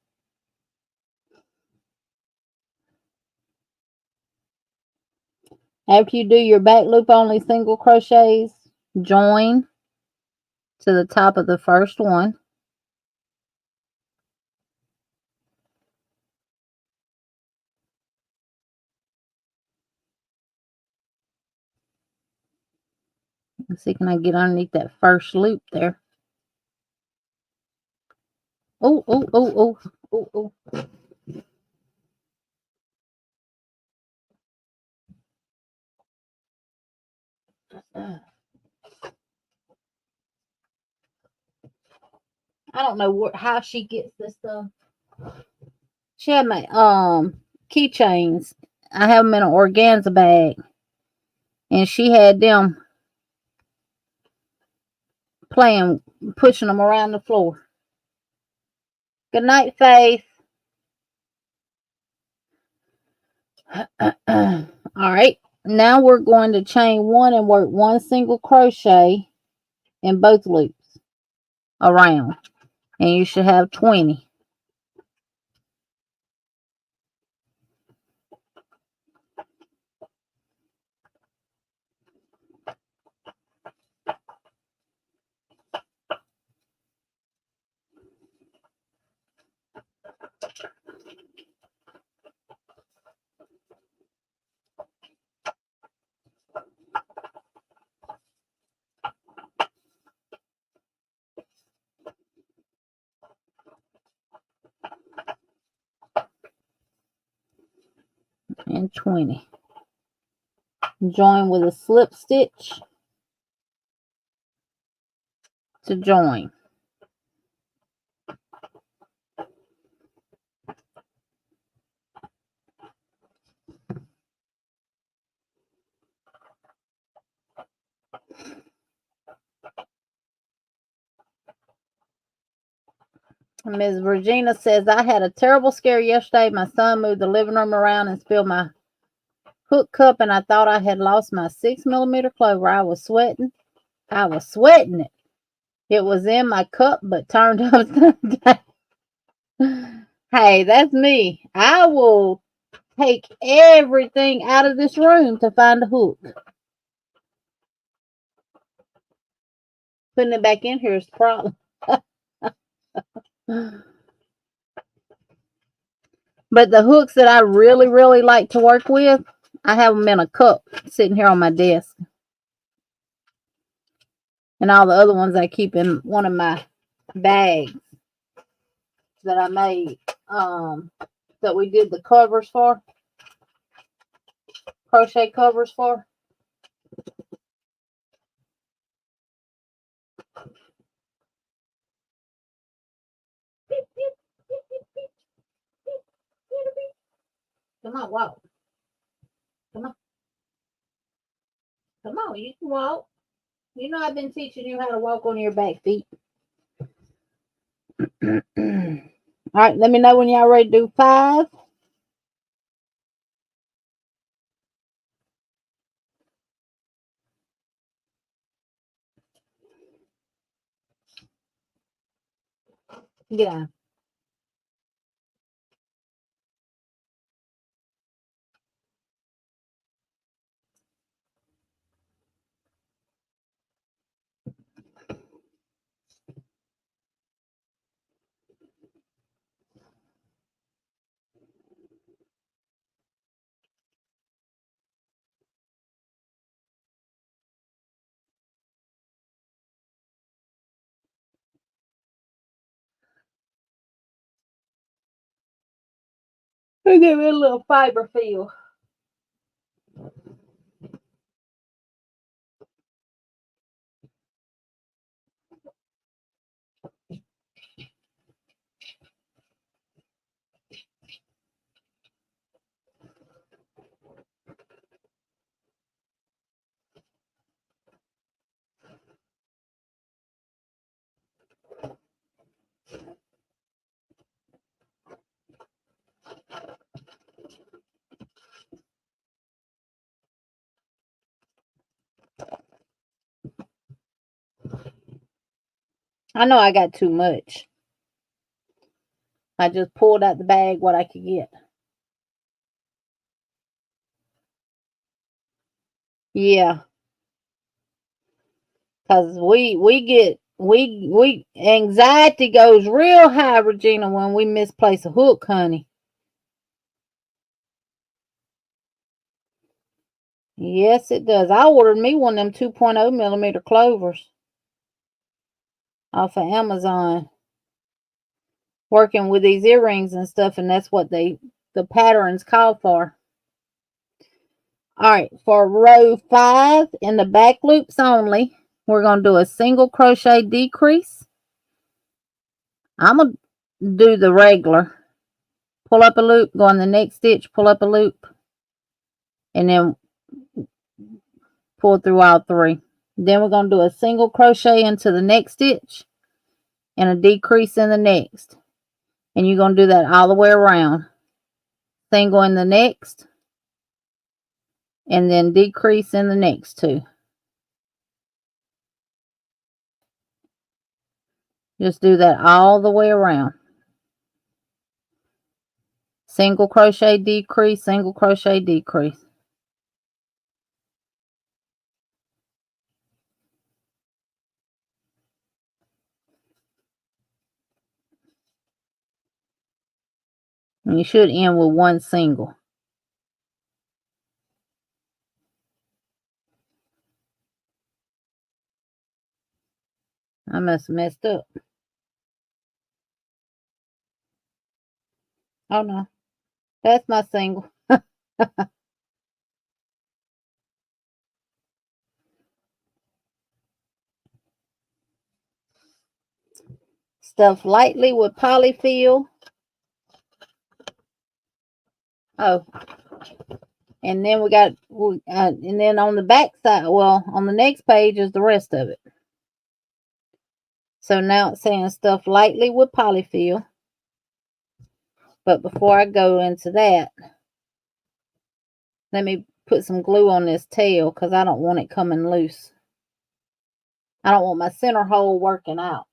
After you do your back loop only single crochets, join to the top of the first one. Let's see, can I get underneath that first loop there? Oh, oh, oh, oh, oh, oh. I don't know how she gets this stuff. She had my keychains. I have them in an organza bag, and she had them playing, pushing them around the floor. Good night, Faith. All right, now we're going to chain one and work one single crochet in both loops around, and you should have 20. And 20. Join with a slip stitch to join. Ms. Regina says, I had a terrible scare yesterday. My son moved the living room around and spilled my hook cup, and I thought I had lost my 6mm clover. I was sweating. I was sweating it. It was in my cup, but turned upside down. Hey, that's me. I will take everything out of this room to find a hook. Putting it back in here is the problem. But the hooks that I really, really like to work with, I have them in a cup sitting here on my desk. And all the other ones I keep in one of my bags that I made, that we did the covers for, crochet covers for. Come on, walk. Come on. Come on, you can walk. You know I've been teaching you how to walk on your back feet. All right, let me know when y'all ready to do 5. Get out. Give me a little fiber feel. I know I got too much. I just pulled out the bag what I could get. Yeah, cause we anxiety goes real high, Regina, when we misplace a hook, honey. Yes, it does. I ordered me one of them 2.0 millimeter clovers off of Amazon, working with these earrings and stuff, and that's what the patterns call for. All right, for row 5 in the back loops only, we're going to do a single crochet decrease. I'm going to do the regular. Pull up a loop, go in the next stitch, pull up a loop, and then pull through all 3. Then we're going to do a single crochet into the next stitch and a decrease in the next. And you're going to do that all the way around. Single in the next, and then decrease in the next 2. Just do that all the way around. Single crochet decrease, single crochet decrease. And you should end with 1 single. I must have messed up. Oh no, that's my single. Stuff lightly with polyfill. Oh, and then we got, and then on the back side, well, on the next page is the rest of it. So now it's saying stuff lightly with polyfill. But before I go into that, let me put some glue on this tail because I don't want it coming loose. I don't want my center hole working out.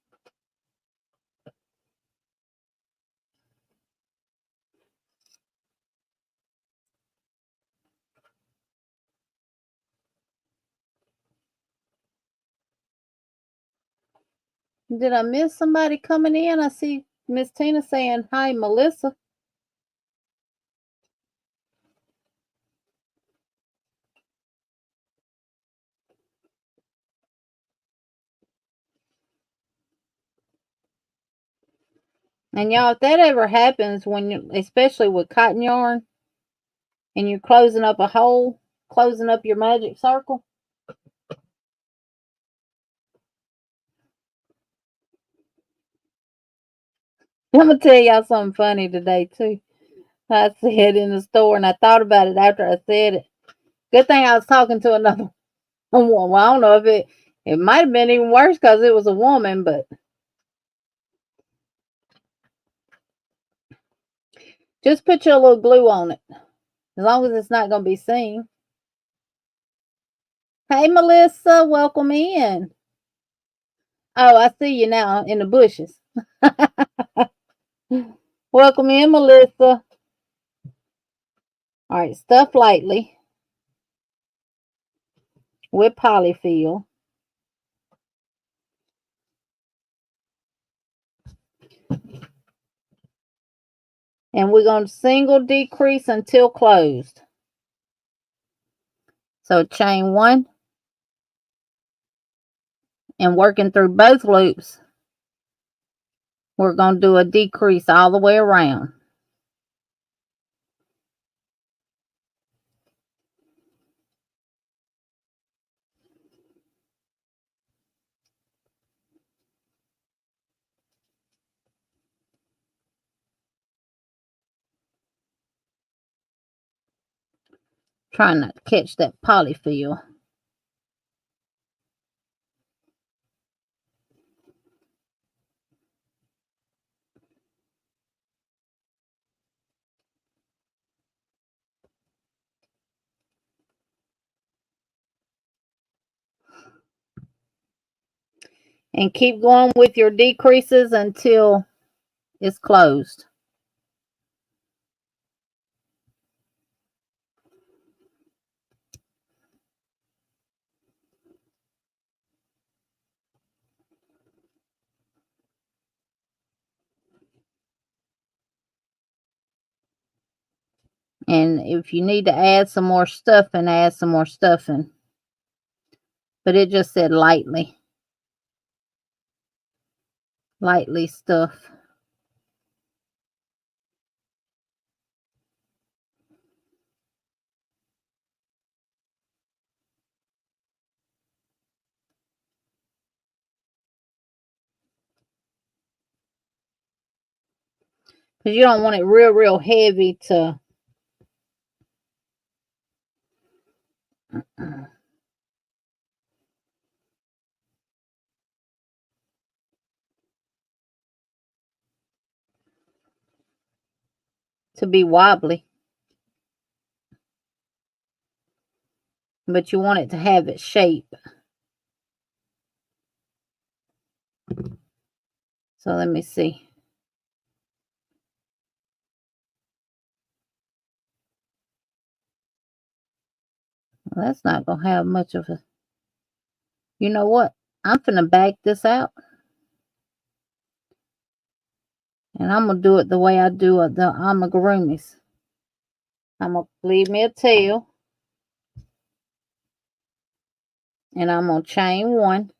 Did I miss somebody coming in? I see Miss Tina saying, hi, Melissa. And y'all, if that ever happens when you, especially with cotton yarn, and you're closing up a hole, closing up your magic circle. I'm gonna tell y'all something funny today too. I said in the store, and I thought about it after I said it. Good thing I was talking to another one. Well, I don't know if it might have been even worse because it was a woman, but just put your little glue on it, as long as it's not gonna be seen. Hey, Melissa, welcome in. Oh, I see you now in the bushes. Welcome in, Melissa. All right, stuff lightly with polyfill. And we're going to single decrease until closed. So chain 1 and working through both loops, we're going to do a decrease all the way around. Trying not to catch that polyfill. And keep going with your decreases until it's closed. And if you need to add some more stuffing, add some more stuffing. But it just said lightly. Lightly stuff. Because you don't want it real, real heavy to be wobbly. But you want it to have its shape. So let me see. Well, that's not going to have much of a... You know what? I'm finna back this out. And I'm going to do it the way I do the amigurumis. I'm going to leave me a tail. And I'm going to chain one.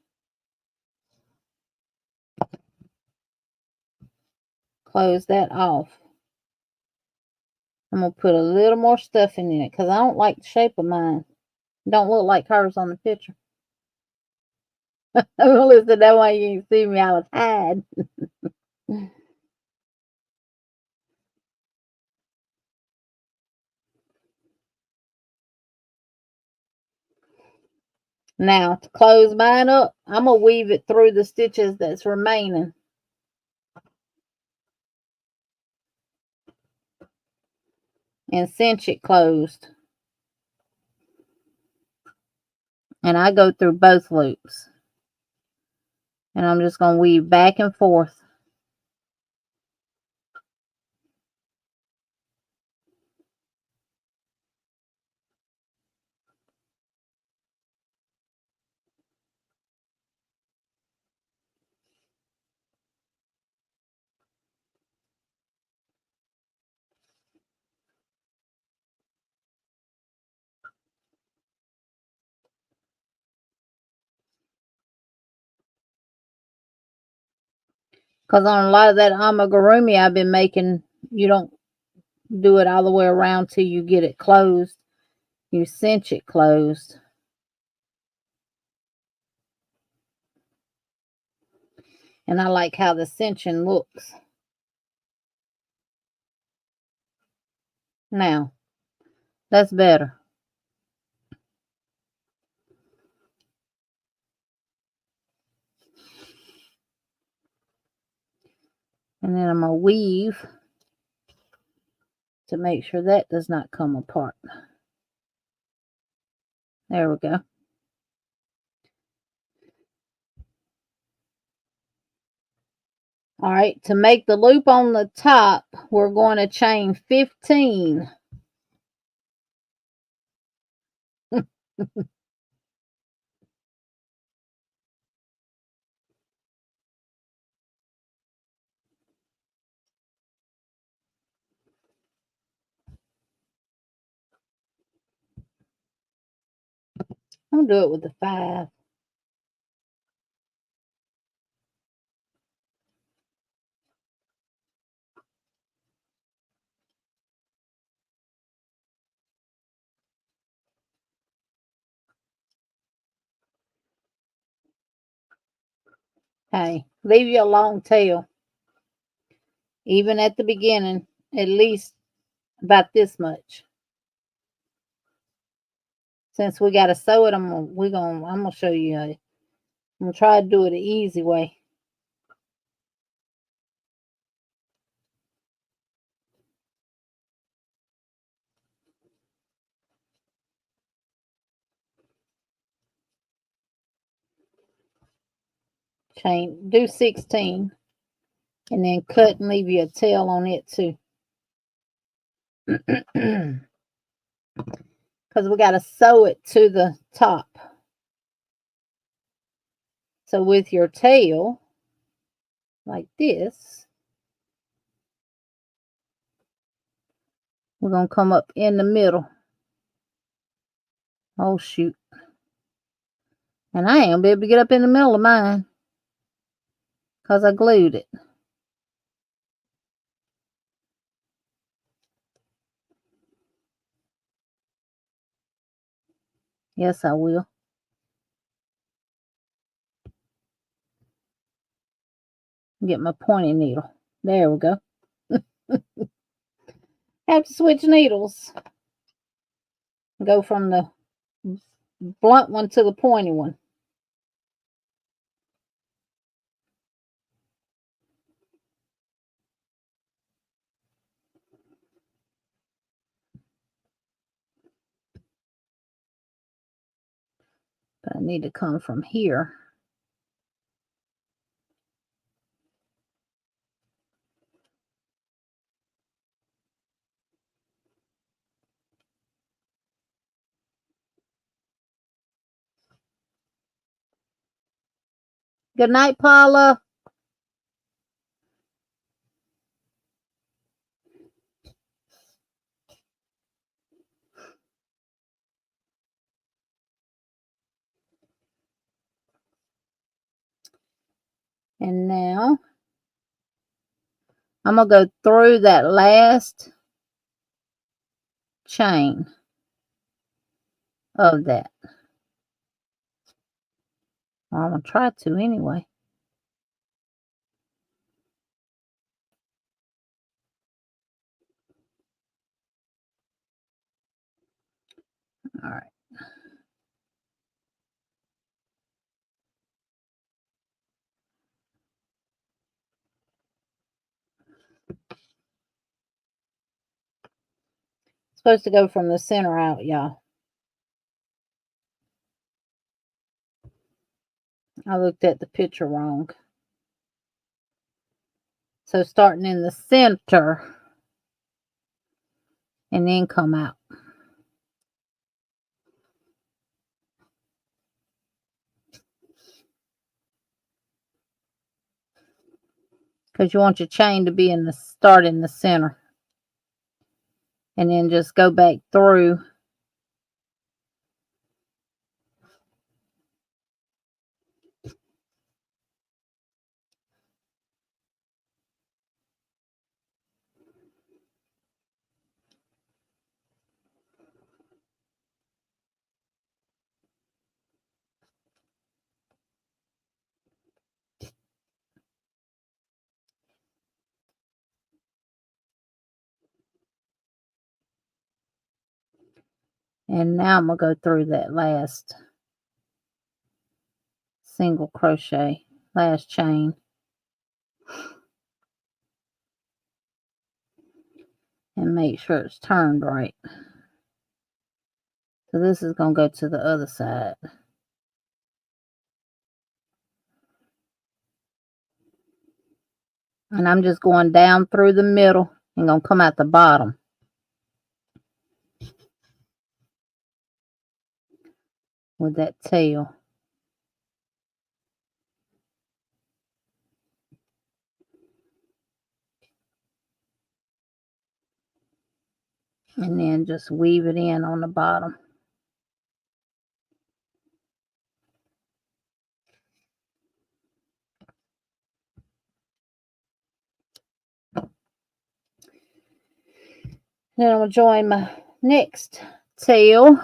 Close that off. I'm going to put a little more stuffing in it because I don't like the shape of mine. It don't look like hers on the picture. Listen, that's why you didn't see me. I was hiding. Now, to close mine up, I'm going to weave it through the stitches that's remaining. And cinch it closed. And I go through both loops. And I'm just going to weave back and forth. Because on a lot of that amigurumi I've been making, you don't do it all the way around till you get it closed. You cinch it closed. And I like how the cinching looks. Now, that's better. And then I'm going to weave to make sure that does not come apart. There we go. All right, to make the loop on the top, we're going to chain 15. I'm going to do it with the 5. Hey, leave you a long tail. Even at the beginning, at least about this much. Since we got to sew it, I'm gonna show you. I'm gonna try to do it the easy way. chain, do 16, and then cut and leave you a tail on it too. Because we got to sew it to the top. So with your tail, like this, we're going to come up in the middle. Oh, shoot. And I ain't going to be able to get up in the middle of mine because I glued it. Yes, I will. Get my pointy needle. There we go. Have to switch needles. Go from the blunt one to the pointy one. But I need to come from here. Good night, Paula. And now I'm going to go through that last chain of that. Well, I'm going to try to anyway. All right. It's supposed to go from the center out, y'all. I looked at the picture wrong. So starting in the center and then come out. Because you want your chain to be in the start in the center. And then just go back through. And now I'm going to go through that last single crochet, last chain. And make sure it's turned right. So this is going to go to the other side. And I'm just going down through the middle and going to come out the bottom. With that tail. And then just weave it in on the bottom. Then I'm going to join my next tail.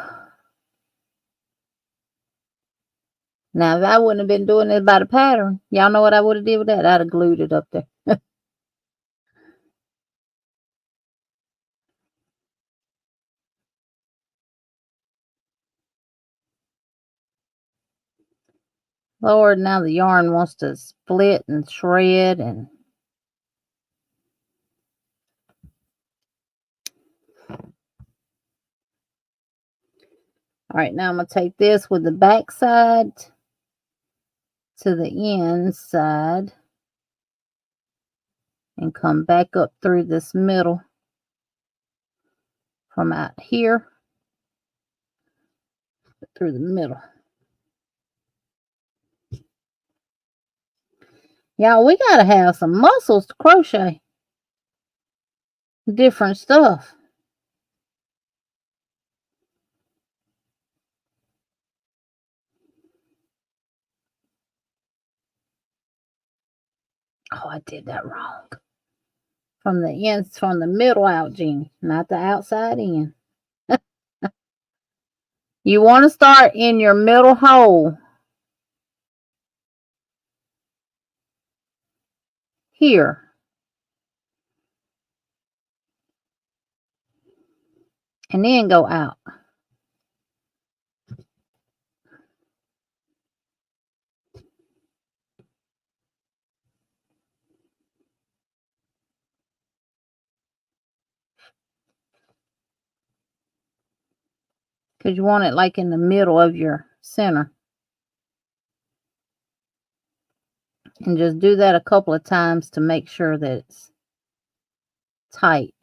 Now, if I wouldn't have been doing this by the pattern, y'all know what I would have did with that? I'd have glued it up there. Lord, now the yarn wants to split and shred and all right, now I'm going to take this with the back side to the inside and come back up through this middle from out here through the middle. Y'all, we gotta have some muscles to crochet different stuff. Oh, I did that wrong. From the middle out, Jeannie, not the outside in. You want to start in your middle hole here. And then go out. Because you want it like in the middle of your center. And just do that a couple of times to make sure that it's tight.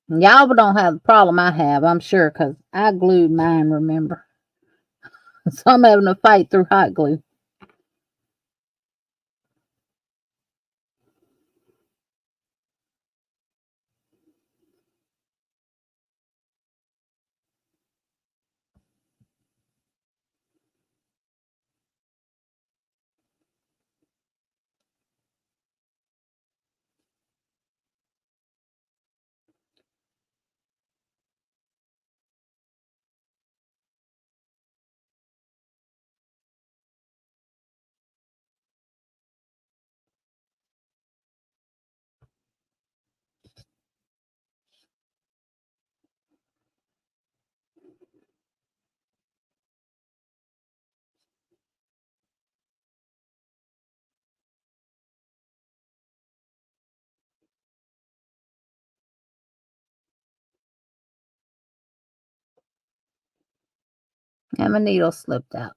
Y'all don't have the problem I have, I'm sure, because I glued mine, remember. So I'm having to fight through hot glue. And my needle slipped out.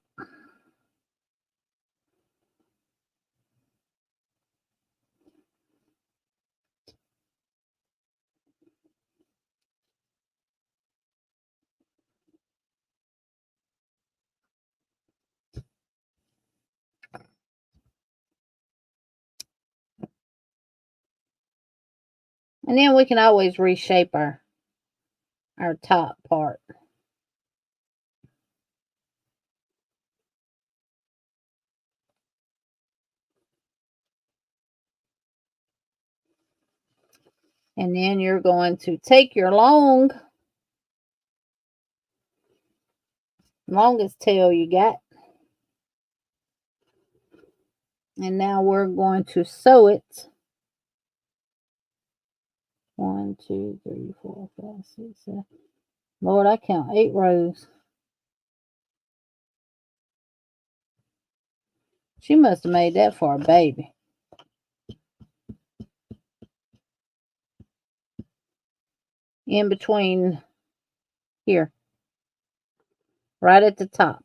And then we can always reshape our top part. And then you're going to take your longest tail you got. And now we're going to sew it. 1, 2, 3, 4, 5, 6, 7. Lord, I count 8 rows. She must have made that for a baby. In between here. Right at the top.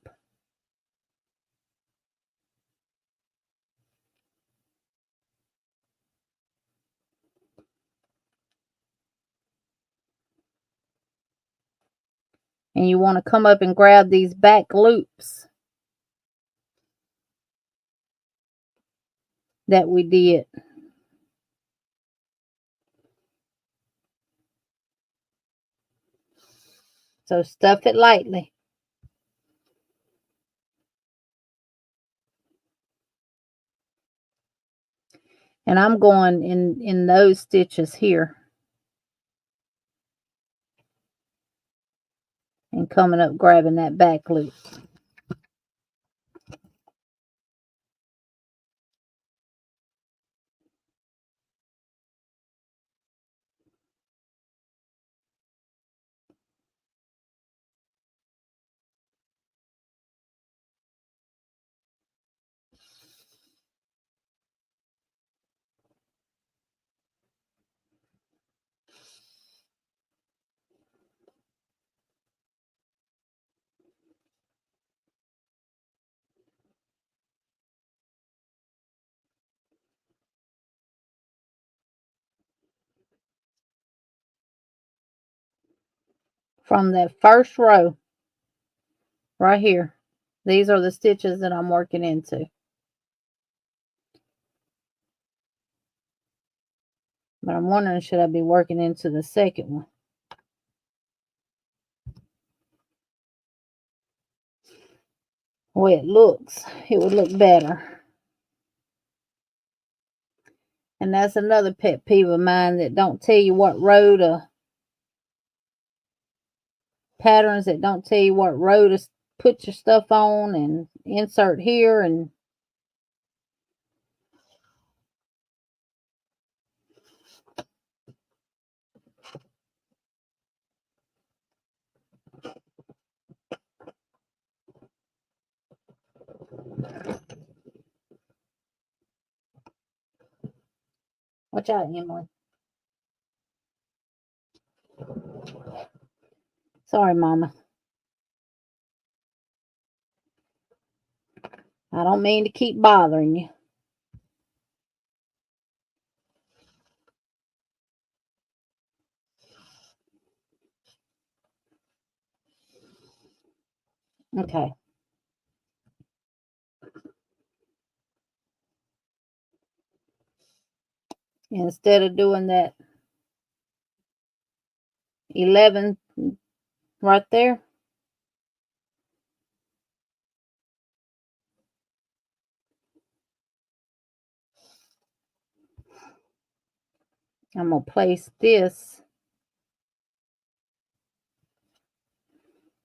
And you want to come up and grab these back loops that we did. So stuff it lightly. And I'm going in those stitches here. And coming up grabbing that back loop. from that first row right here. These are the stitches that I'm working into. But I'm wondering, should I be working into the second one? The way it looks, it would look better. And that's another pet peeve of mine, that don't tell you what row to, patterns that don't tell you what row to put your stuff on and insert here. And watch out, Emily. Sorry, Mama. I don't mean to keep bothering you. Okay. Instead of doing that 11 right there, I'm going to place this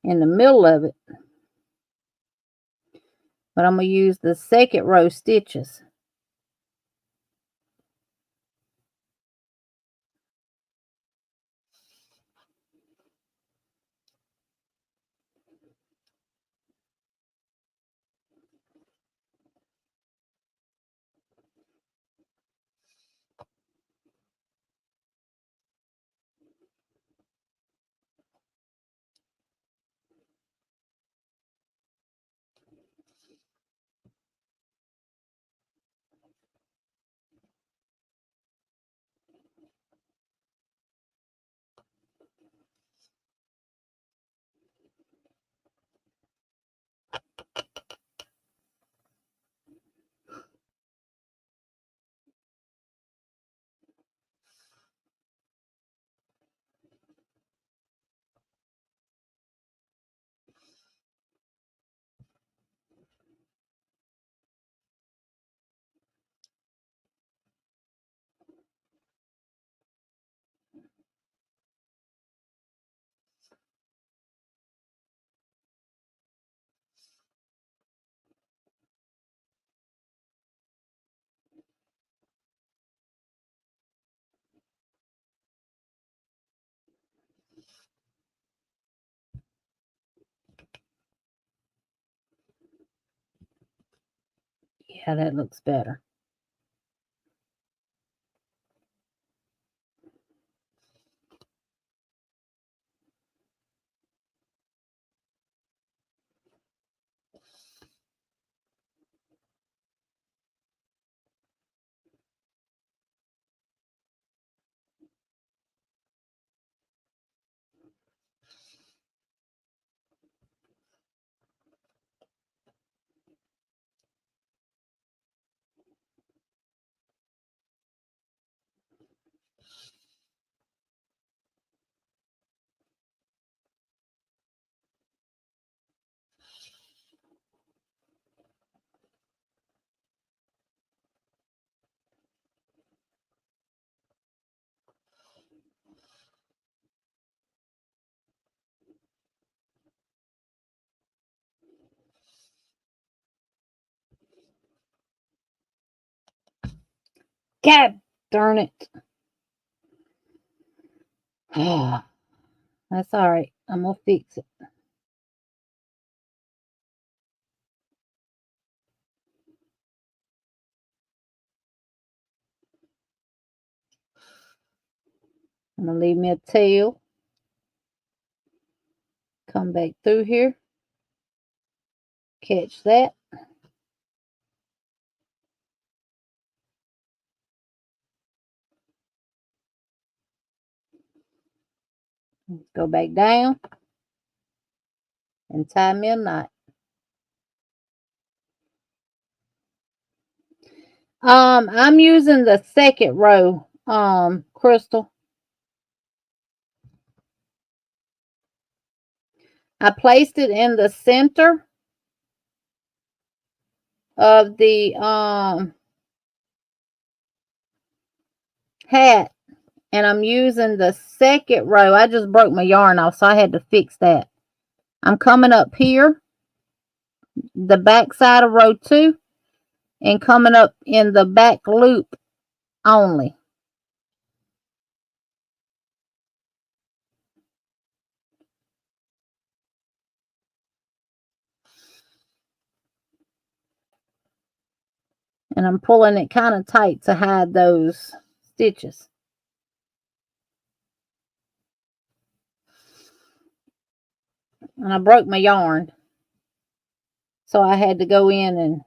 in the middle of it. But I'm going to use the second row stitches. Yeah, that looks better. God darn it. That's all right. I'm going to fix it. I'm going to leave me a tail. Come back through here. Catch that. Go back down and tie me a knot. I'm using the second row, Crystal. I placed it in the center of the hat, and I'm using the second row. I just broke my yarn off, so I had to fix that. I'm coming up here, the back side of row 2, and coming up in the back loop only. And I'm pulling it kind of tight to hide those stitches. And I broke my yarn, so I had to go in and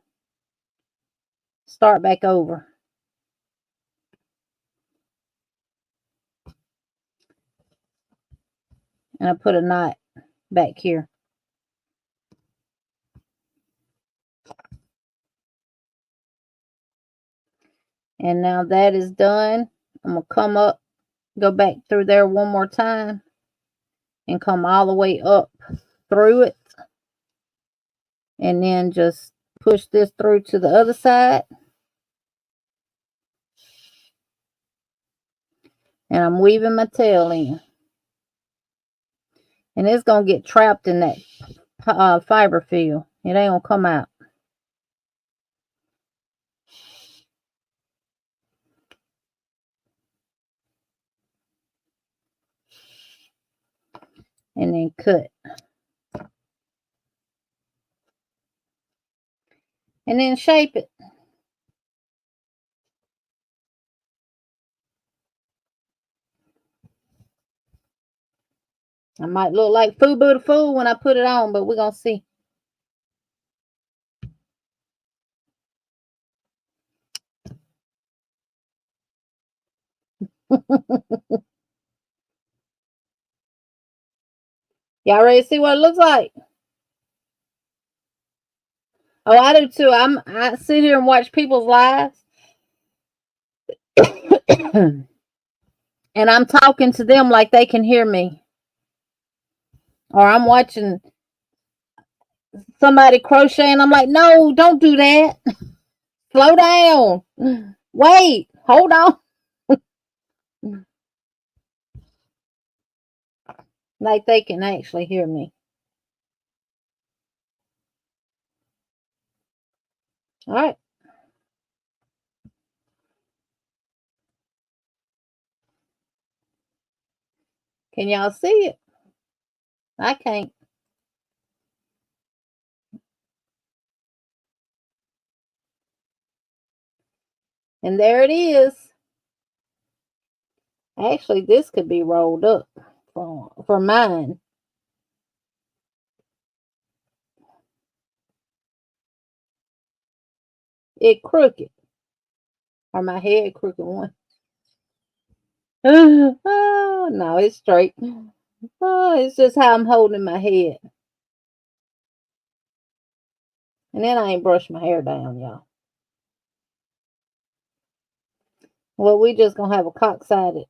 start back over. And I put a knot back here. And now that is done. I'm going to come up, go back through there one more time, and come all the way up through it. And then just push this through to the other side. And I'm weaving my tail in. And it's going to get trapped in that fiber fill. It ain't going to come out. And then cut. And then shape it. I might look like Fubu the Fool when I put it on, but we're going to see. Y'all ready to see what it looks like? Oh, I do too. I sit here and watch people's lives. And I'm talking to them like they can hear me. Or I'm watching somebody crochet and I'm like, no, don't do that. Slow down. Wait, hold on. Like they can actually hear me. All right. Can y'all see it? I can't. And there it is. Actually, this could be rolled up for mine. It crooked. Or my head crooked one. Oh, no, it's straight. Oh, it's just how I'm holding my head. And then I ain't brushed my hair down, y'all. Well, we just gonna have a cock-sided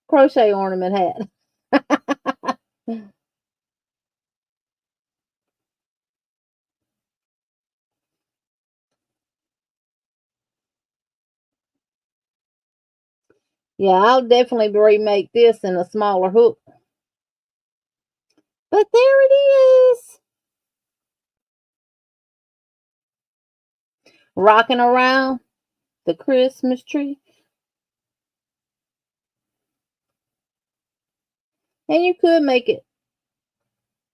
crochet ornament hat. Yeah, I'll definitely remake this in a smaller hook. But there it is. Rocking around the Christmas tree. And you could make it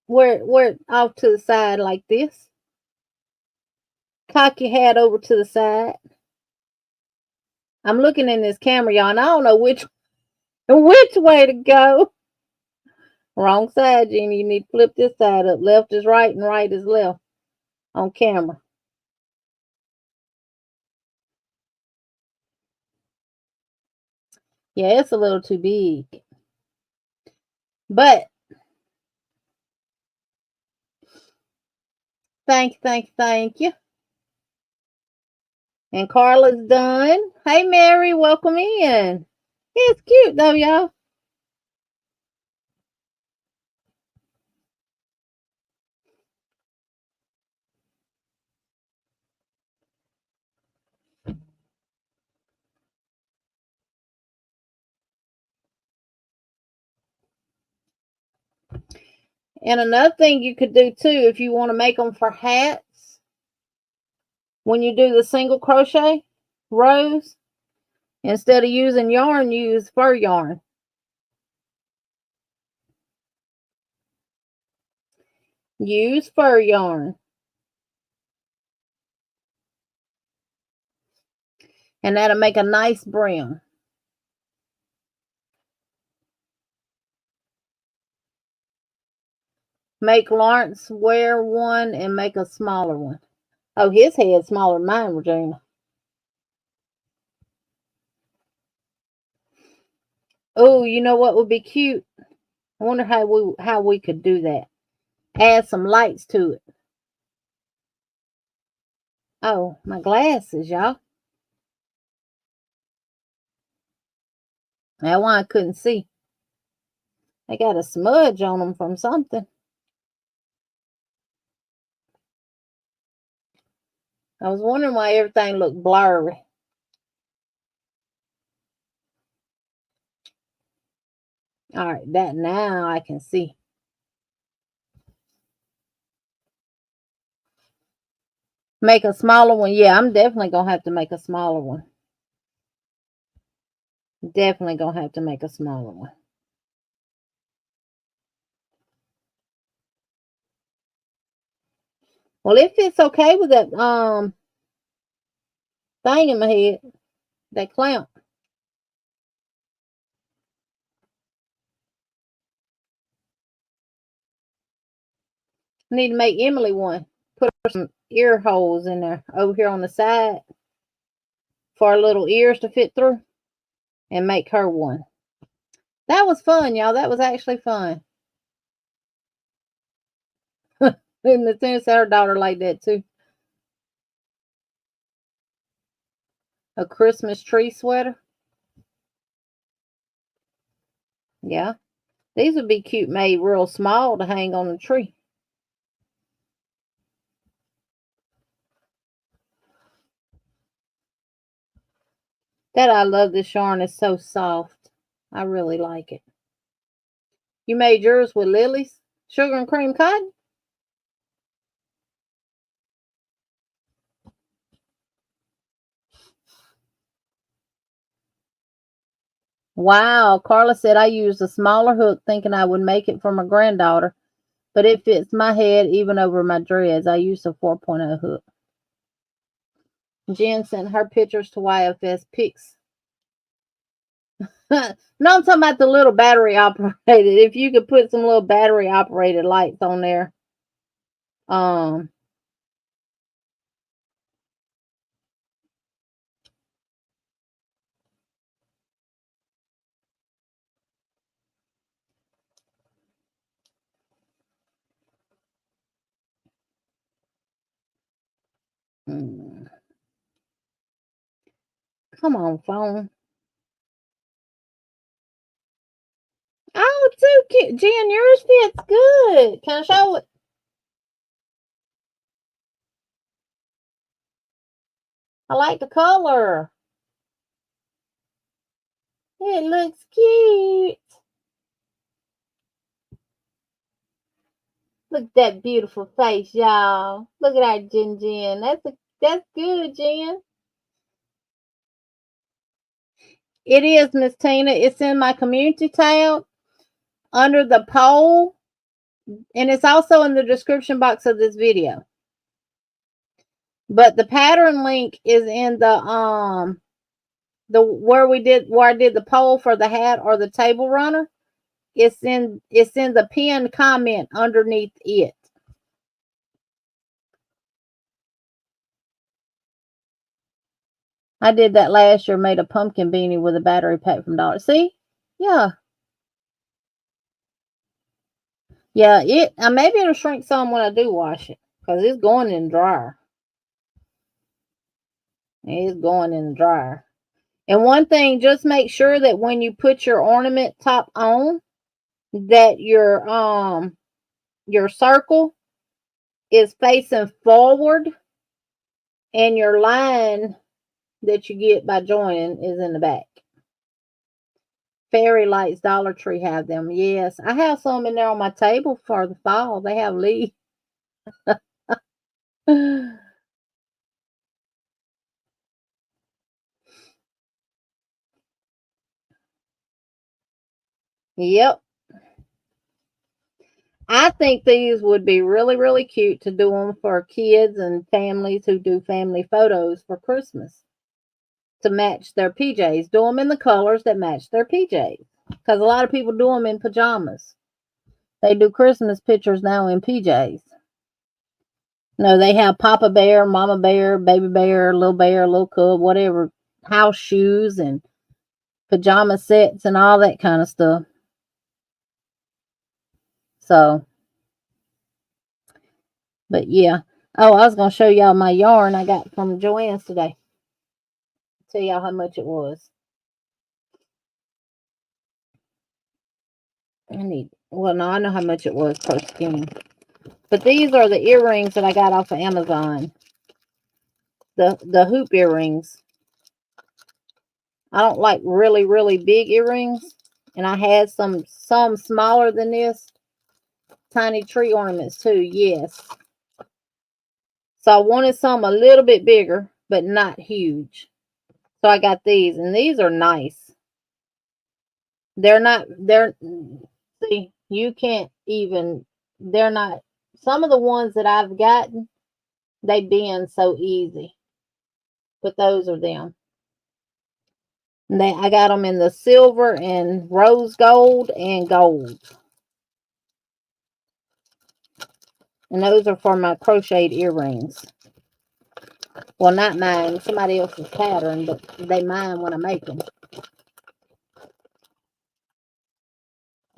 wear it off to the side like this. Cock your hat over to the side. I'm looking in this camera, y'all, and I don't know which way to go. Wrong side, Jeannie. You need to flip this side up. Left is right and right is left on camera. Yeah, it's a little too big. But thank you. And Carla's done. Hey, Mary, welcome in. It's cute though, y'all. And another thing you could do too, if you want to make them for hats, when you do the single crochet rows, instead of using yarn, use fur yarn. Use fur yarn. And that'll make a nice brim. Make Lawrence wear one and make a smaller one. Oh, his head's smaller than mine, Regina. Oh, you know what would be cute? I wonder how we could do that. Add some lights to it. Oh, my glasses, y'all. That's why I couldn't see. They got a smudge on them from something. I was wondering why everything looked blurry. All right, that now I can see. Make a smaller one. Yeah, I'm definitely going to have to make a smaller one. Definitely going to have to make a smaller one. Well, if it's okay with that thing in my head, that clamp. I need to make Emily one. Put her some ear holes in there over here on the side for her little ears to fit through, and make her one. That was fun, y'all. That was actually fun. And the thing her daughter like that too. A Christmas tree sweater. Yeah. These would be cute made real small to hang on the tree. That I love this yarn. It's so soft. I really like it. You made yours with Lily's sugar and cream cotton? Wow. Carla said I used a smaller hook thinking I would make it for my granddaughter, but it fits my head even over my dreads. I used a 4.0 hook. Jen sent her pictures to YFS Pics. No, I'm talking about the little battery operated. If you could put some little battery operated lights on there. Come on, phone. Oh, too cute. Jen, yours fits good. Can I show it? I like the color. It looks cute. Look at that beautiful face, y'all. Look at that, Jen. That's good, Jen. It is, Miss Tina. It's in my community tab under the poll, and it's also in the description box of this video. But the pattern link is in the where I did the poll for the hat or the table runner. It's in the pinned comment underneath it. I did that last year, made a pumpkin beanie with a battery pack from Dollar. See? Yeah. Yeah, maybe it'll shrink some when I do wash it, because it's going in the dryer. It's going in the dryer. And one thing, just make sure that when you put your ornament top on, that your circle is facing forward, and your line that you get by joining is in the back. Fairy Lights Dollar Tree have them. Yes, I have some in there on my table for the fall. They have leaves. Yep. I think these would be really, really cute to do them for kids and families who do family photos for Christmas to match their PJs. Do them in the colors that match their PJs, because a lot of people do them in pajamas. They do Christmas pictures now in PJs. No, they have Papa Bear, Mama Bear, Baby Bear, Little Cub, whatever, house shoes and pajama sets and all that kind of stuff. So, but yeah. Oh, I was going to show y'all my yarn I got from Joann's today. Tell y'all how much it was. Well, no, I know how much it was per skein. But these are the earrings that I got off of Amazon. The hoop earrings. I don't like really, really big earrings. And I had some smaller than this. Tiny tree ornaments too, yes. So I wanted some a little bit bigger, but not huge. So I got these, and these are nice. See, you can't even, they're not, some of the ones that I've gotten, they bend so easy. But those are them. I got them in the silver and rose gold and gold. And those are for my crocheted earrings. Well, not mine. Somebody else's pattern, but they mine when I make them.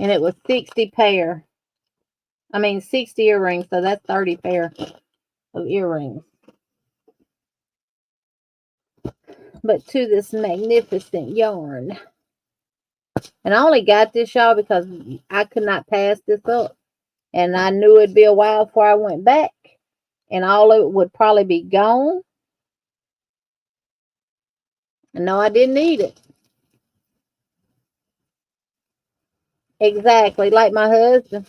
And it was 60 pair. 60 earrings, so that's 30 pair of earrings. But to this magnificent yarn. And I only got this, y'all, because I could not pass this up. And I knew it'd be a while before I went back. And all of it would probably be gone. And no, I didn't need it. Exactly. Like my husband.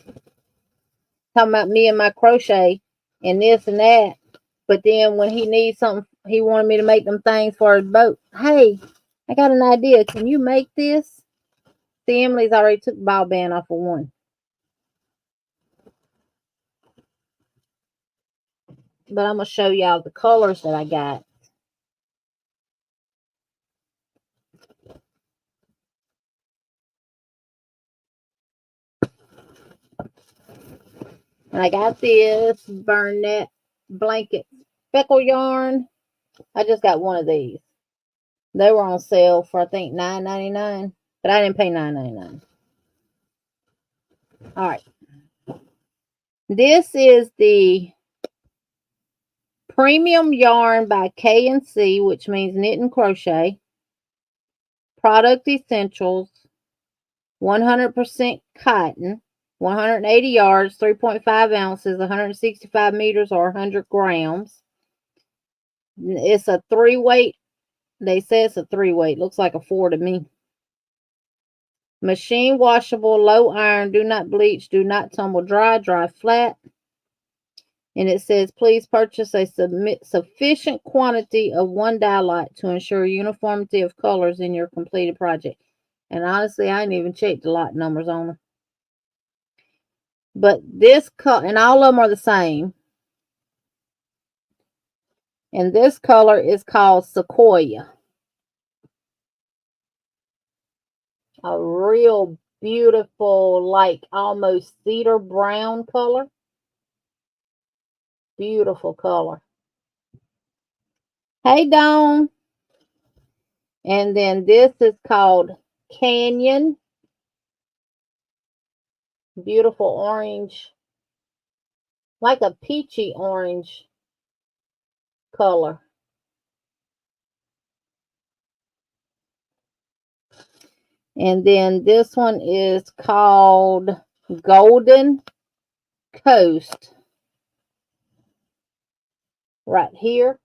Talking about me and my crochet. And this and that. But then when he needs something, he wanted me to make them things for his boat. Hey, I got an idea. Can you make this? See, Emily's already took the ball band off of one. But I'm going to show y'all the colors that I got. And I got this Burnett blanket speckle yarn. I just got one of these. They were on sale for, I think, $9.99. But I didn't pay $9.99. All right. This is the Premium Yarn by K&C, which means knit and crochet. Product Essentials. 100% cotton. 180 yards, 3.5 ounces, 165 meters, or 100 grams. It's a 3-weight. They say it's a 3-weight. Looks like a 4 to me. Machine washable, low iron, do not bleach, do not tumble dry, dry flat. And it says, please purchase a sufficient quantity of one dye lot to ensure uniformity of colors in your completed project. And honestly, I didn't even check the lot numbers on them. But this color, and all of them are the same. And this color is called Sequoia. A real beautiful, like almost cedar brown color. Beautiful color. Hey, Dawn. And then this is called Canyon. Beautiful orange, like a peachy orange color. And then this one is called Golden Coast. Right here.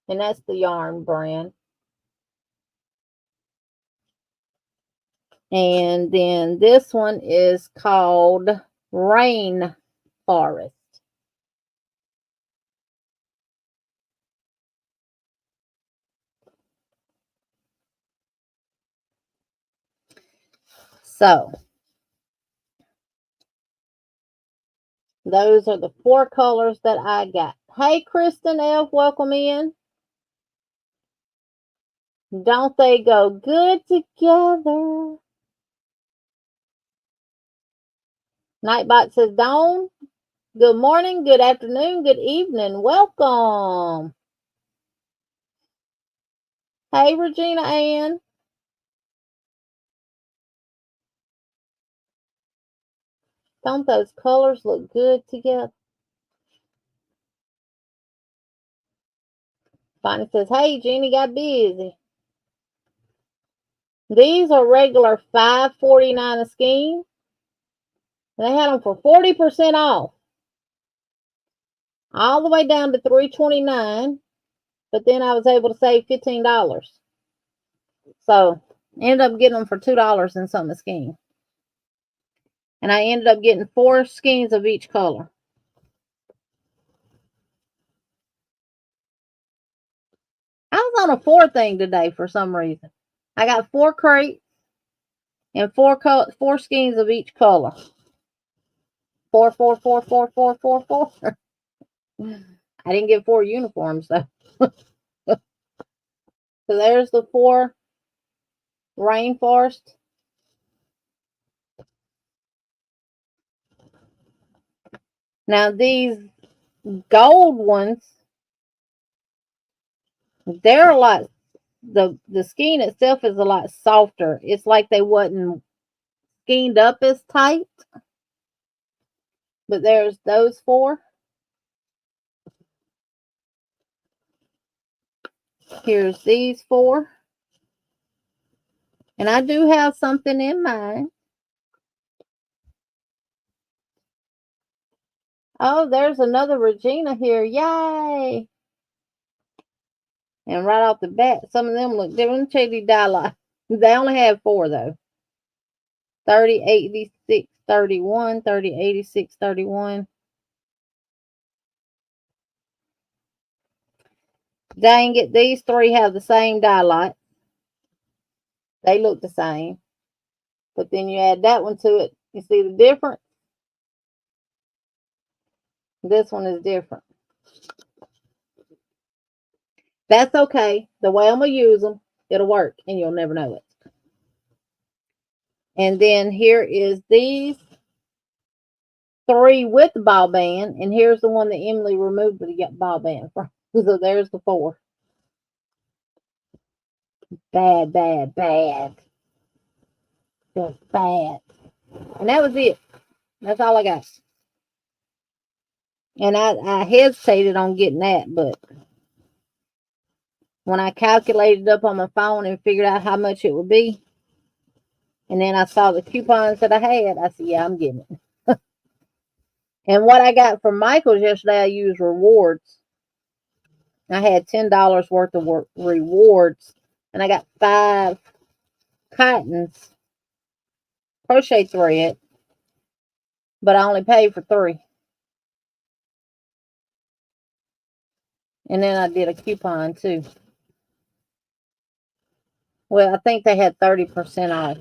And that's the yarn brand. And then this one is called Rain Forest. So those are the 4 colors that I got. Hey, Kristen F., welcome in. Don't they go good together? Nightbot says, Dawn, good morning, good afternoon, good evening. Welcome. Hey, Regina Ann. Don't those colors look good together? Bonnie says, hey, Jeannie, got busy. These are regular $5.49 a skein. They had them for 40% off. All the way down to $3.29. But then I was able to save $15. So ended up getting them for $2 and something a skein. And I ended up getting 4 skeins of each color. I was on a 4 thing today for some reason. I got 4 crates and 4 skeins of each color. 4, 4, 4, 4, 4, 4, 4. I didn't get 4 uniforms though. So there's the 4 rainforest. Now these gold ones, they're a lot, the skein itself is a lot softer. It's like they wasn't skeined up as tight. But there's those 4. Here's these 4. And I do have something in mind. Oh, there's another Regina here. Yay! And right off the bat, some of them look different. Shady dye lot. They only have 4 though. 30, 86, 31, 30, 86, 31. Dang it, these 3 have the same dye lot. They look the same. But then you add that one to it. You see the difference? This one is different. That's okay. The way I'm going to use them, it'll work. And you'll never know it. And then here is these 3 with the ball band. And here's the one that Emily removed the ball band from. So there's the 4. Bad, bad, bad. Just bad. And that was it. That's all I got. And I hesitated on getting that, but when I calculated up on my phone and figured out how much it would be, and then I saw the coupons that I had, I said, yeah, I'm getting it. And what I got from Michael's yesterday, I used rewards. I had $10 worth of rewards, and I got 5 cottons crochet thread, but I only paid for 3. And then I did a coupon too. Well, I think they had 30% off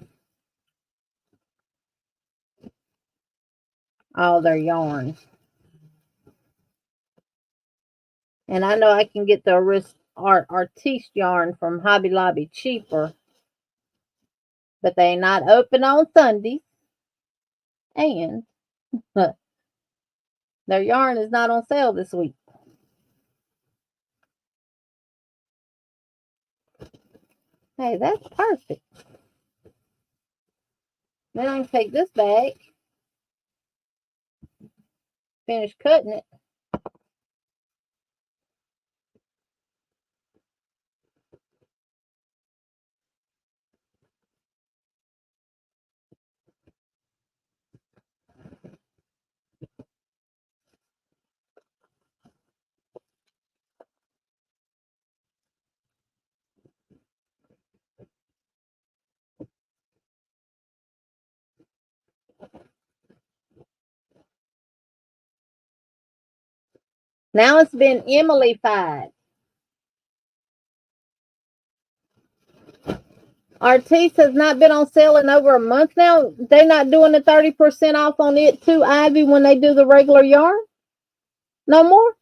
all their yarns. And I know I can get the artiste yarn from Hobby Lobby cheaper. But they're not open on Sundays. And their yarn is not on sale this week. Hey, that's perfect. Then I can take this back, finish cutting it. Now it's been Emily-fied. Artiste has not been on sale in over a month now. They're not doing the 30% off on it too, Ivy, when they do the regular yarn? No more?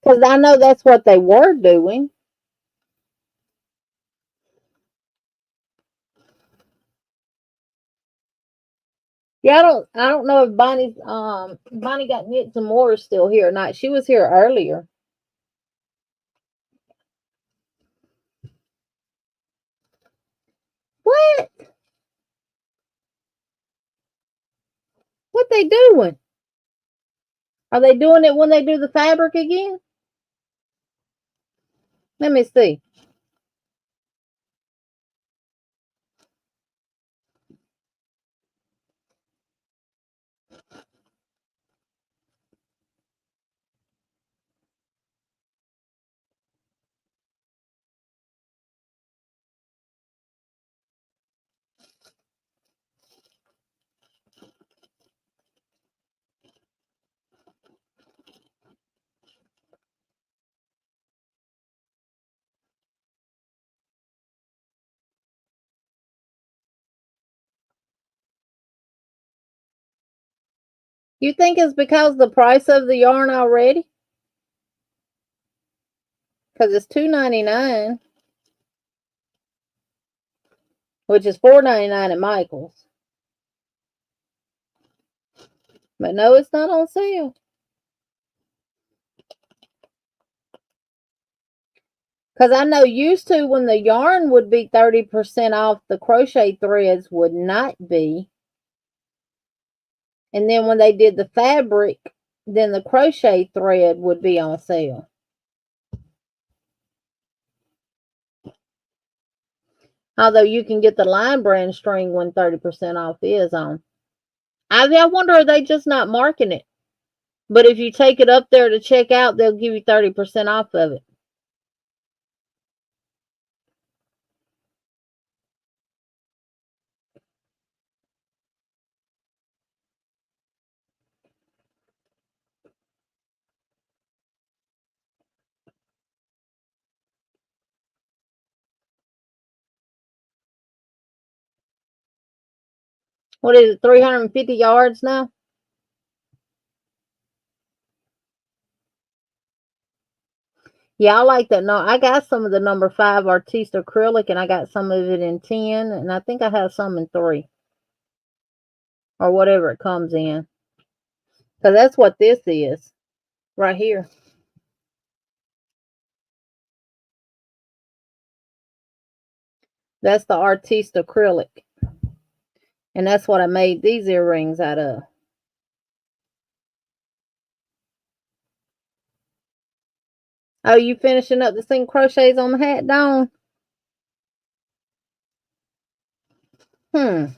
Because I know that's what they were doing. Yeah, I don't know if Bonnie got knits and more is still here or not. She was here earlier. What? What they doing? Are they doing it when they do the fabric again? Let me see. You think it's because the price of the yarn already? Because it's $2.99, which is $4.99 at Michael's. But no, it's not on sale. Because I know used to when the yarn would be 30% off, the crochet threads would not be. And then when they did the fabric, then the crochet thread would be on sale. Although you can get the line brand string when 30% off is on. I wonder, are they just not marking it? But if you take it up there to check out, they'll give you 30% off of it. What is it, 350 yards now? Yeah, I like that. No, I got some of the number 5 Artiste acrylic, and I got some of it in 10, and I think I have some in 3. Or whatever it comes in. Because that's what this is. Right here. That's the Artiste acrylic. And that's what I made these earrings out of. Oh, you finishing up the single crochets on the hat, Dawn? That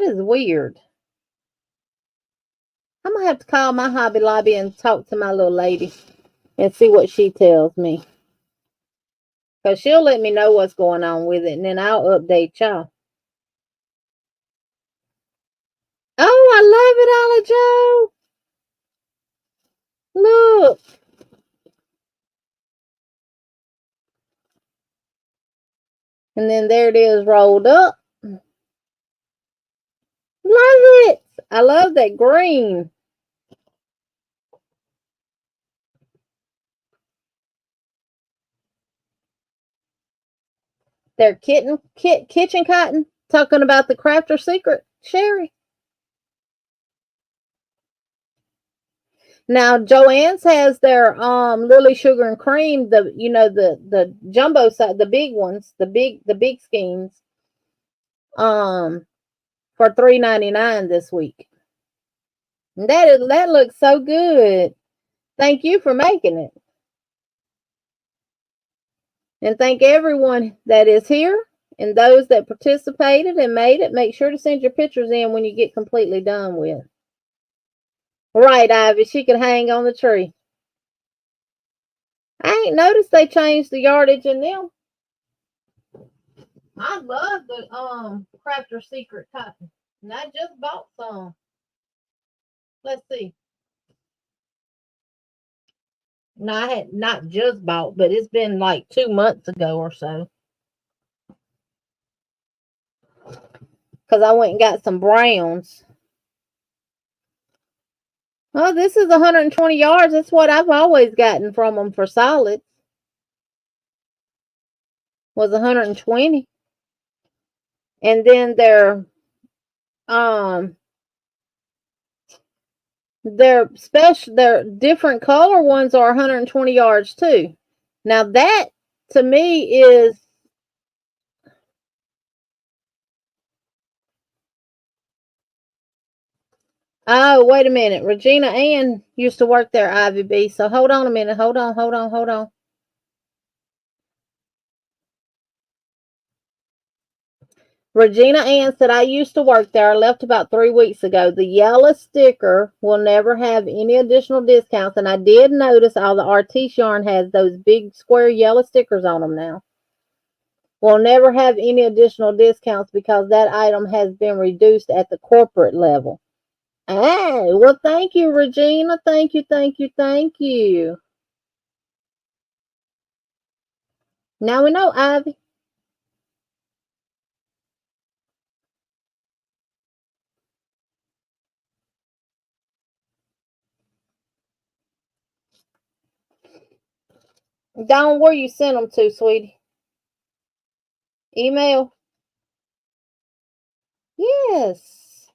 is weird. I'm going to have to call my Hobby Lobby and talk to my little lady and see what she tells me. Because she'll let me know what's going on with it, and then I'll update y'all. Oh, I love it, Olive Joe. Look. And then there it is rolled up. Love it. I love that green. They're kitchen cotton. Talking about the Crafter Secret, Sherry. Now Joann's has their Lily Sugar and Cream, the jumbo size, the big ones, the big schemes. for $3.99 this week. And that looks so good. Thank you for making it. And thank everyone that is here and those that participated and made it. Make sure to send your pictures in when you get completely done with. Right, Ivy, she could hang on the tree. I ain't noticed they changed the yardage in them. I love the Crafter Secret cotton. And I just bought some. Let's see. No, I had not just bought, but it's been like 2 months ago or so. Because I went and got some browns. Oh, this is 120 yards. That's what I've always gotten from them for solids. Was 120. And then their different color ones are 120 yards too. Now that to me is oh, wait a minute. Regina Ann used to work there, Ivy B. So hold on a minute. Hold on. Regina Ann said, I used to work there. I left about 3 weeks ago. The yellow sticker will never have any additional discounts. And I did notice all the Artiste yarn has those big square yellow stickers on them now. Will never have any additional discounts because that item has been reduced at the corporate level. Hey, well, thank you, Regina. Thank you. Now we know, Ivy. Dawn, where you sent them to, sweetie? Email? Yes.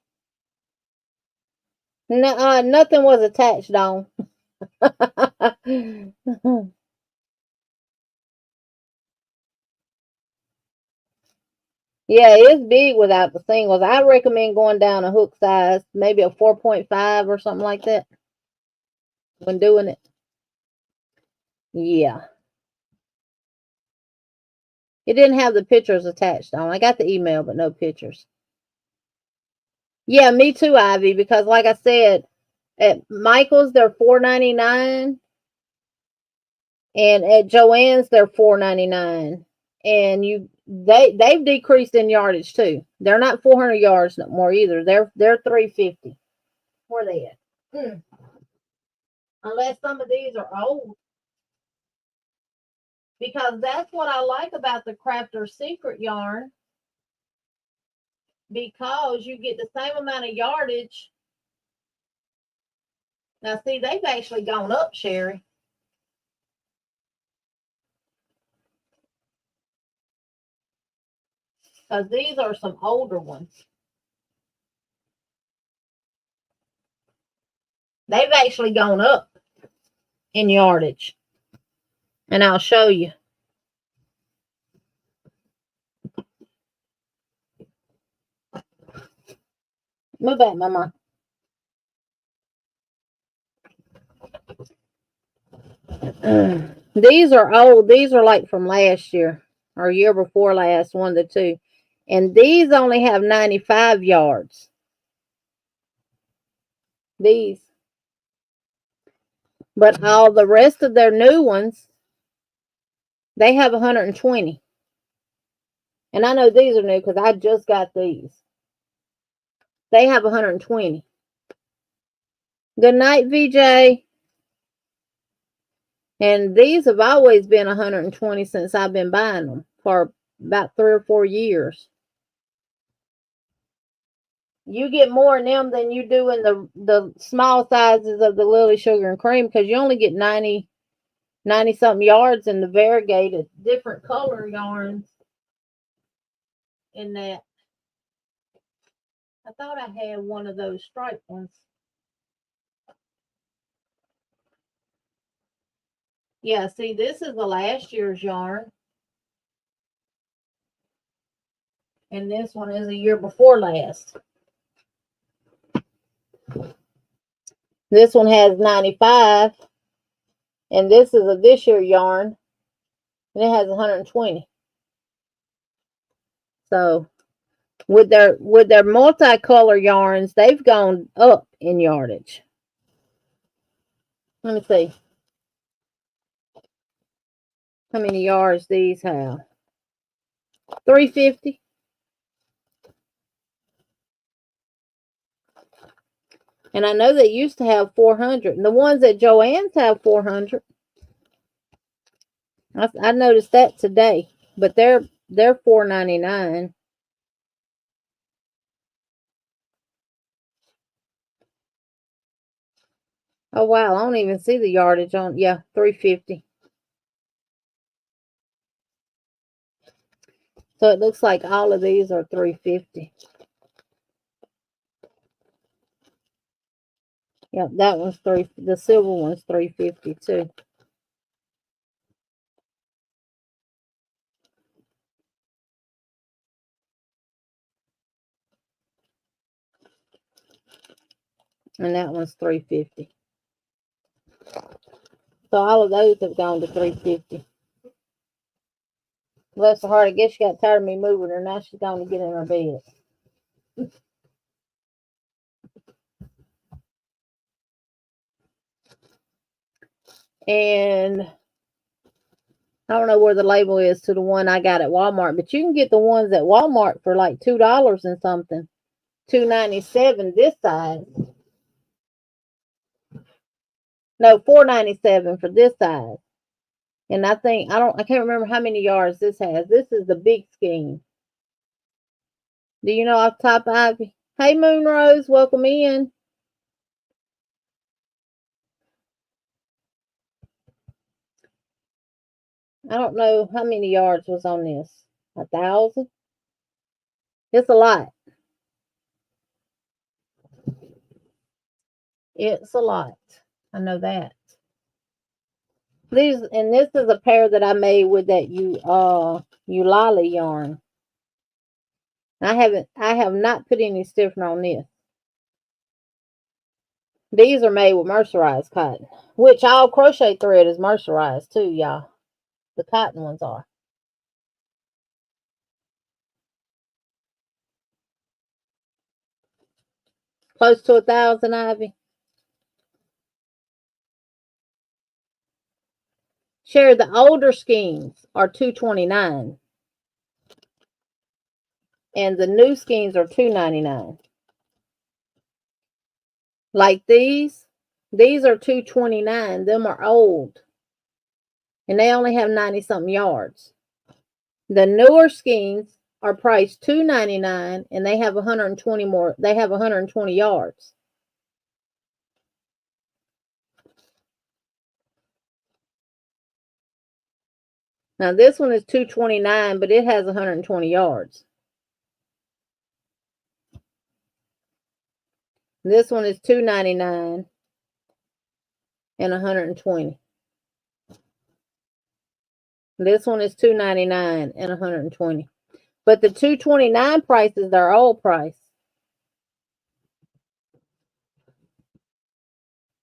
No, nothing was attached, Dawn. Yeah, it's big without the singles. I recommend going down a hook size, maybe a 4.5 or something like that when doing it. Yeah. It didn't have the pictures attached on. I got the email, but no pictures. Yeah, me too, Ivy, because like I said, at Michael's they're $4.99. And at Joann's they're $4.99. And they've decreased in yardage too. They're not 400 yards no more either. They're 350. Where they at? Unless some of these are old. Because that's what I like about the Crafter Secret yarn. Because you get the same amount of yardage. Now see, they've actually gone up, Sherry. Because these are some older ones. They've actually gone up in yardage. And I'll show you. Move back, Mama. These are old. These are like from last year or year before last, one of the two. And these only have 95 yards. These. But all the rest of their new ones, they have 120. And I know these are new because I just got these. They have 120. Good night, VJ. And these have always been 120 since I've been buying them for about 3 or 4 years. You get more in them than you do in the small sizes of the Lily Sugar and Cream because you only get 90 something yards in the variegated different color yarns in that. I thought I had one of those striped ones. Yeah, see, this is the last year's yarn. And this one is a year before last. This one has 95. And this is a this year yarn. And it has 120. So with their multicolor yarns, they've gone up in yardage. Let me see how many yards these have. 350. And I know they used to have 400. And the ones at Joann's have 400. I noticed that today. But they're $4.99. Oh wow, I don't even see the yardage on. Yeah, 350. So it looks like all of these are 350. Yep, that one's the silver one's 350 too. And that one's 350. So all of those have gone to 350. Bless her heart, I guess she got tired of me moving her. Now she's going to get in her bed. And I don't know where the label is to the one I got at Walmart, but you can get the ones at Walmart for like $2 and something. $2.97 this size. No, $4.97 for this size. And I can't remember how many yards this has. This is the big skein. Do you know off the top, Ivy? Hey, Moonrose, welcome in. I don't know how many yards was on this. 1,000? It's a lot. It's a lot. I know that. This is a pair that I made with that Eulalie yarn. I have not put any stiffener on this. These are made with mercerized cotton, which all crochet thread is mercerized too, y'all. The cotton ones are. Close to 1,000, Ivy. Share the older skeins are $2.29. And the new skeins are $2.99. Like these are $2.29. Them are old. And they only have 90-something yards. The newer skeins are priced $2.99 and they have 120 more. They have 120 yards. Now this one is $2.29, but it has 120 yards. This one is $2.99 and 120. This one is $2.99 and 120. But the $2.29 price is their old price.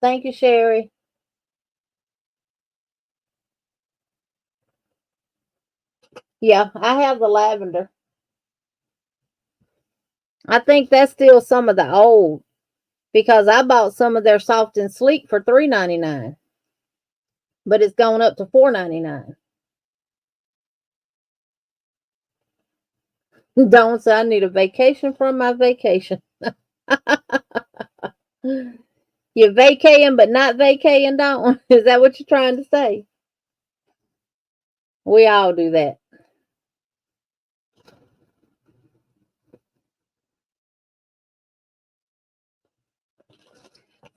Thank you, Sherry. Yeah, I have the lavender. I think that's still some of the old because I bought some of their soft and sleek for $3.99. But it's gone up to $4.99. Don't say I need a vacation from my vacation. You're vacating but not vacating, don't? Is that what you're trying to say? We all do that.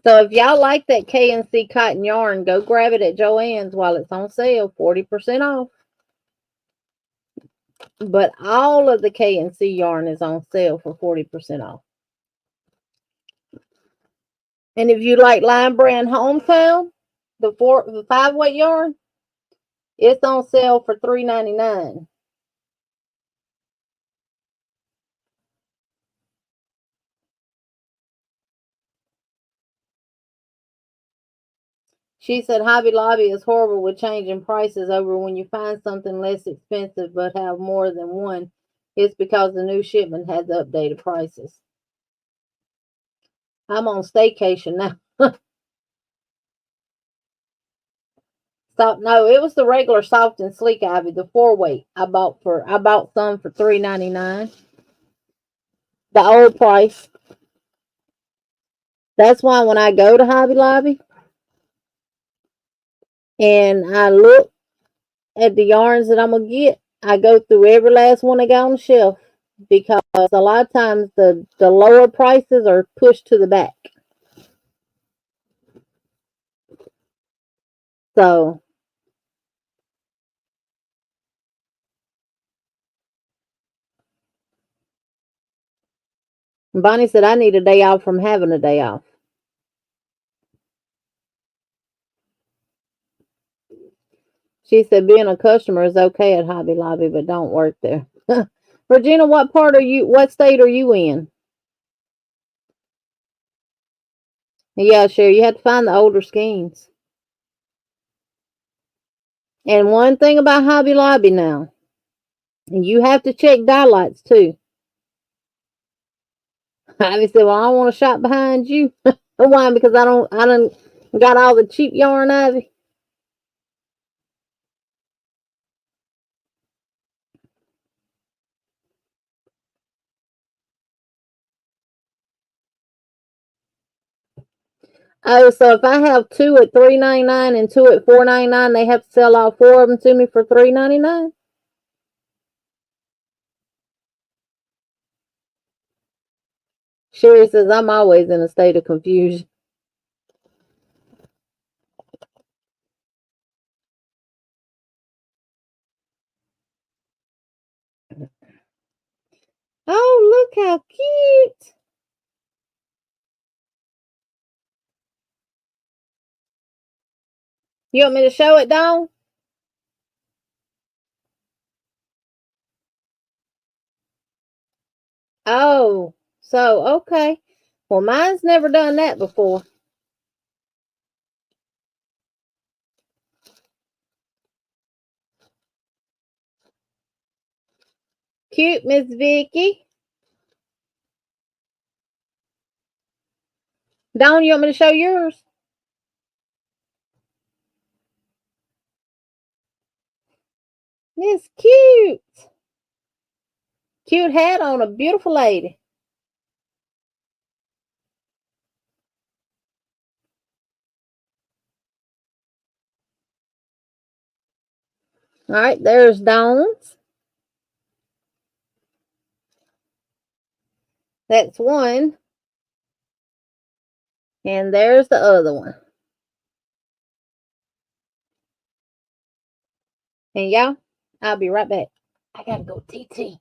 So if y'all like that K&C cotton yarn, go grab it at Joann's while it's on sale, 40% off. But all of the K&C yarn is on sale for 40% off. And if you like Line Brand Hometown, the 5-weight yarn, it's on sale for $3.99. She said Hobby Lobby is horrible with changing prices over when you find something less expensive but have more than one. It's because the new shipment has updated prices. I'm on staycation now. No, it was the regular soft and sleek ivy, the 4-weight. I bought some for $3.99. The old price. That's why when I go to Hobby Lobby and I look at the yarns that I'm gonna get, I go through every last one I got on the shelf because a lot of times the lower prices are pushed to the back. So Bonnie said I need a day off from having a day off. She said being a customer is okay at Hobby Lobby, but don't work there. Regina, what state are you in? Yeah, sure. You have to find the older skeins. And one thing about Hobby Lobby now, you have to check dye lights too. Ivy said, "Well, I don't want to shop behind you." Why? Because I don't got all the cheap yarn, Ivy. Oh, so if I have two at $3.99 and two at $4.99, they have to sell all four of them to me for $3.99. Sherry says I'm always in a state of confusion. Oh, look how cute! You want me to show it, Dawn? Oh, so okay. Well, mine's never done that before. Cute, Miss Vicky. Dawn, you want me to show yours? It's cute. Cute hat on a beautiful lady. All right, there's Dawn's. That's one. And there's the other one. And y'all, I'll be right back. I gotta go TT.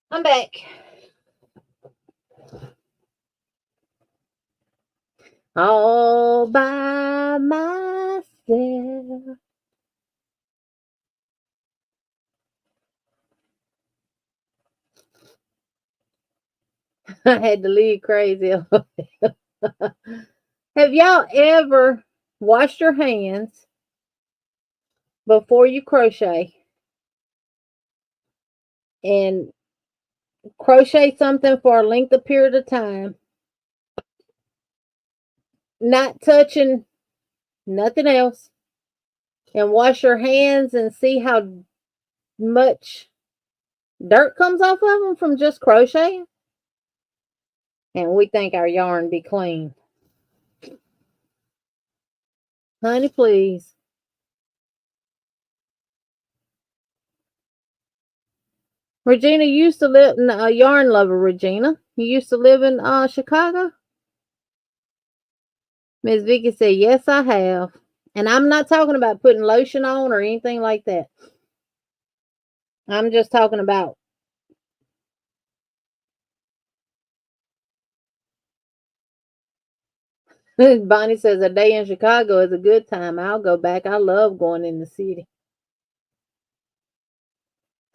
I'm back. All by myself. I had to leave crazy. Have y'all ever washed your hands before you crochet and crochet something for a length of period of time, not touching nothing else, and wash your hands and see how much dirt comes off of them from just crocheting? And we think our yarn be clean. Honey, please. Regina used to live, a yarn lover, Regina. You used to live in Chicago? Miss Vicky said, yes, I have. And I'm not talking about putting lotion on or anything like that. I'm just talking about Bonnie says a day in Chicago is a good time. I'll go back. I love going in the city.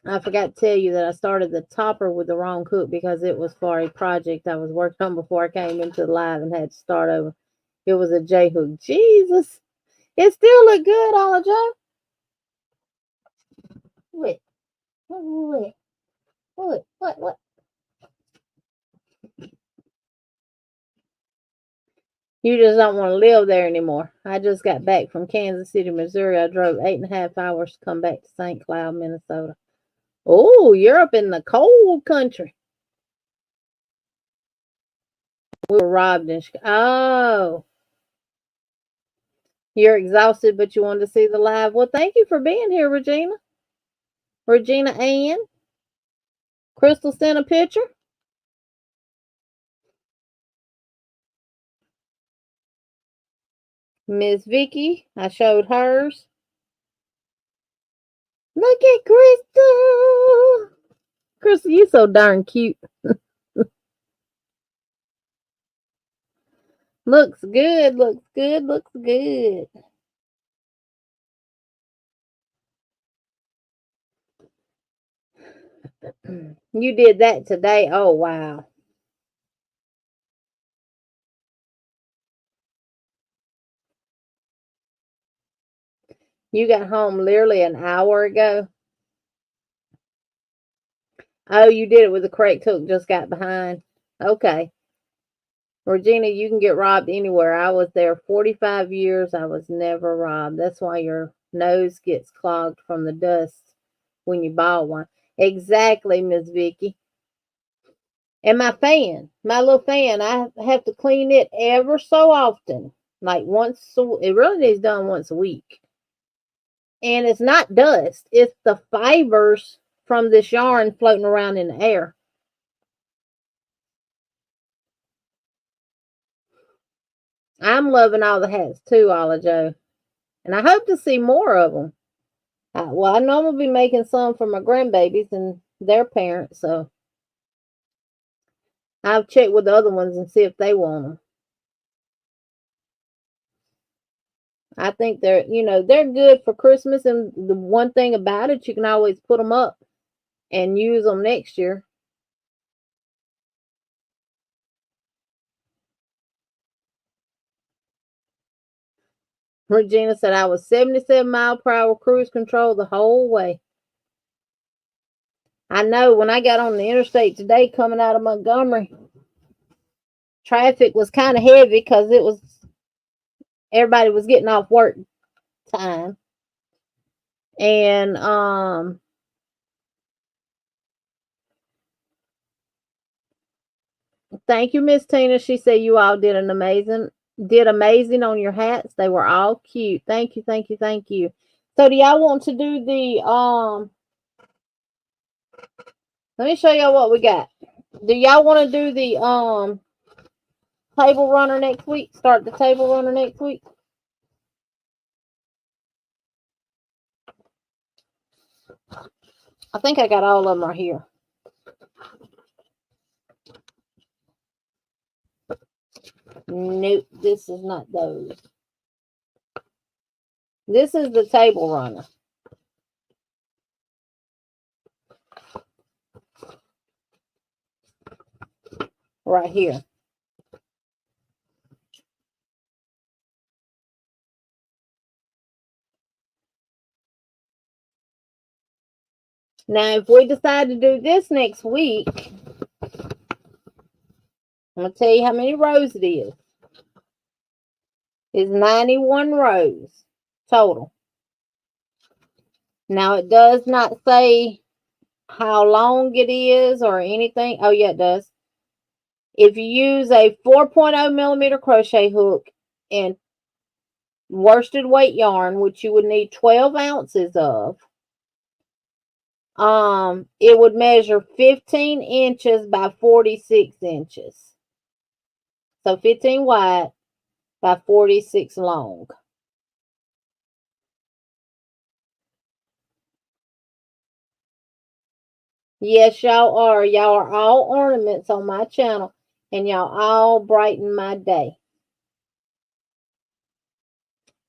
I forgot to tell you that I started the topper with the wrong hook because it was for a project I was working on before I came into the live and had to start over. It was a J hook. Jesus. It still look good, Olive Joe. What? What? You just don't want to live there anymore. I just got back from Kansas City, Missouri. I drove 8.5 hours to come back to St. Cloud, Minnesota. Oh, you're up in the cold country. We were robbed in Chicago. Oh. You're exhausted, but you wanted to see the live. Well, thank you for being here, Regina. Regina Ann. Crystal sent a picture. Miss Vicky, I showed hers. Look at Crystal. Crystal, you so darn cute. Looks good, looks good, looks good. You did that today. Oh, wow. You got home literally an hour ago. Oh, you did it with the correct hook, just got behind. Okay. Regina, you can get robbed anywhere. I was there 45 years. I was never robbed. That's why your nose gets clogged from the dust when you buy one. Exactly, Miss Vicky. And my fan, my little fan, I have to clean it ever so often. Like it really needs done once a week. And it's not dust. It's the fibers from this yarn floating around in the air. I'm loving all the hats too, Olive Joe. And I hope to see more of them. Well, I know I'm going to be making some for my grandbabies and their parents. So I'll check with the other ones and see if they want them. I think they're good for Christmas. And the one thing about it, you can always put them up and use them next year. Regina said I was 77 mile per hour cruise control the whole way. I know when I got on the interstate today coming out of Montgomery, traffic was kind of heavy because everybody was getting off work time. And thank you, Miss Tina. She said you all did amazing on your hats. They were all cute. Thank you, thank you, thank you. So do y'all want to do the let me show y'all what we got. Do y'all want to do the table runner next week? Start the table runner next week? I think I got all of them right here. Nope, this is not those. This is the table runner. Right here. Now, if we decide to do this next week, I'm going to tell you how many rows it is. It's 91 rows total. Now, it does not say how long it is or anything. Oh, yeah, it does. If you use a 4.0 millimeter crochet hook and worsted weight yarn, which you would need 12 ounces of, it would measure 15 inches by 46 inches. So 15 wide by 46 long. Yes, y'all are. Y'all are all ornaments on my channel, and y'all all brighten my day.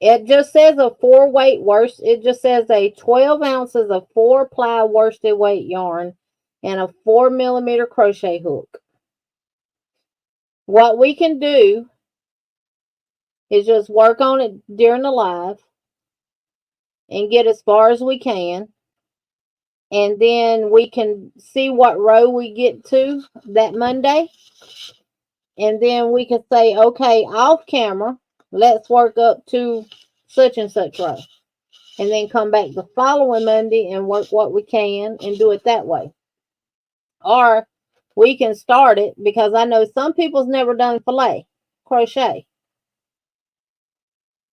It just says a 4-weight worsted. It just says a 12 ounces of 4-ply worsted weight yarn and a 4 millimeter crochet hook. What we can do is just work on it during the live and get as far as we can. And then we can see what row we get to that Monday. And then we can say, okay, off camera, let's work up to such and such row. And then come back the following Monday and work what we can and do it that way. Or we can start it, because I know some people's never done filet crochet.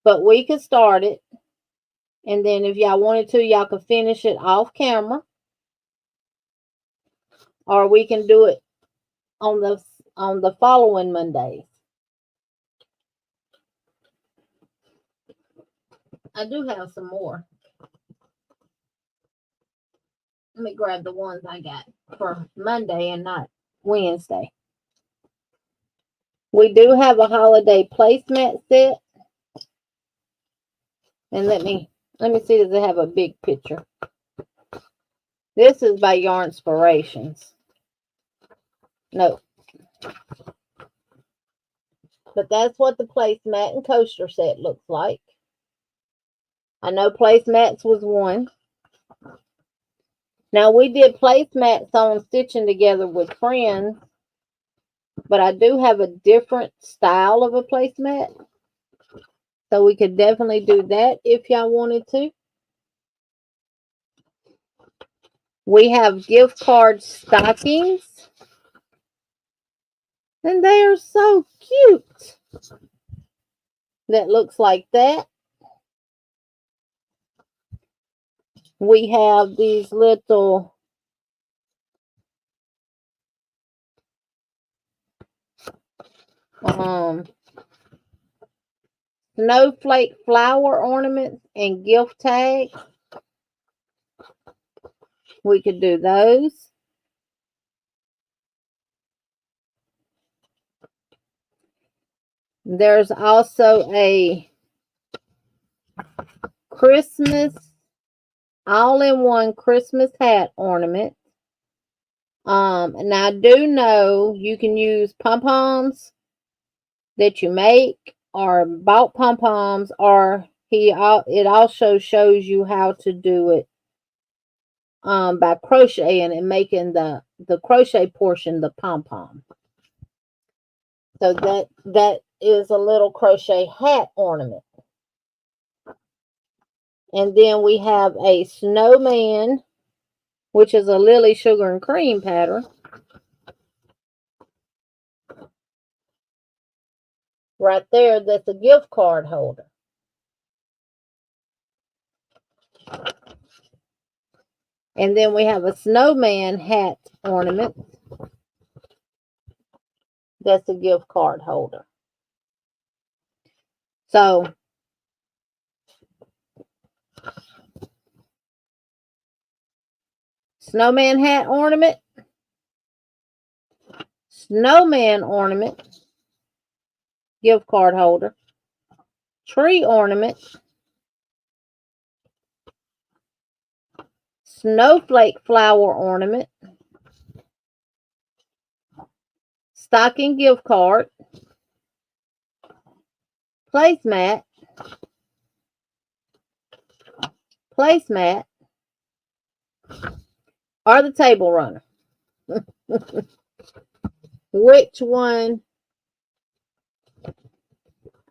But we could start it. And then if y'all wanted to, y'all could finish it off camera. Or we can do it on the following Mondays. I do have some more. Let me grab the ones I got for Monday and not Wednesday. We do have a holiday placemat set. And let me see, does it have a big picture? This is by Yarnspirations. No. But that's what the placemat and coaster set looks like. I know placemats was one. Now, we did placemats on Stitching Together with Friends, but I do have a different style of a placemat. So we could definitely do that if y'all wanted to. We have gift card stockings. And they are so cute. That looks like that. We have these little snowflake flower ornaments and gift tags. We could do those. There's also a Christmas, all-in-one Christmas hat ornament. And I do know you can use pom-poms that you make or bought pom-poms, or it also shows you how to do it by crocheting and making the crochet portion the pom-pom. So that is a little crochet hat ornament. And then we have a snowman, which is a lily sugar and cream pattern. Right there, that's a gift card holder. And then we have a snowman hat ornament. That's a gift card holder. So, snowman hat ornament, snowman ornament, gift card holder, tree ornament, snowflake flower ornament, stocking gift card, placemat, or the table runner. Which one?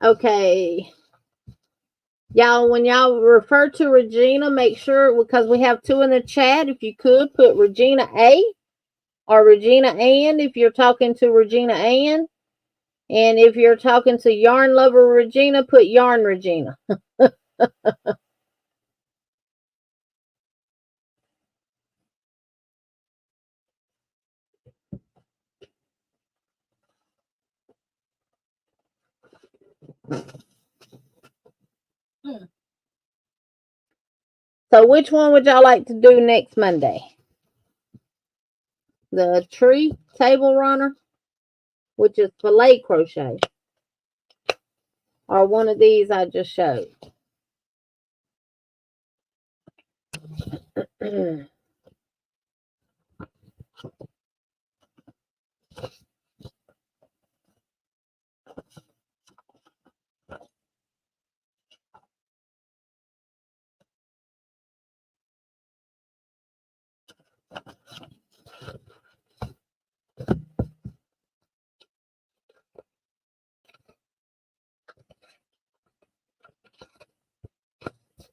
Okay. Y'all, when y'all refer to Regina, make sure, because we have two in the chat, if you could put Regina A or Regina Ann if you're talking to Regina Ann. And if you're talking to Yarn Lover Regina, put Yarn Regina. So which one would y'all like to do next Monday? The tree table runner, which is filet crochet, or one of these I just showed.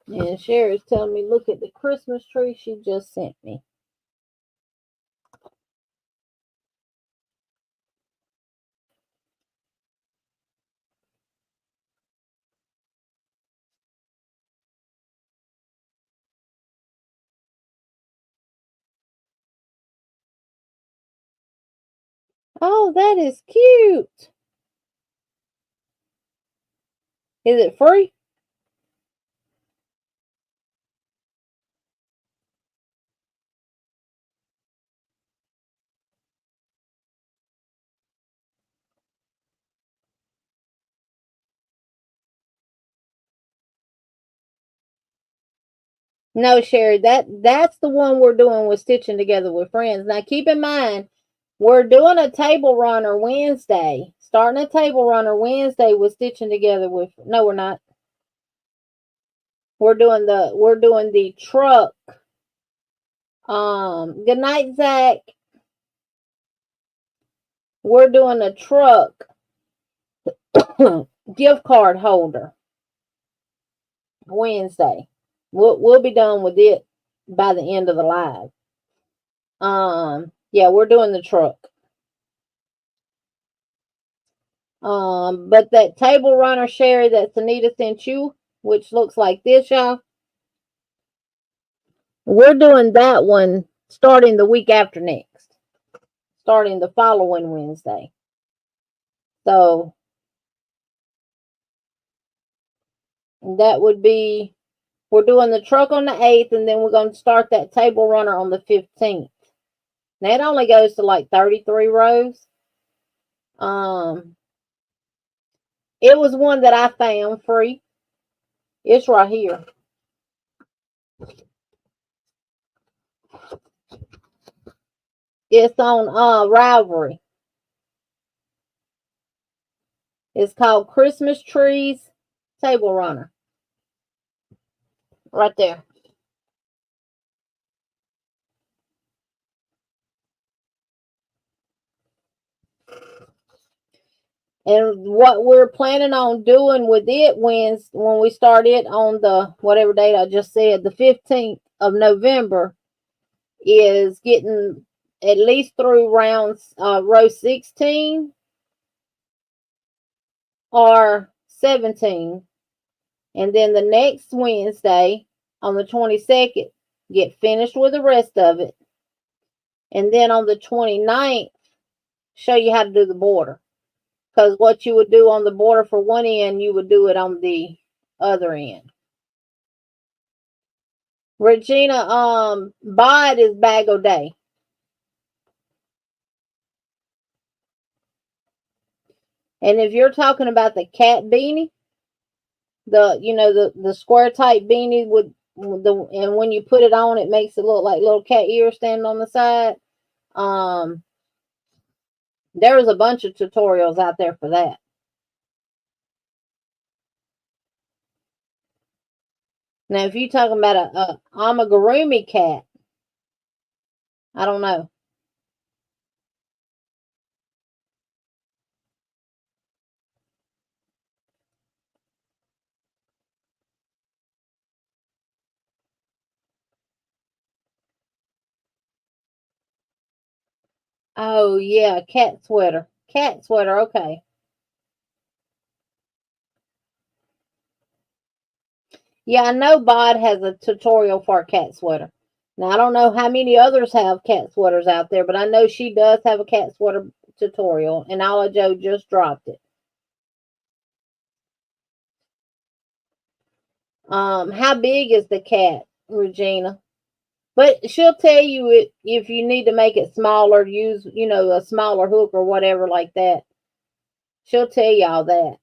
And Sherry's telling me, look at the Christmas tree she just sent me. Oh, that is cute. Is it free? No, Sherry, that's the one we're doing with Stitching Together with Friends. Now, keep in mind, we're doing a table runner Wednesday. Starting a table runner Wednesday with Stitching Together with. No, we're not. We're doing the truck. Good night, Zach. We're doing a truck gift card holder Wednesday. We'll be done with it by the end of the live. Yeah, we're doing the truck. But that table runner, Sherry, that Anita sent you, which looks like this, y'all. We're doing that one starting the week after next. Starting the following Wednesday. So that would be, we're doing the truck on the 8th, and then we're going to start that table runner on the 15th. Now it only goes to like 33 rows. It was one that I found free. It's right here. It's on Ravelry. It's called Christmas Trees Table Runner. Right there. And what we're planning on doing with it when we start it on the whatever date I just said, the 15th of November, is getting at least through row 16 or 17. And then the next Wednesday on the 22nd, get finished with the rest of it. And then on the 29th, show you how to do the border. Because what you would do on the border for one end, you would do it on the other end. Regina, Bod is Bag O' Day. And if you're talking about the cat beanie, the square type beanie with and when you put it on, it makes it look like little cat ears standing on the side. There's a bunch of tutorials out there for that. Now, if you're talking about a amigurumi cat, I don't know. Oh, yeah, cat sweater. Cat sweater, okay. Yeah, I know Bod has a tutorial for a cat sweater. Now, I don't know how many others have cat sweaters out there, but I know she does have a cat sweater tutorial, and Ala Joe just dropped it. How big is the cat, Regina? But she'll tell you if you need to make it smaller, use, a smaller hook or whatever like that. She'll tell you all that.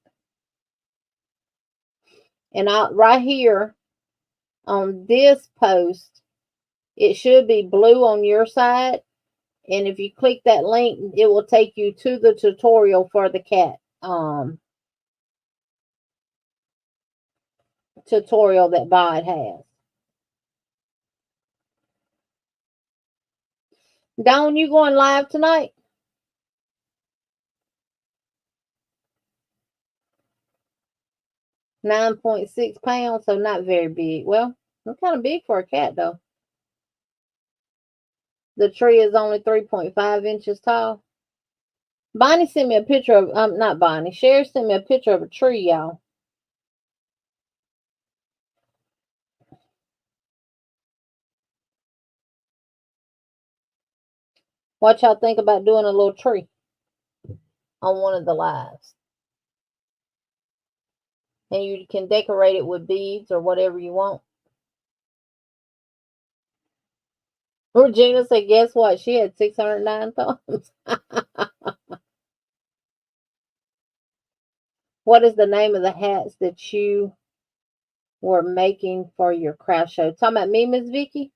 And right here on this post, it should be blue on your side. And if you click that link, it will take you to the tutorial for the cat tutorial that Bod has. Dawn, you going live tonight? 9.6 pounds, so not very big. Well, it's kind of big for a cat, though. The tree is only 3.5 inches tall. Bonnie sent me a picture of, not Bonnie, Sherry sent me a picture of a tree, y'all. What y'all think about doing a little tree on one of the lives? And you can decorate it with beads or whatever you want. Regina said, guess what? She had 609 thumbs. What is the name of the hats that you were making for your craft show? Talking about me, Miss Vicky?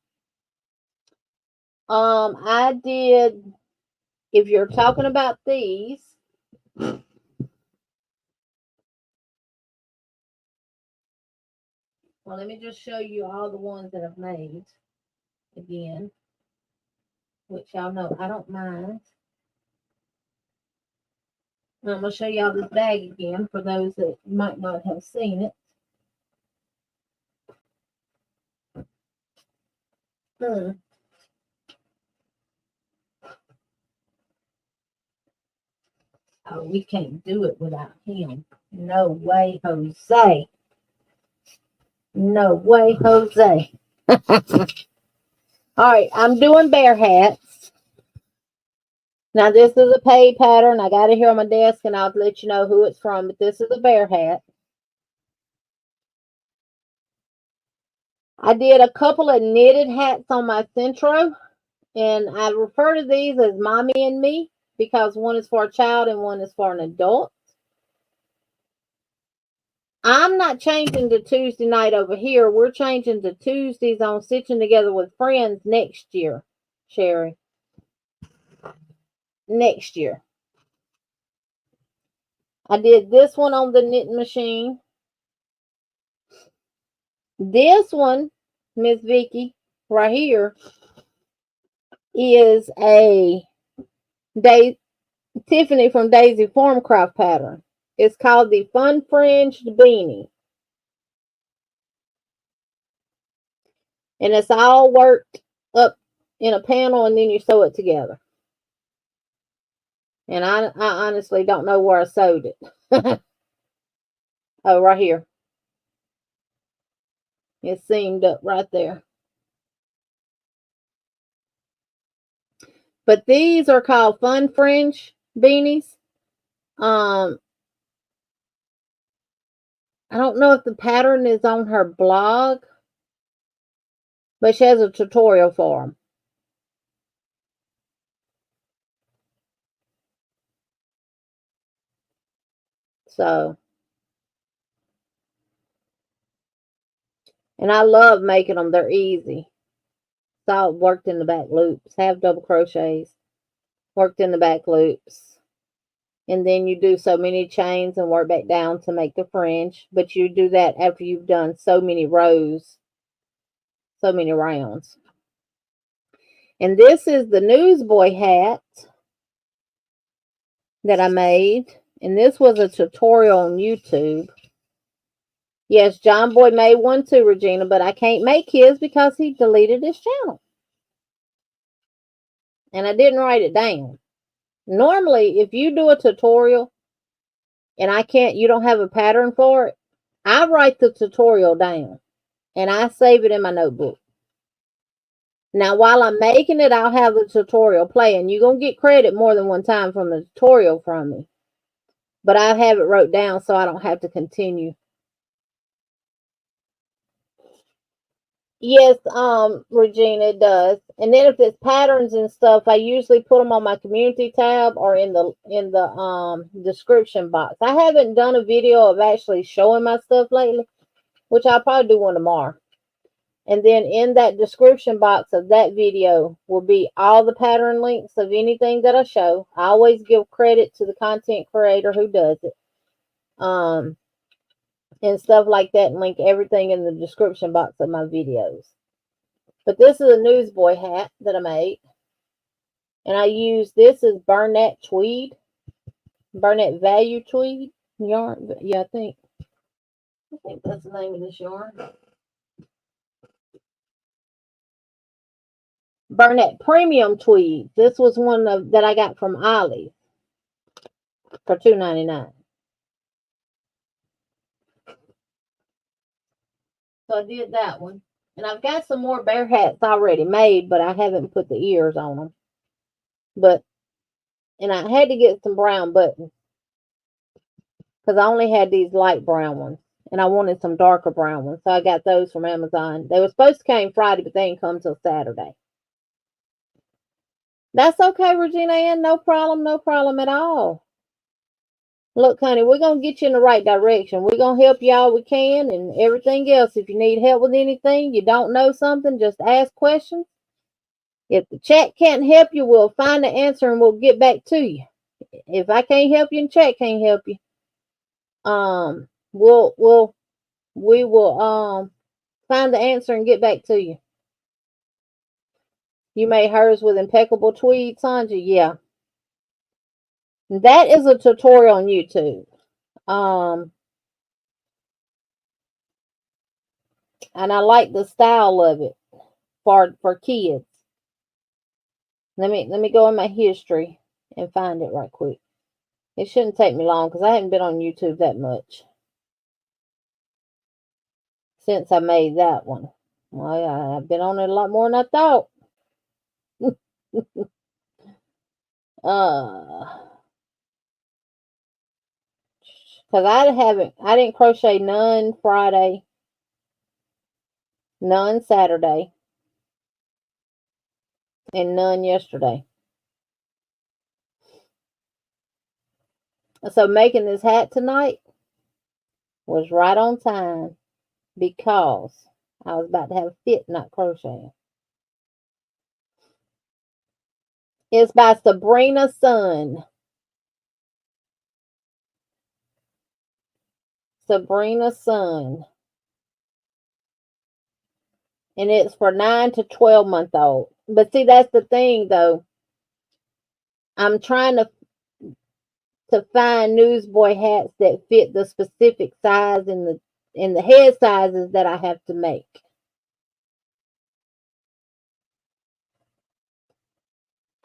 I did, if you're talking about these, well, let me just show you all the ones that I've made again, which y'all know I don't mind. I'm going to show y'all this bag again for those that might not have seen it. Oh, we can't do it without him. No way, Jose. No way, Jose. All right, I'm doing bear hats. Now, this is a paid pattern. I got it here on my desk, and I'll let you know who it's from, but this is a bear hat. I did a couple of knitted hats on my Centro, and I refer to these as Mommy and Me because one is for a child and one is for an adult. I'm not changing to Tuesday night over here. We're changing to Tuesdays on Stitching Together with Friends next year, Sherry. Next year. I did this one on the knitting machine. This one, Miss Vicky, right here, is a Tiffany from Daisy Formcraft pattern. It's called the Fun Fringed Beanie. And it's all worked up in a panel, and then you sew it together. And I honestly don't know where I sewed it. Oh, right here. It's seamed up right there. But these are called Fun Fringe beanies. I don't know if the pattern is on her blog, but she has a tutorial for them. So, and I love making them. They're easy. It's all worked in the back loops. Have double crochets, worked in the back loops. And then you do so many chains and work back down to make the fringe. But you do that after you've done so many rows, so many rounds. And this is the newsboy hat that I made. And this was a tutorial on YouTube. Yes, John Boy made one too, Regina, but I can't make his because he deleted his channel. And I didn't write it down. Normally, if you do a tutorial and you don't have a pattern for it, I write the tutorial down and I save it in my notebook. Now, while I'm making it, I'll have the tutorial playing. You're going to get credit more than one time from the tutorial from me. But I have it wrote down so I don't have to continue. Yes, Regina, it does. And then if it's patterns and stuff, I usually put them on my community tab or in the description box. I haven't done a video of actually showing my stuff lately, which I'll probably do one tomorrow. And then in that description box of that video will be all the pattern links of anything that I show. I always give credit to the content creator who does it. And stuff like that, and link everything in the description box of my videos. But this is a newsboy hat that I made. And I use this as Burnett tweed. Burnett value tweed yarn. Yeah, I think that's the name of this yarn. Burnett premium tweed. This was one that I got from Ollie for $2.99. So I did that one. And I've got some more bear hats already made, but I haven't put the ears on them. And I had to get some brown buttons because I only had these light brown ones. And I wanted some darker brown ones. So I got those from Amazon. They were supposed to come Friday, but they didn't come till Saturday. That's okay, Regina Ann. No problem at all. Look, honey, we're going to get you in the right direction. We're going to help you all we can and everything else. If you need help with anything, you don't know something, just ask questions. If the chat can't help you, we'll find the answer and we'll get back to you. If I can't help you and chat can't help you, we will find the answer and get back to you. You made hers with impeccable tweed, Sandra? Yeah. That is a tutorial on YouTube. And I like the style of it for kids. Let me go in my history and find it right quick. It shouldn't take me long because I haven't been on YouTube that much since I made that one. Well, I've been on it a lot more than I thought. Because I didn't crochet none Friday, none Saturday, and none yesterday. So making this hat tonight was right on time because I was about to have a fit not crocheting. It's by Sabrina Sun. Sabrina Sun. And it's for 9 to 12-month-old. But see, that's the thing, though. I'm trying to to find newsboy hats that fit the specific size and the head sizes that I have to make.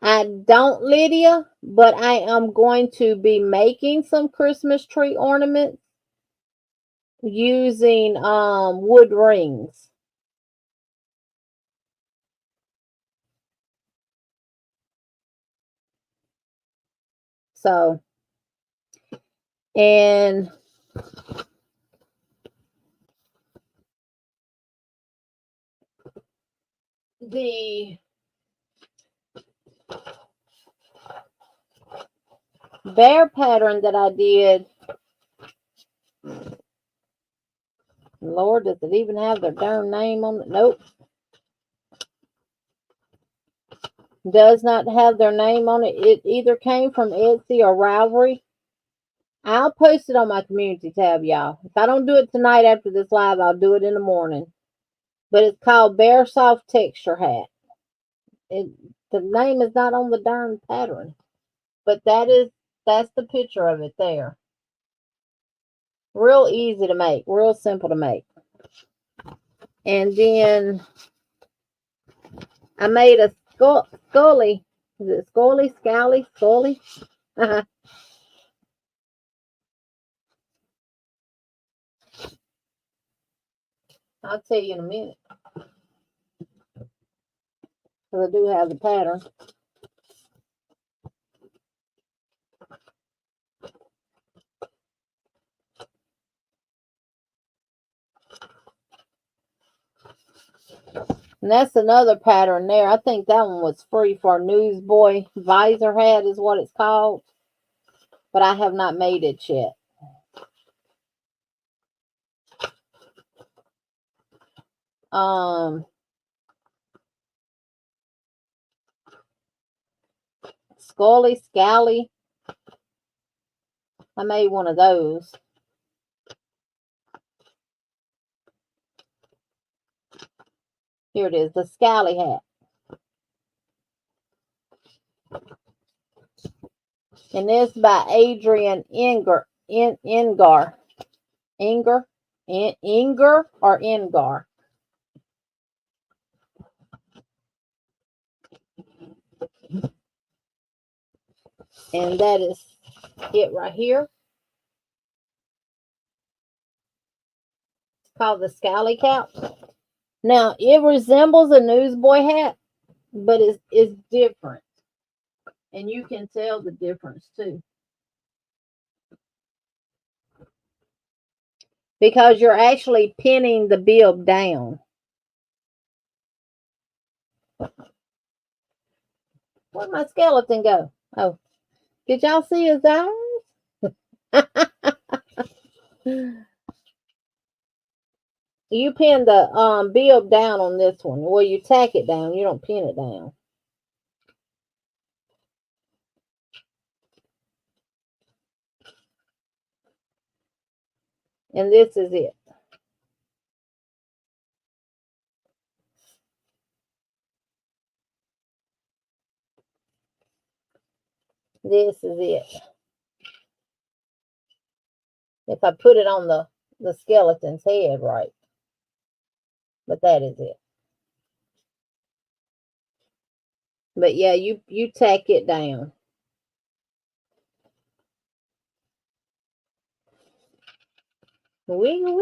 I don't, Lydia, but I am going to be making some Christmas tree ornaments using wood rings. So, and the bear pattern that I did, Lord, does it even have their darn name on it? Nope. Does not have their name on it. It either came from Etsy or Ravelry. I'll post it on my community tab, y'all. If I don't do it tonight after this live, I'll do it in the morning. But it's called Bear Soft Texture Hat. The name is not on the darn pattern. But that's the picture of it there. Real easy to make. Real simple to make. And then I made a Scully. Is it Scully? Scally? Scully? I'll tell you in a minute. Because I do have the pattern. And that's another pattern there. I think that one was free for Newsboy Visor Hat is what it's called. But I have not made it yet. Scully, Scally. I made one of those. Here it is, the Scally hat. And this by Adrian Inger or Ingar. And that is it right here. It's called the Scally cap. Now, it resembles a newsboy hat, but it's different. And you can tell the difference too. Because you're actually pinning the bib down. Where'd my skeleton go? Oh, did y'all see his eyes? You pin the bib down on this one. Well, you tack it down. You don't pin it down. And this is it. This is it. If I put it on the skeleton's head right. But that is it. But yeah, you tack it down. Wiggle,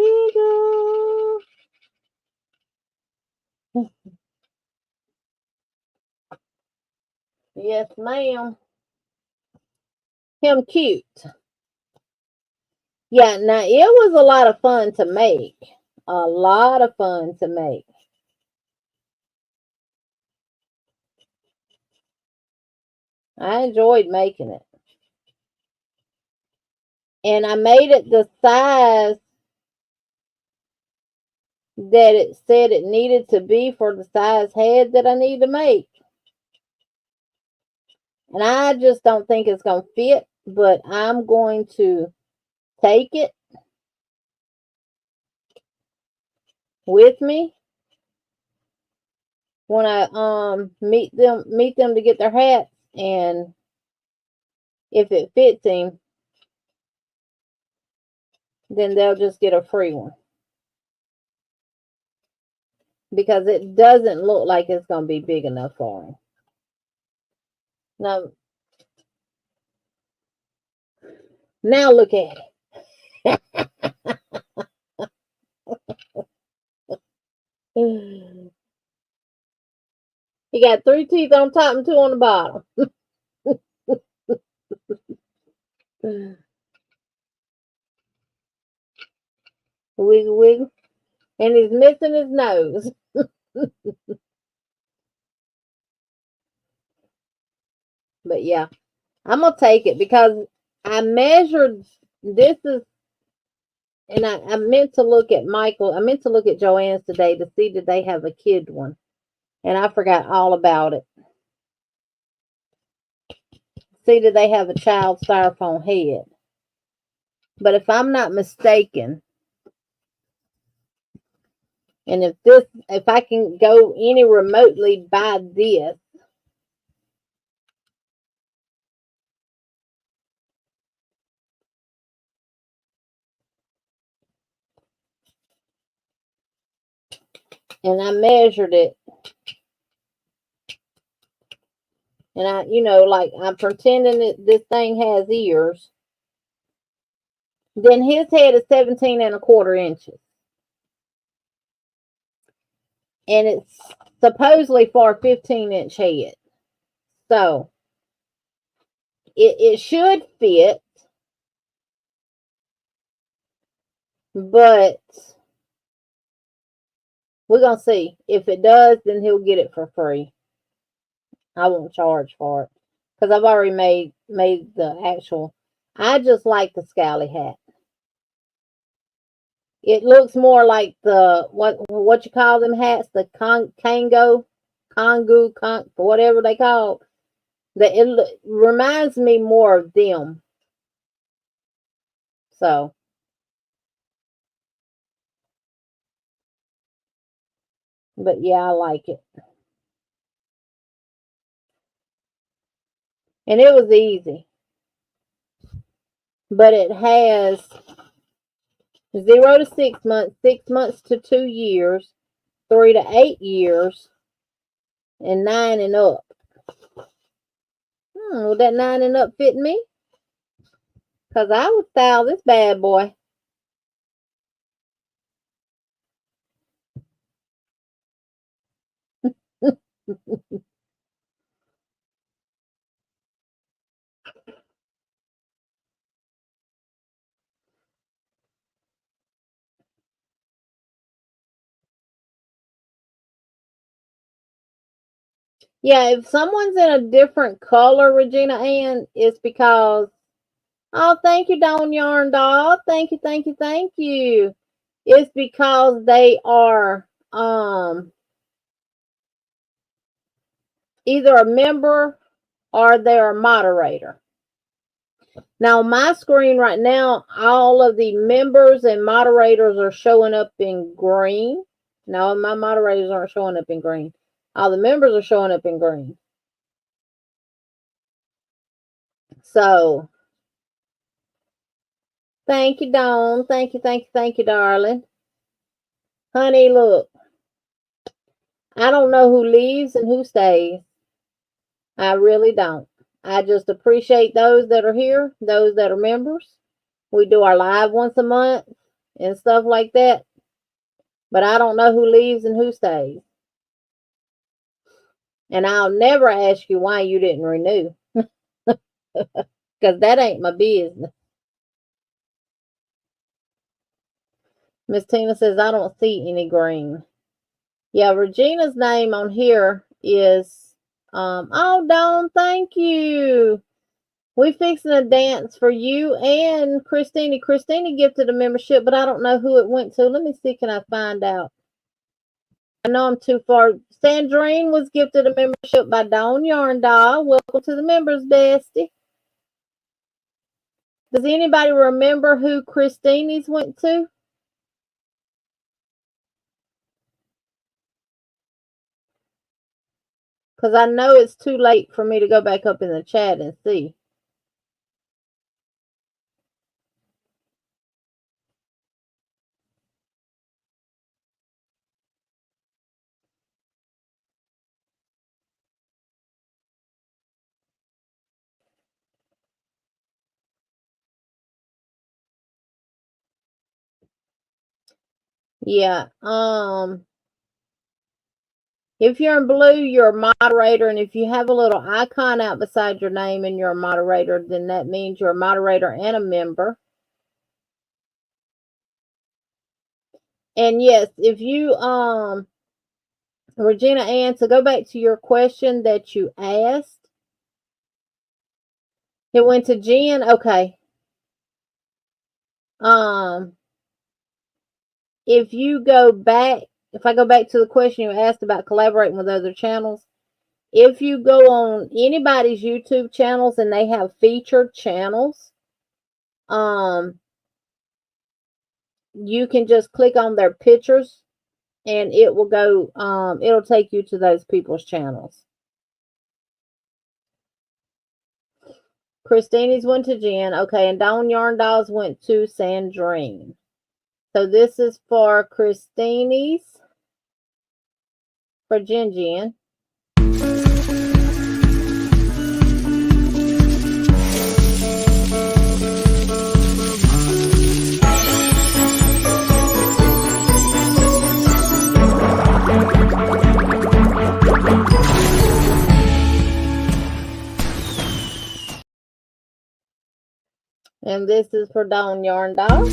wiggle. Yes, ma'am. Him cute. Yeah, now it was a lot of fun to make. A lot of fun to make. I enjoyed making it. And I made it the size that it said it needed to be for the size head that I need to make. And I just don't think it's going to fit, but I'm going to take it with me when I meet them to get their hats, and if it fits him, then they'll just get a free one. Because it doesn't look like it's going to be big enough for them. Now look at it. He got 3 teeth on top and 2 on the bottom. Wiggle, wiggle. And he's missing his nose. But yeah, I'm going to take it because I measured, this is, and I meant to look at Michael, I meant to look at Joanne's today to see did they have a kid one. And I forgot all about it. See, did they have a child styrofoam head? But if I'm not mistaken, and if I can go any remotely by this, and I measured it, and I, like I'm pretending that this thing has ears, then his head is 17 1/4 inches. And it's supposedly for a 15-inch head. So it should fit, but we're going to see. If it does, then he'll get it for free. I won't charge for it because I've already made the actual. I just like the scally hat. It looks more like the what you call them hats, the Congo, whatever they call. It reminds me more of them. So, but yeah, I like it. And it was easy. But it has 0 to 6 months, 6 months to 2 years, 3 to 8 years, and 9 and up. Would that 9 and up fit me? Because I would style this bad boy. Yeah, if someone's in a different color, Regina Ann, it's because, oh, thank you, Dawn Yarn Doll. Thank you, thank you, thank you. It's because they are either a member or they're a moderator. Now, on my screen right now, all of the members and moderators are showing up in green. No, my moderators aren't showing up in green. All the members are showing up in green. So, thank you, Dawn. Thank you, thank you, thank you, darling. Honey, look. I don't know who leaves and who stays. I really don't. I just appreciate those that are here, those that are members. We do our live once a month and stuff like that. But I don't know who leaves and who stays. And I'll never ask you why you didn't renew. Because that ain't my business. Miss Tina says, I don't see any green. Yeah, Regina's name on here is, oh, Dawn, thank you. We fixing a dance for you and Christina. Christina gifted a membership, but I don't know who it went to. Let me see, can I find out? I know I'm too far. Sandrine was gifted a membership by Dawn Yarn Doll. Welcome to the members, bestie. Does anybody remember who Christina's went to? Because I know it's too late for me to go back up in the chat and see. Yeah. If you're in blue, you're a moderator, and if you have a little icon out beside your name and you're a moderator, then that means you're a moderator and a member. And yes, if you Regina Ann, to go back to your question that you asked, it went to Jen. Okay. If you go back, if I go back to the question you asked about collaborating with other channels, if you go on anybody's YouTube channels and they have featured channels, you can just click on their pictures and it will go, it'll take you to those people's channels. Christine's went to Jen. Okay, and Dawn Yarn Dolls went to Sandrine. So this is for Christine's, for Jen. And this is for Dawn Yarn Doll.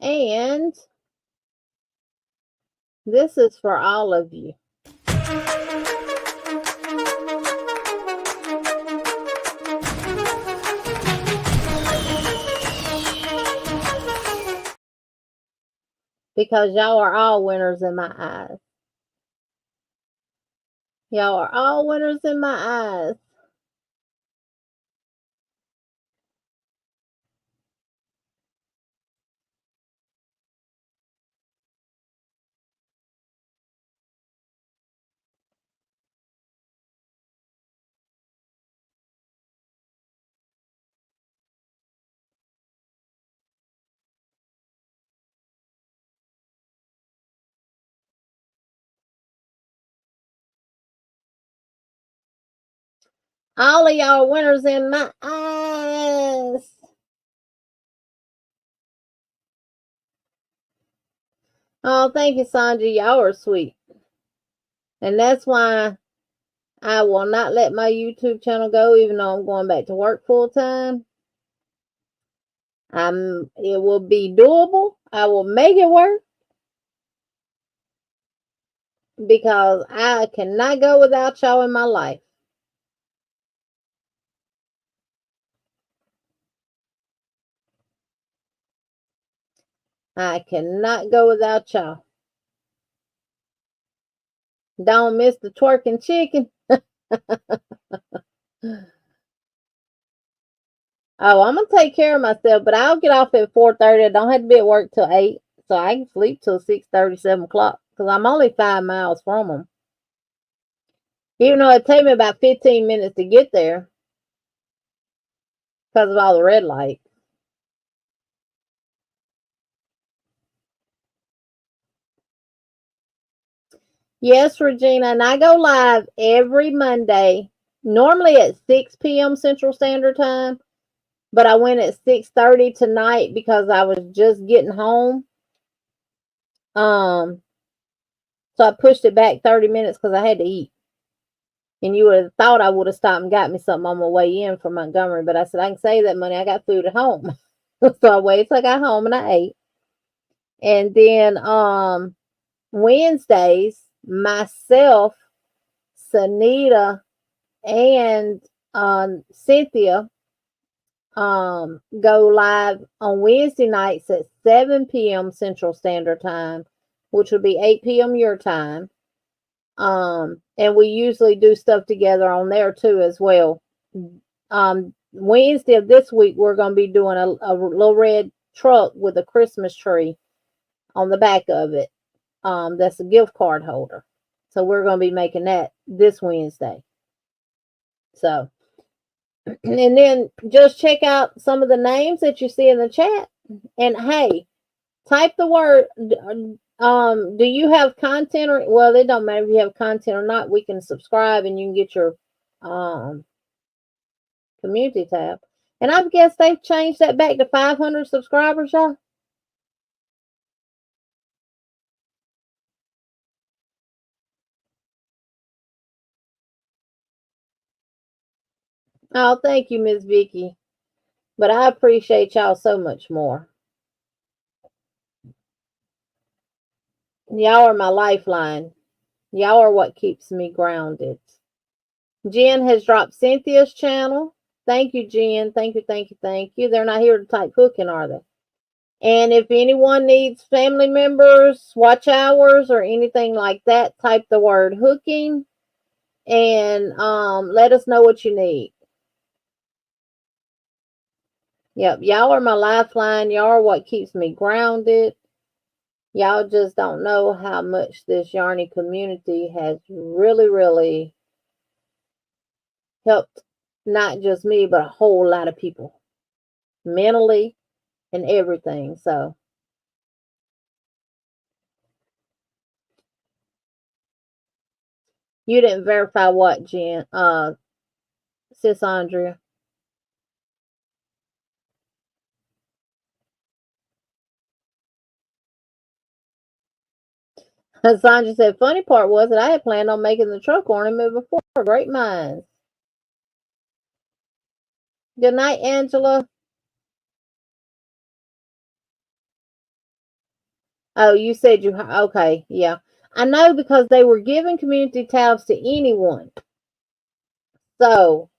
And this is for all of you. Because y'all are all winners in my eyes. Y'all are all winners in my eyes. All of y'all winners in my eyes. Oh, thank you, Sandra. Y'all are sweet. And that's why I will not let my YouTube channel go, even though I'm going back to work full time. It will be doable. I will make it work. Because I cannot go without y'all in my life. I cannot go without y'all. Don't miss the twerking chicken. Oh, I'm gonna take care of myself, but I'll get off at 4:30. I don't have to be at work till 8, so I can sleep till 6:30, 7 o'clock, because I'm only 5 miles from them. Even though it takes me about 15 minutes to get there because of all the red light. Yes, Regina, and I go live every Monday, normally at 6 p.m. Central Standard Time, but I went at 6:30 tonight because I was just getting home. So I pushed it back 30 minutes because I had to eat. And you would have thought I would have stopped and got me something on my way in from Montgomery, but I said I can save that money. I got food at home. So I waited till I got home and I ate. And then Wednesdays, myself, Sanita, and Cynthia go live on Wednesday nights at 7 p.m. Central Standard Time, which would be 8 p.m. your time. And we usually do stuff together on there too as well. Wednesday of this week, we're going to be doing a little red truck with a Christmas tree on the back of it. That's a gift card holder. So we're going to be making that this Wednesday. So And then just check out some of the names that you see in the chat. And hey, type the word. Do you have content or well? It don't matter if you have content or not. We can subscribe and you can get your community tab. And I guess they've changed that back to 500 subscribers, y'all. Oh, thank you, Miss Vicky. But I appreciate y'all so much more. Y'all are my lifeline. Y'all are what keeps me grounded. Jen has dropped Cynthia's channel. Thank you, Jen. Thank you, thank you, thank you. They're not here to type hooking, are they? And if anyone needs family members, watch hours, or anything like that, type the word hooking and let us know what you need. Yep, y'all are my lifeline. Y'all are what keeps me grounded. Y'all just don't know how much this Yarny community has really, really helped not just me, but a whole lot of people mentally and everything. So you didn't verify what, Jen? Sis Andrea. Sandra said, funny part was that I had planned on making the truck ornament before. Great minds. Good night, Angela. Oh, you said you, okay, yeah. I know because they were giving community tabs to anyone. So,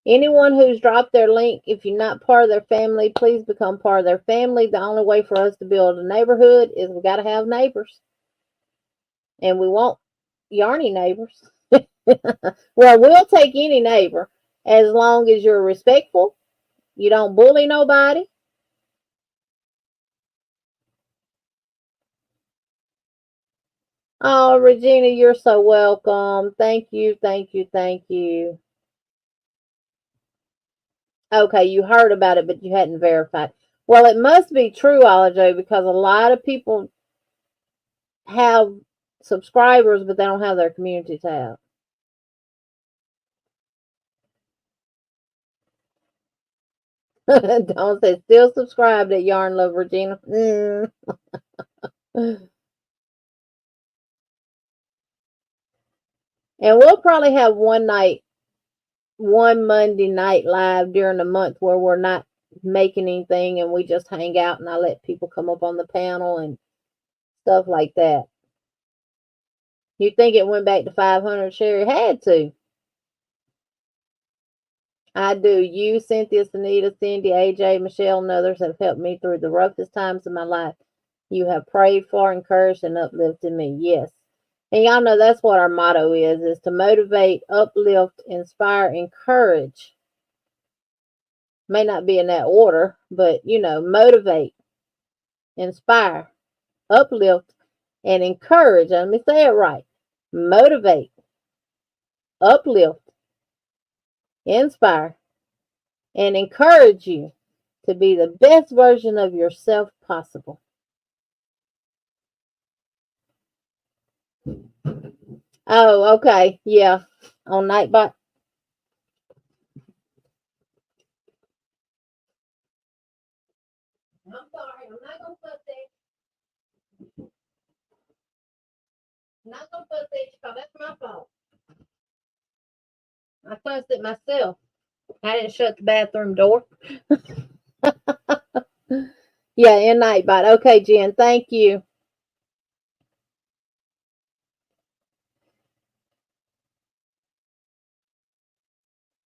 anyone who's dropped their link, if you're not part of their family, please become part of their family. The only way for us to build a neighborhood is we got to have neighbors. And we want Yarny neighbors. Well, we'll take any neighbor as long as you're respectful. You don't bully nobody. Oh, Regina, you're so welcome. Thank you, thank you, thank you. Okay, you heard about it, but you hadn't verified. Well, it must be true, Olajo, because a lot of people have subscribers, but they don't have their community tab. Don't say still subscribed at Yarn Love Regina. And we'll probably have one Monday night live during the month where we're not making anything and we just hang out and I let people come up on the panel and stuff like that. You think it went back to 500? Sherry had to. I do. You, Cynthia, Sunita, Cindy, AJ, Michelle, and others have helped me through the roughest times of my life. You have prayed for, encouraged, and uplifted me. Yes. And y'all know that's what our motto is to motivate, uplift, inspire, encourage. May not be in that order, but motivate, inspire, uplift, and encourage. Let me say it right. Motivate, uplift, inspire, and encourage you to be the best version of yourself possible. Oh, okay. Yeah. On Nightbot. I'm sorry. I'm not going to put that. I'm not going to put that because that's my fault. I fussed it myself. I didn't shut the bathroom door. Yeah, in Nightbot. Okay, Jen. Thank you.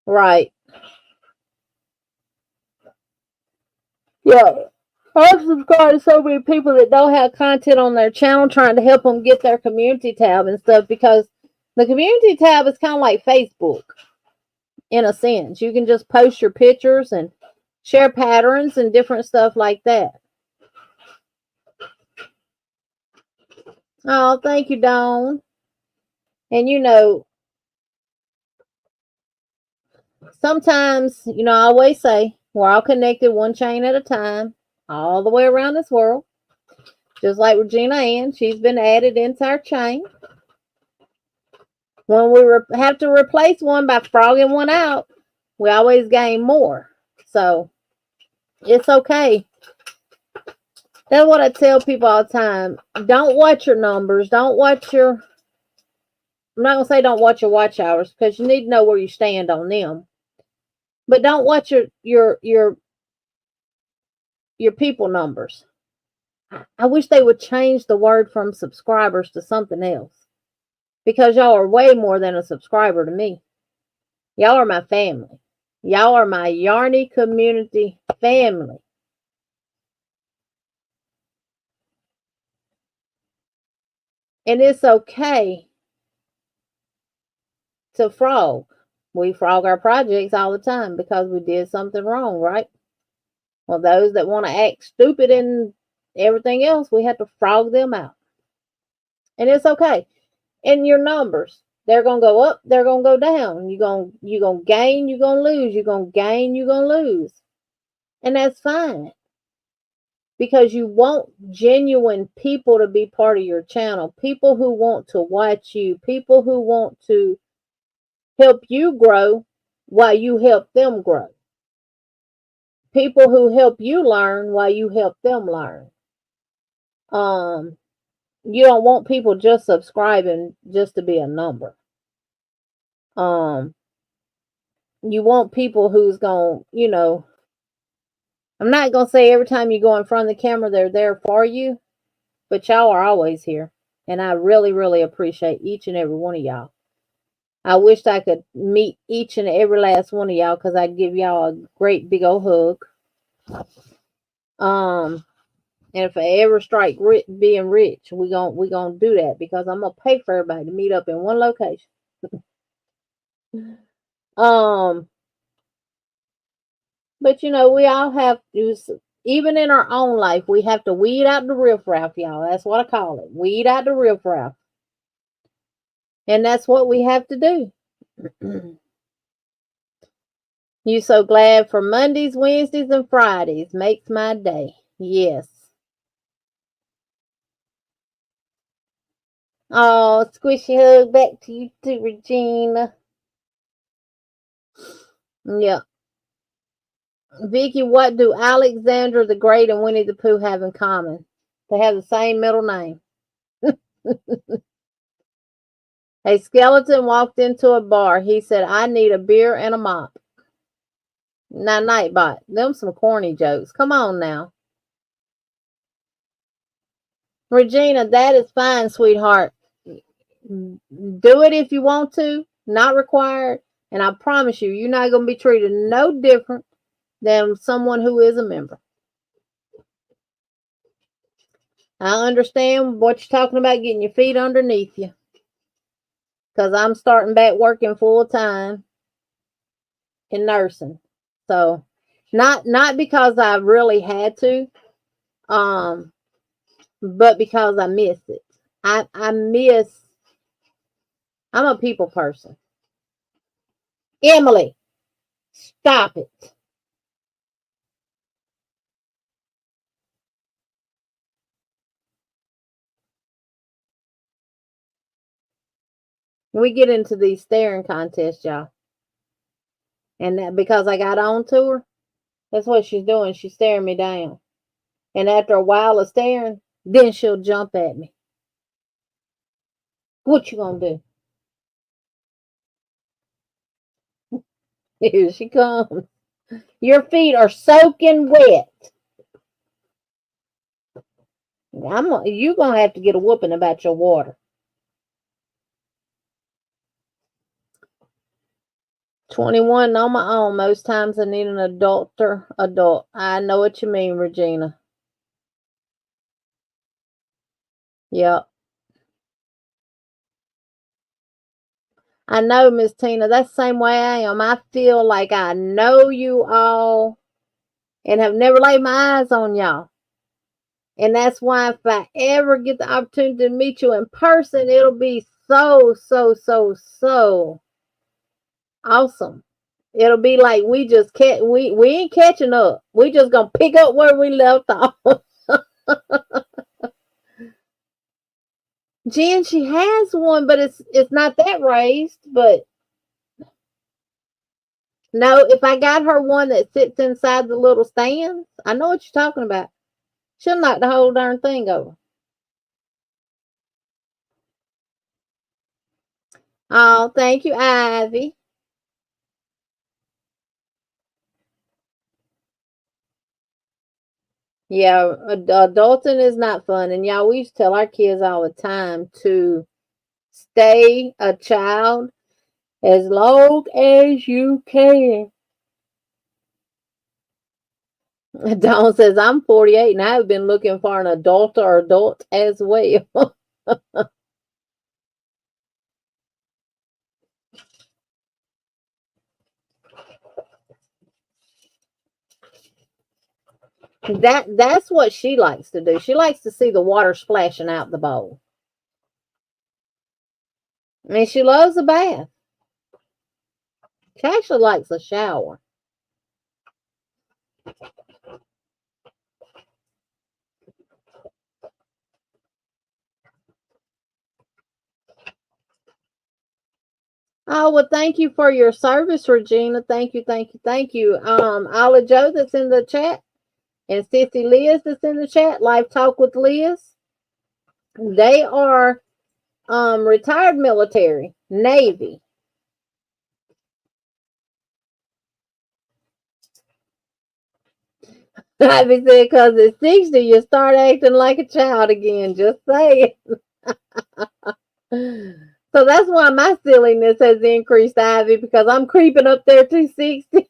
Right. Yeah. I've subscribed to so many people that don't have content on their channel trying to help them get their community tab and stuff because the community tab is kind of like Facebook in a sense. You can just post your pictures and share patterns and different stuff like that. Oh, thank you, Dawn. And sometimes, I always say we're all connected one chain at a time, all the way around this world. Just like Regina Ann, she's been added into our chain. When we have to replace one by frogging one out, we always gain more. So it's okay. That's what I tell people all the time. Don't watch your numbers. Don't watch your. I'm not gonna say don't watch your watch hours because you need to know where you stand on them. But don't watch your people numbers. I wish they would change the word from subscribers to something else. Because y'all are way more than a subscriber to me. Y'all are my family. Y'all are my Yarny community family. And it's okay to frog. We frog our projects all the time because we did something wrong, right? Well, those that want to act stupid and everything else, we have to frog them out. And it's okay. And your numbers, they're gonna go up, they're gonna go down. You're gonna gain, you're gonna lose, you're gonna gain, you're gonna lose. And that's fine. Because you want genuine people to be part of your channel, people who want to watch you, people who want to help you grow while you help them grow, people who help you learn while you help them learn. You don't want people just subscribing just to be a number. You want people who's going, I'm not going to say every time you go in front of the camera they're there for you, but y'all are always here. And I really, really appreciate each and every one of y'all. I wished I could meet each and every last one of y'all because I'd give y'all a great big old hug. And if I ever strike being rich, we gonna do that because I'm gonna pay for everybody to meet up in one location. But we all have to, even in our own life, we have to weed out the riffraff, y'all. That's what I call it. Weed out the riffraff. And that's what we have to do. You so glad for Mondays, Wednesdays, and Fridays. Makes my day. Yes. Oh, squishy hug back to you too, Regina. Yeah. Vicky, what do Alexander the Great and Winnie the Pooh have in common? They have the same middle name. A skeleton walked into a bar. He said, I need a beer and a mop. Now, Nightbot, them some corny jokes. Come on now. Regina, that is fine, sweetheart. Do it if you want to. Not required. And I promise you, you're not going to be treated no different than someone who is a member. I understand what you're talking about, getting your feet underneath you. Because I'm starting back working full time in nursing. So not because I really had to, but because I miss it. I'm a people person. Emily, stop it. We get into these staring contests, y'all. And that because I got on to her, that's what she's doing. She's staring me down. And after a while of staring, then she'll jump at me. What you gonna do? Here she comes. Your feet are soaking wet. You gonna have to get a whooping about your water. 21 on my own. Most times I need an adult. I know what you mean, Regina. Yep. I know, Miss Tina. That's the same way I am. I feel like I know you all and have never laid my eyes on y'all. And that's why if I ever get the opportunity to meet you in person, it'll be so, so, so, so awesome. It'll be like we just can't. We ain't catching up. We just gonna pick up where we left off. Jen, she has one, but it's not that raised. But no, if I got her one that sits inside the little stands, I know what you're talking about. She'll knock the whole darn thing over. Oh, thank you, Ivy. Yeah, adulting is not fun. And y'all, we used to tell our kids all the time to stay a child as long as you can. Dawn says, I'm 48 and I've been looking for an adult or adult as well. That's what she likes to do. She likes to see the water splashing out the bowl. I mean, she loves a bath. She actually likes a shower. Oh, well, thank you for your service, Regina. Thank you, thank you, thank you. Ala Joe that's in the chat and Sissy Liz that's in the chat. Live Talk with Liz. They are retired military, Navy. Ivy said, because at 60, you start acting like a child again. Just saying. So that's why my silliness has increased, Ivy, because I'm creeping up there to 60.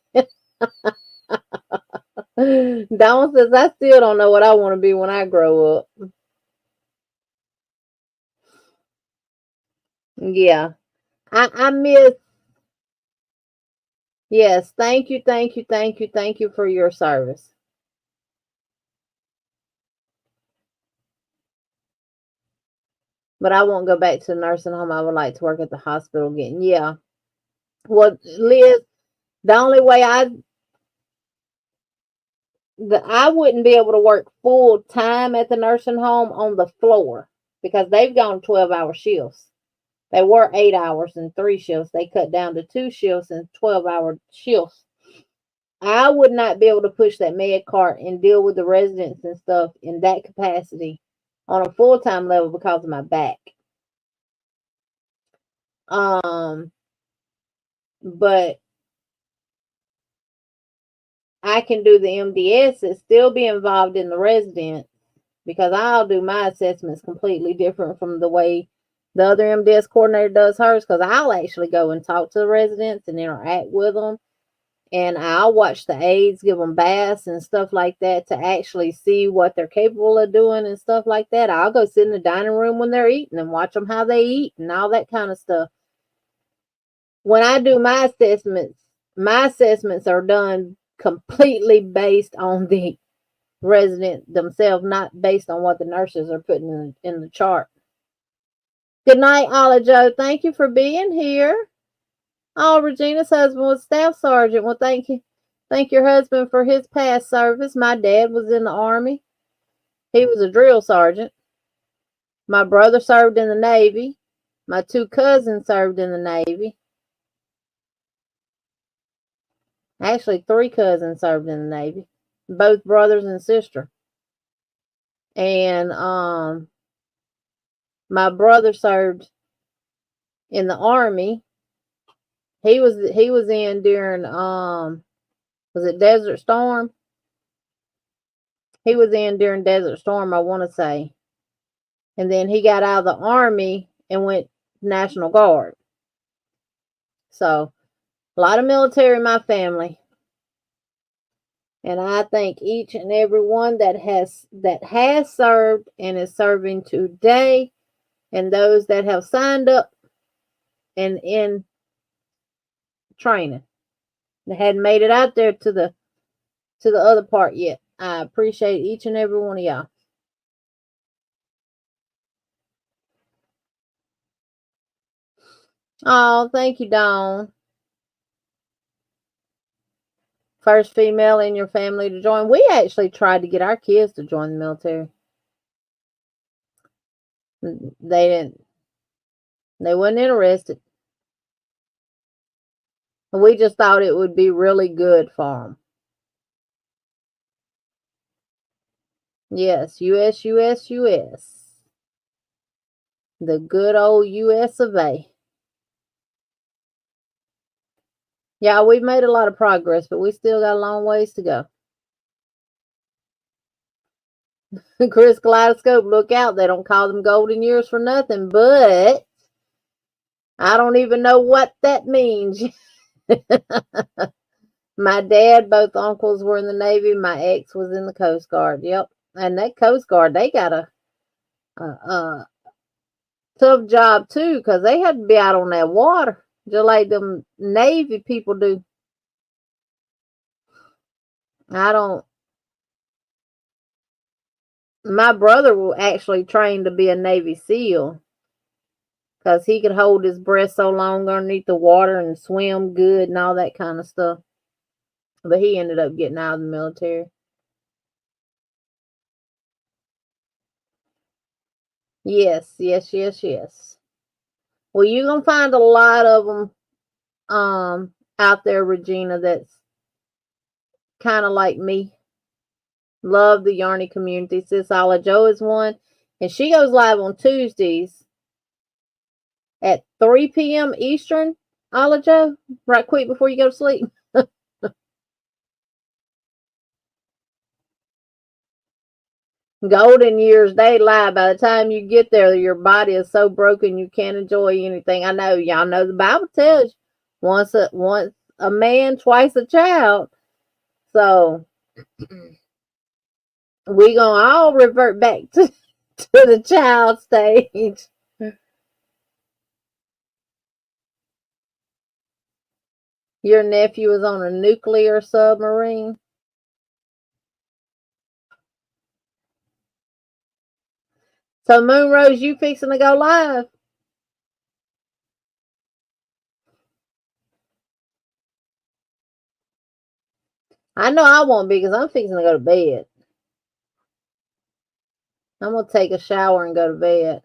Dawn says, I still don't know what I want to be when I grow up. Yeah. I miss, yes, thank you, thank you, thank you, thank you for your service. But I won't go back to the nursing home. I would like to work at the hospital again. Yeah. Well, Liz, the only way I wouldn't be able to work full time at the nursing home on the floor because they've gone 12-hour shifts. They were 8 hours and 3 shifts. They cut down to 2 shifts and 12-hour shifts. I would not be able to push that med cart and deal with the residents and stuff in that capacity on a full time level because of my back. But I can do the MDS and still be involved in the resident because I'll do my assessments completely different from the way the other MDS coordinator does hers because I'll actually go and talk to the residents and interact with them. And I'll watch the aides give them baths and stuff like that to actually see what they're capable of doing and stuff like that. I'll go sit in the dining room when they're eating and watch them how they eat and all that kind of stuff. When I do my assessments are done completely based on the resident themselves, not based on what the nurses are putting in the chart. Good night, Ola Joe. Thank you for being here. Oh, Regina's husband was staff sergeant. Well, thank you. Thank your husband for his past service. My dad was in the Army. He was a drill sergeant. My brother served in the Navy. My 2 cousins served in the Navy. Actually, 3 cousins served in the Navy. Both brothers and sister. And my brother served in the Army. He was in during was it Desert Storm? He was in during Desert Storm, I want to say. And then he got out of the Army and went National Guard. So a lot of military in my family. And I thank each and every one that has served and is serving today, and those that have signed up and in training. They hadn't made it out there to the other part yet. I appreciate each and every one of y'all. Oh, thank you, Dawn. First female in your family to join. We actually tried to get our kids to join the military. They didn't. They wasn't interested. We just thought it would be really good for them. Yes, U.S., U.S., U.S. The good old U.S. of A. Yeah, we've made a lot of progress, but we still got a long ways to go. Chris Kaleidoscope, look out. They don't call them golden years for nothing, but I don't even know what that means. My dad, both uncles were in the Navy. My ex was in the Coast Guard. Yep. And that Coast Guard, they got a tough job too, because they had to be out on that water, just like them Navy people do. My brother actually trained to be a Navy SEAL because he could hold his breath so long underneath the water and swim good and all that kind of stuff. But he ended up getting out of the military. Yes, yes, yes, yes. Well, you're gonna find a lot of them out there, Regina, that's kind of like me. Love the Yarny community. Sis Ala Joe is one, and she goes live on Tuesdays at 3 p.m. Eastern. Ala Joe, right quick before you go to sleep. Golden years, they lie. By the time you get there, your body is so broken you can't enjoy anything. I know y'all know the Bible tells you once a man, twice a child. So we gonna all revert back to the child stage. Your nephew is on a nuclear submarine. So Moon Rose, you fixing to go live? I know I won't be because I'm fixing to go to bed. I'm gonna take a shower and go to bed.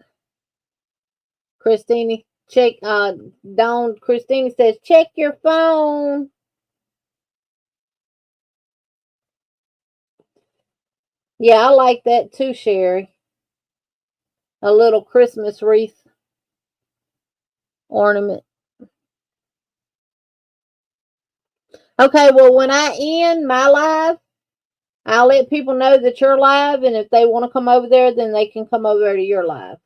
Christine, check. Dawn. Christine says, check your phone. Yeah, I like that too, Sherry. A little Christmas wreath ornament. Okay, well, when I end my live, I'll let people know that you're live, and if they want to come over there, then they can come over there to your live.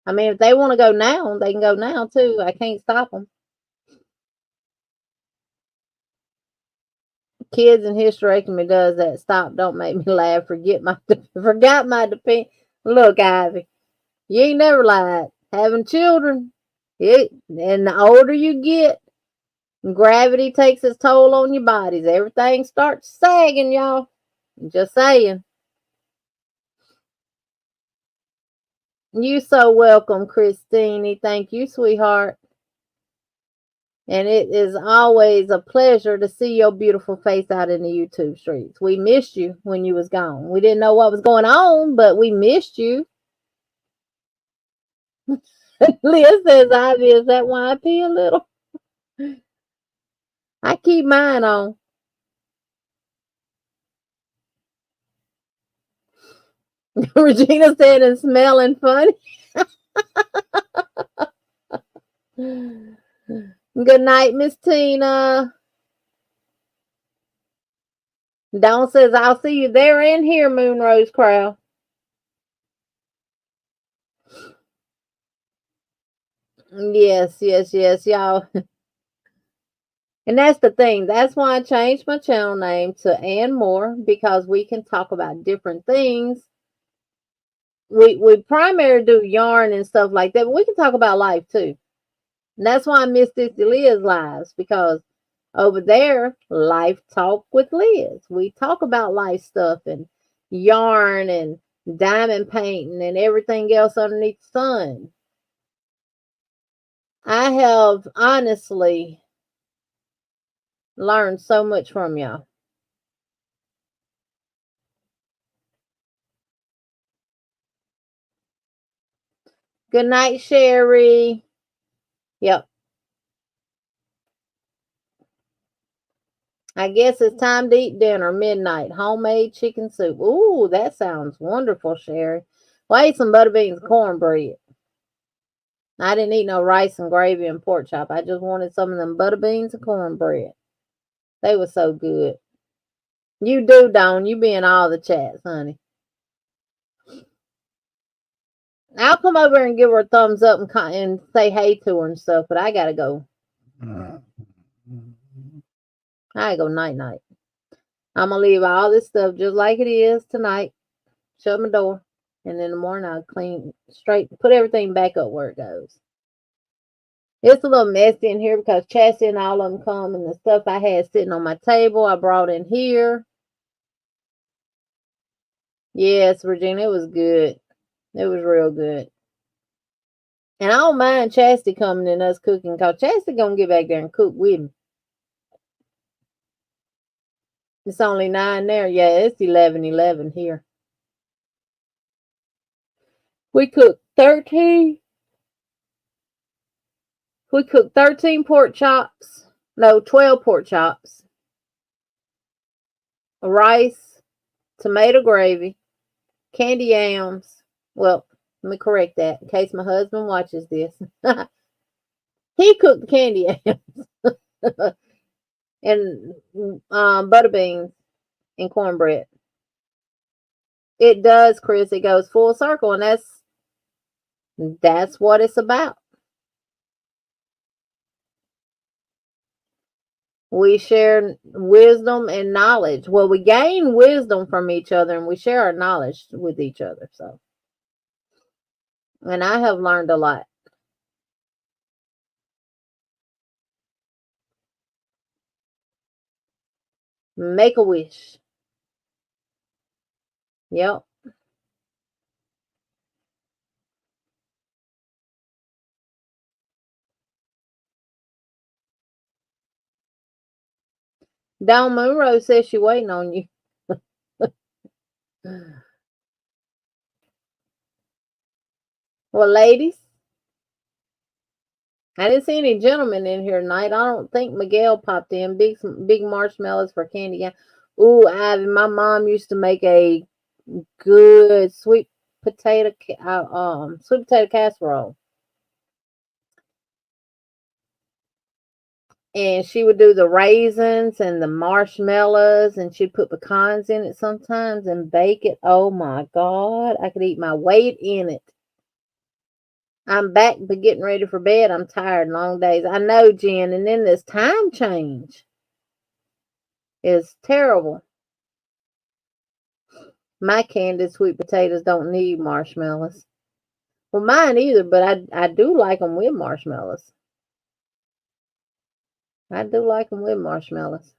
I mean, if they want to go now, they can go now too. I can't stop them. Kids in hysterectomy does that. Stop! Don't make me laugh. Forgot my depend. Look, Ivy, you ain't never lied. Having children, and the older you get, gravity takes its toll on your bodies. Everything starts sagging, y'all. Just saying. You so welcome, Christine. Thank you, sweetheart. And it is always a pleasure to see your beautiful face out in the YouTube streets. We missed you when you was gone. We didn't know what was going on, but we missed you. Leah says, Ivy, is that why I pee a little? I keep mine on. Regina said, and smelling funny. Good night, Miss Tina. Dawn says, I'll see you there and here, Moonrose Crowd. Yes, yes, yes, y'all. And that's the thing. That's why I changed my channel name to And More, because we can talk about different things. We primarily do yarn and stuff like that, but we can talk about life too. And that's why I miss Sissy Liz lives, because over there, Life Talk with Liz. We talk about life stuff and yarn and diamond painting and everything else underneath the sun. I have honestly learned so much from y'all. Good night, Sherry. Yep. I guess it's time to eat dinner. Midnight. Homemade chicken soup. Ooh, that sounds wonderful, Sherry. Well, I ate some butter beans and cornbread. I didn't eat no rice and gravy and pork chop. I just wanted some of them butter beans and cornbread. They were so good. You do, Dawn. You be in all the chats, honey. I'll come over and give her a thumbs up and say hey to her and stuff, but I gotta go. I go night night. I'm gonna leave all this stuff just like it is tonight. Shut my door, and in the morning I'll clean straight, put everything back up where it goes. It's a little messy in here because Chassie and all of them come, and the stuff I had sitting on my table I brought in here. Yes, Regina, it was good. It was real good. And I don't mind Chastity coming and us cooking because Chastity gonna get back there and cook with me. It's only 9 there. Yeah, it's 11 here. We cooked 13. We cooked 13 pork chops. No, 12 pork chops. Rice, tomato gravy, candy yams. Well, let me correct that in case my husband watches this. He cooked the candy yams and butter beans and cornbread. It does, Chris. It goes full circle, and that's what it's about. We share wisdom and knowledge. Well, we gain wisdom from each other, and we share our knowledge with each other. So, and I have learned a lot. Make a wish. Yep. Dawn Monroe says she's waiting on you. Well, ladies, I didn't see any gentlemen in here tonight. I don't think Miguel popped in. Big marshmallows for candy. Yeah. Ooh, Ivy, my mom used to make a good sweet potato casserole. And she would do the raisins and the marshmallows, and she'd put pecans in it sometimes and bake it. Oh my God, I could eat my weight in it. I'm back but getting ready for bed. I'm tired, long days. I know, Jen. And then this time change is terrible. My candied sweet potatoes don't need marshmallows. Well, mine either, but I do like them with marshmallows. I do like them with marshmallows.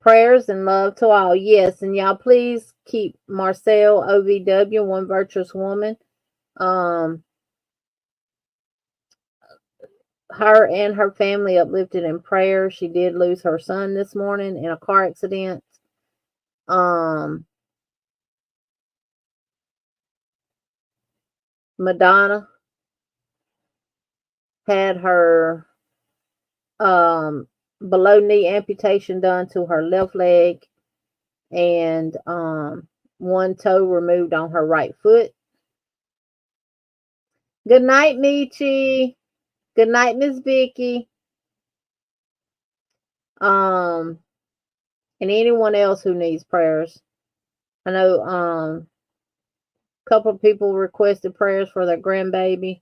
Prayers and love to all. Yes, and y'all please keep Marcel OVW, One Virtuous Woman. Her and her family uplifted in prayer. She did lose her son this morning in a car accident. Madonna had her below knee amputation done to her left leg and one toe removed on her right foot. Good night, Michi. Good night, Miss Vicky. And anyone else who needs prayers. I know a couple of people requested prayers for their grandbaby.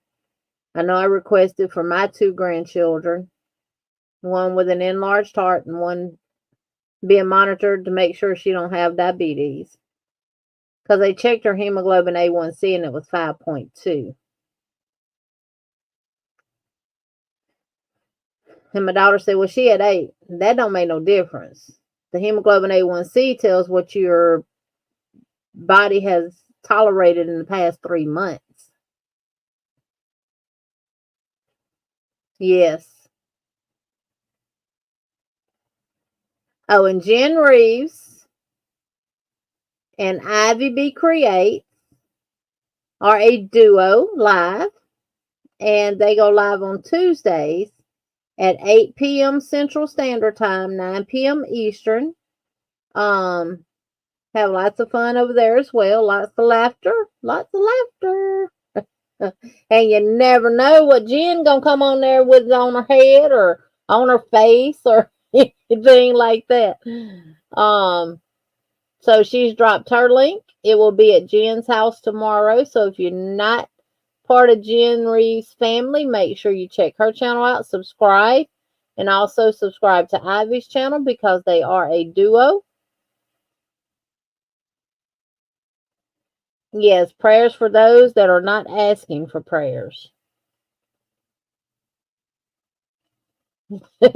I know I requested for my 2 grandchildren, one with an enlarged heart and one being monitored to make sure she don't have diabetes. Because they checked her hemoglobin A1C and it was 5.2. And my daughter said, well, she had 8. That don't make no difference. The hemoglobin A1C tells what your body has tolerated in the past 3 months. Yes. Oh, and Jen Reeves and Ivy B Create are a duo live, and they go live on Tuesdays at 8 p.m. Central Standard Time, 9 p.m. Eastern. Have lots of fun over there as well. Lots of laughter. Lots of laughter. And you never know what Jen gonna come on there with on her head or on her face or anything like that. So she's dropped her link. It will be at Jen's house tomorrow. So if you're not part of Jen Reeves' family, make sure you check her channel out, subscribe, and also subscribe to Ivy's channel because they are a duo. Yes, prayers for those that are not asking for prayers.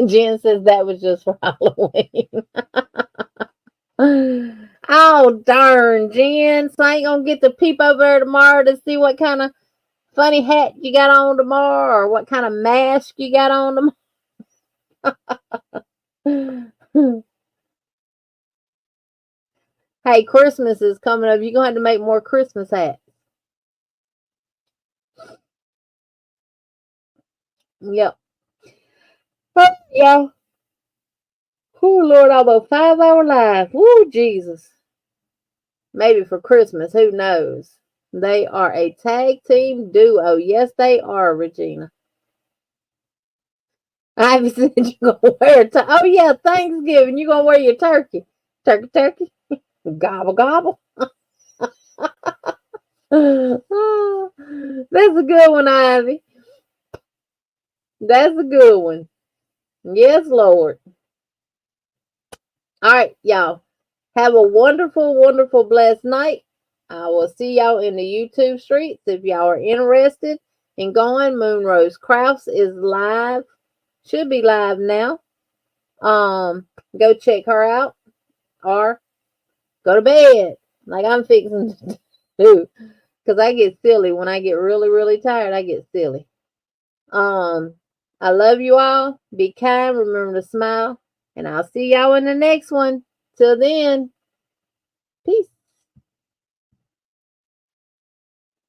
Jen says that was just for Halloween. Oh, darn, Jen. So I ain't going to get to peep over there tomorrow to see what kind of funny hat you got on tomorrow or what kind of mask you got on tomorrow. Hey, Christmas is coming up. You're going to have to make more Christmas hats. Yep. But, y'all. Oh, Lord, almost 5-hour live. Woo, Jesus. Maybe for Christmas. Who knows? They are a tag team duo. Yes, they are, Regina. I said you're going to wear a oh, yeah, Thanksgiving. You're going to wear your turkey. Turkey, turkey. Gobble, gobble. Oh, that's a good one, Ivy. That's a good one. Yes, Lord. All right, y'all. Have a wonderful, wonderful, blessed night. I will see y'all in the YouTube streets. If y'all are interested in going, Moonrose Crafts is live. Should be live now. Go check her out or go to bed like I'm fixing to do. Because I get silly. When I get really, really tired, I get silly. I love you all. Be kind. Remember to smile. And I'll see y'all in the next one. Till then, peace.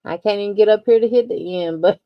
I can't even get up here to hit the end, but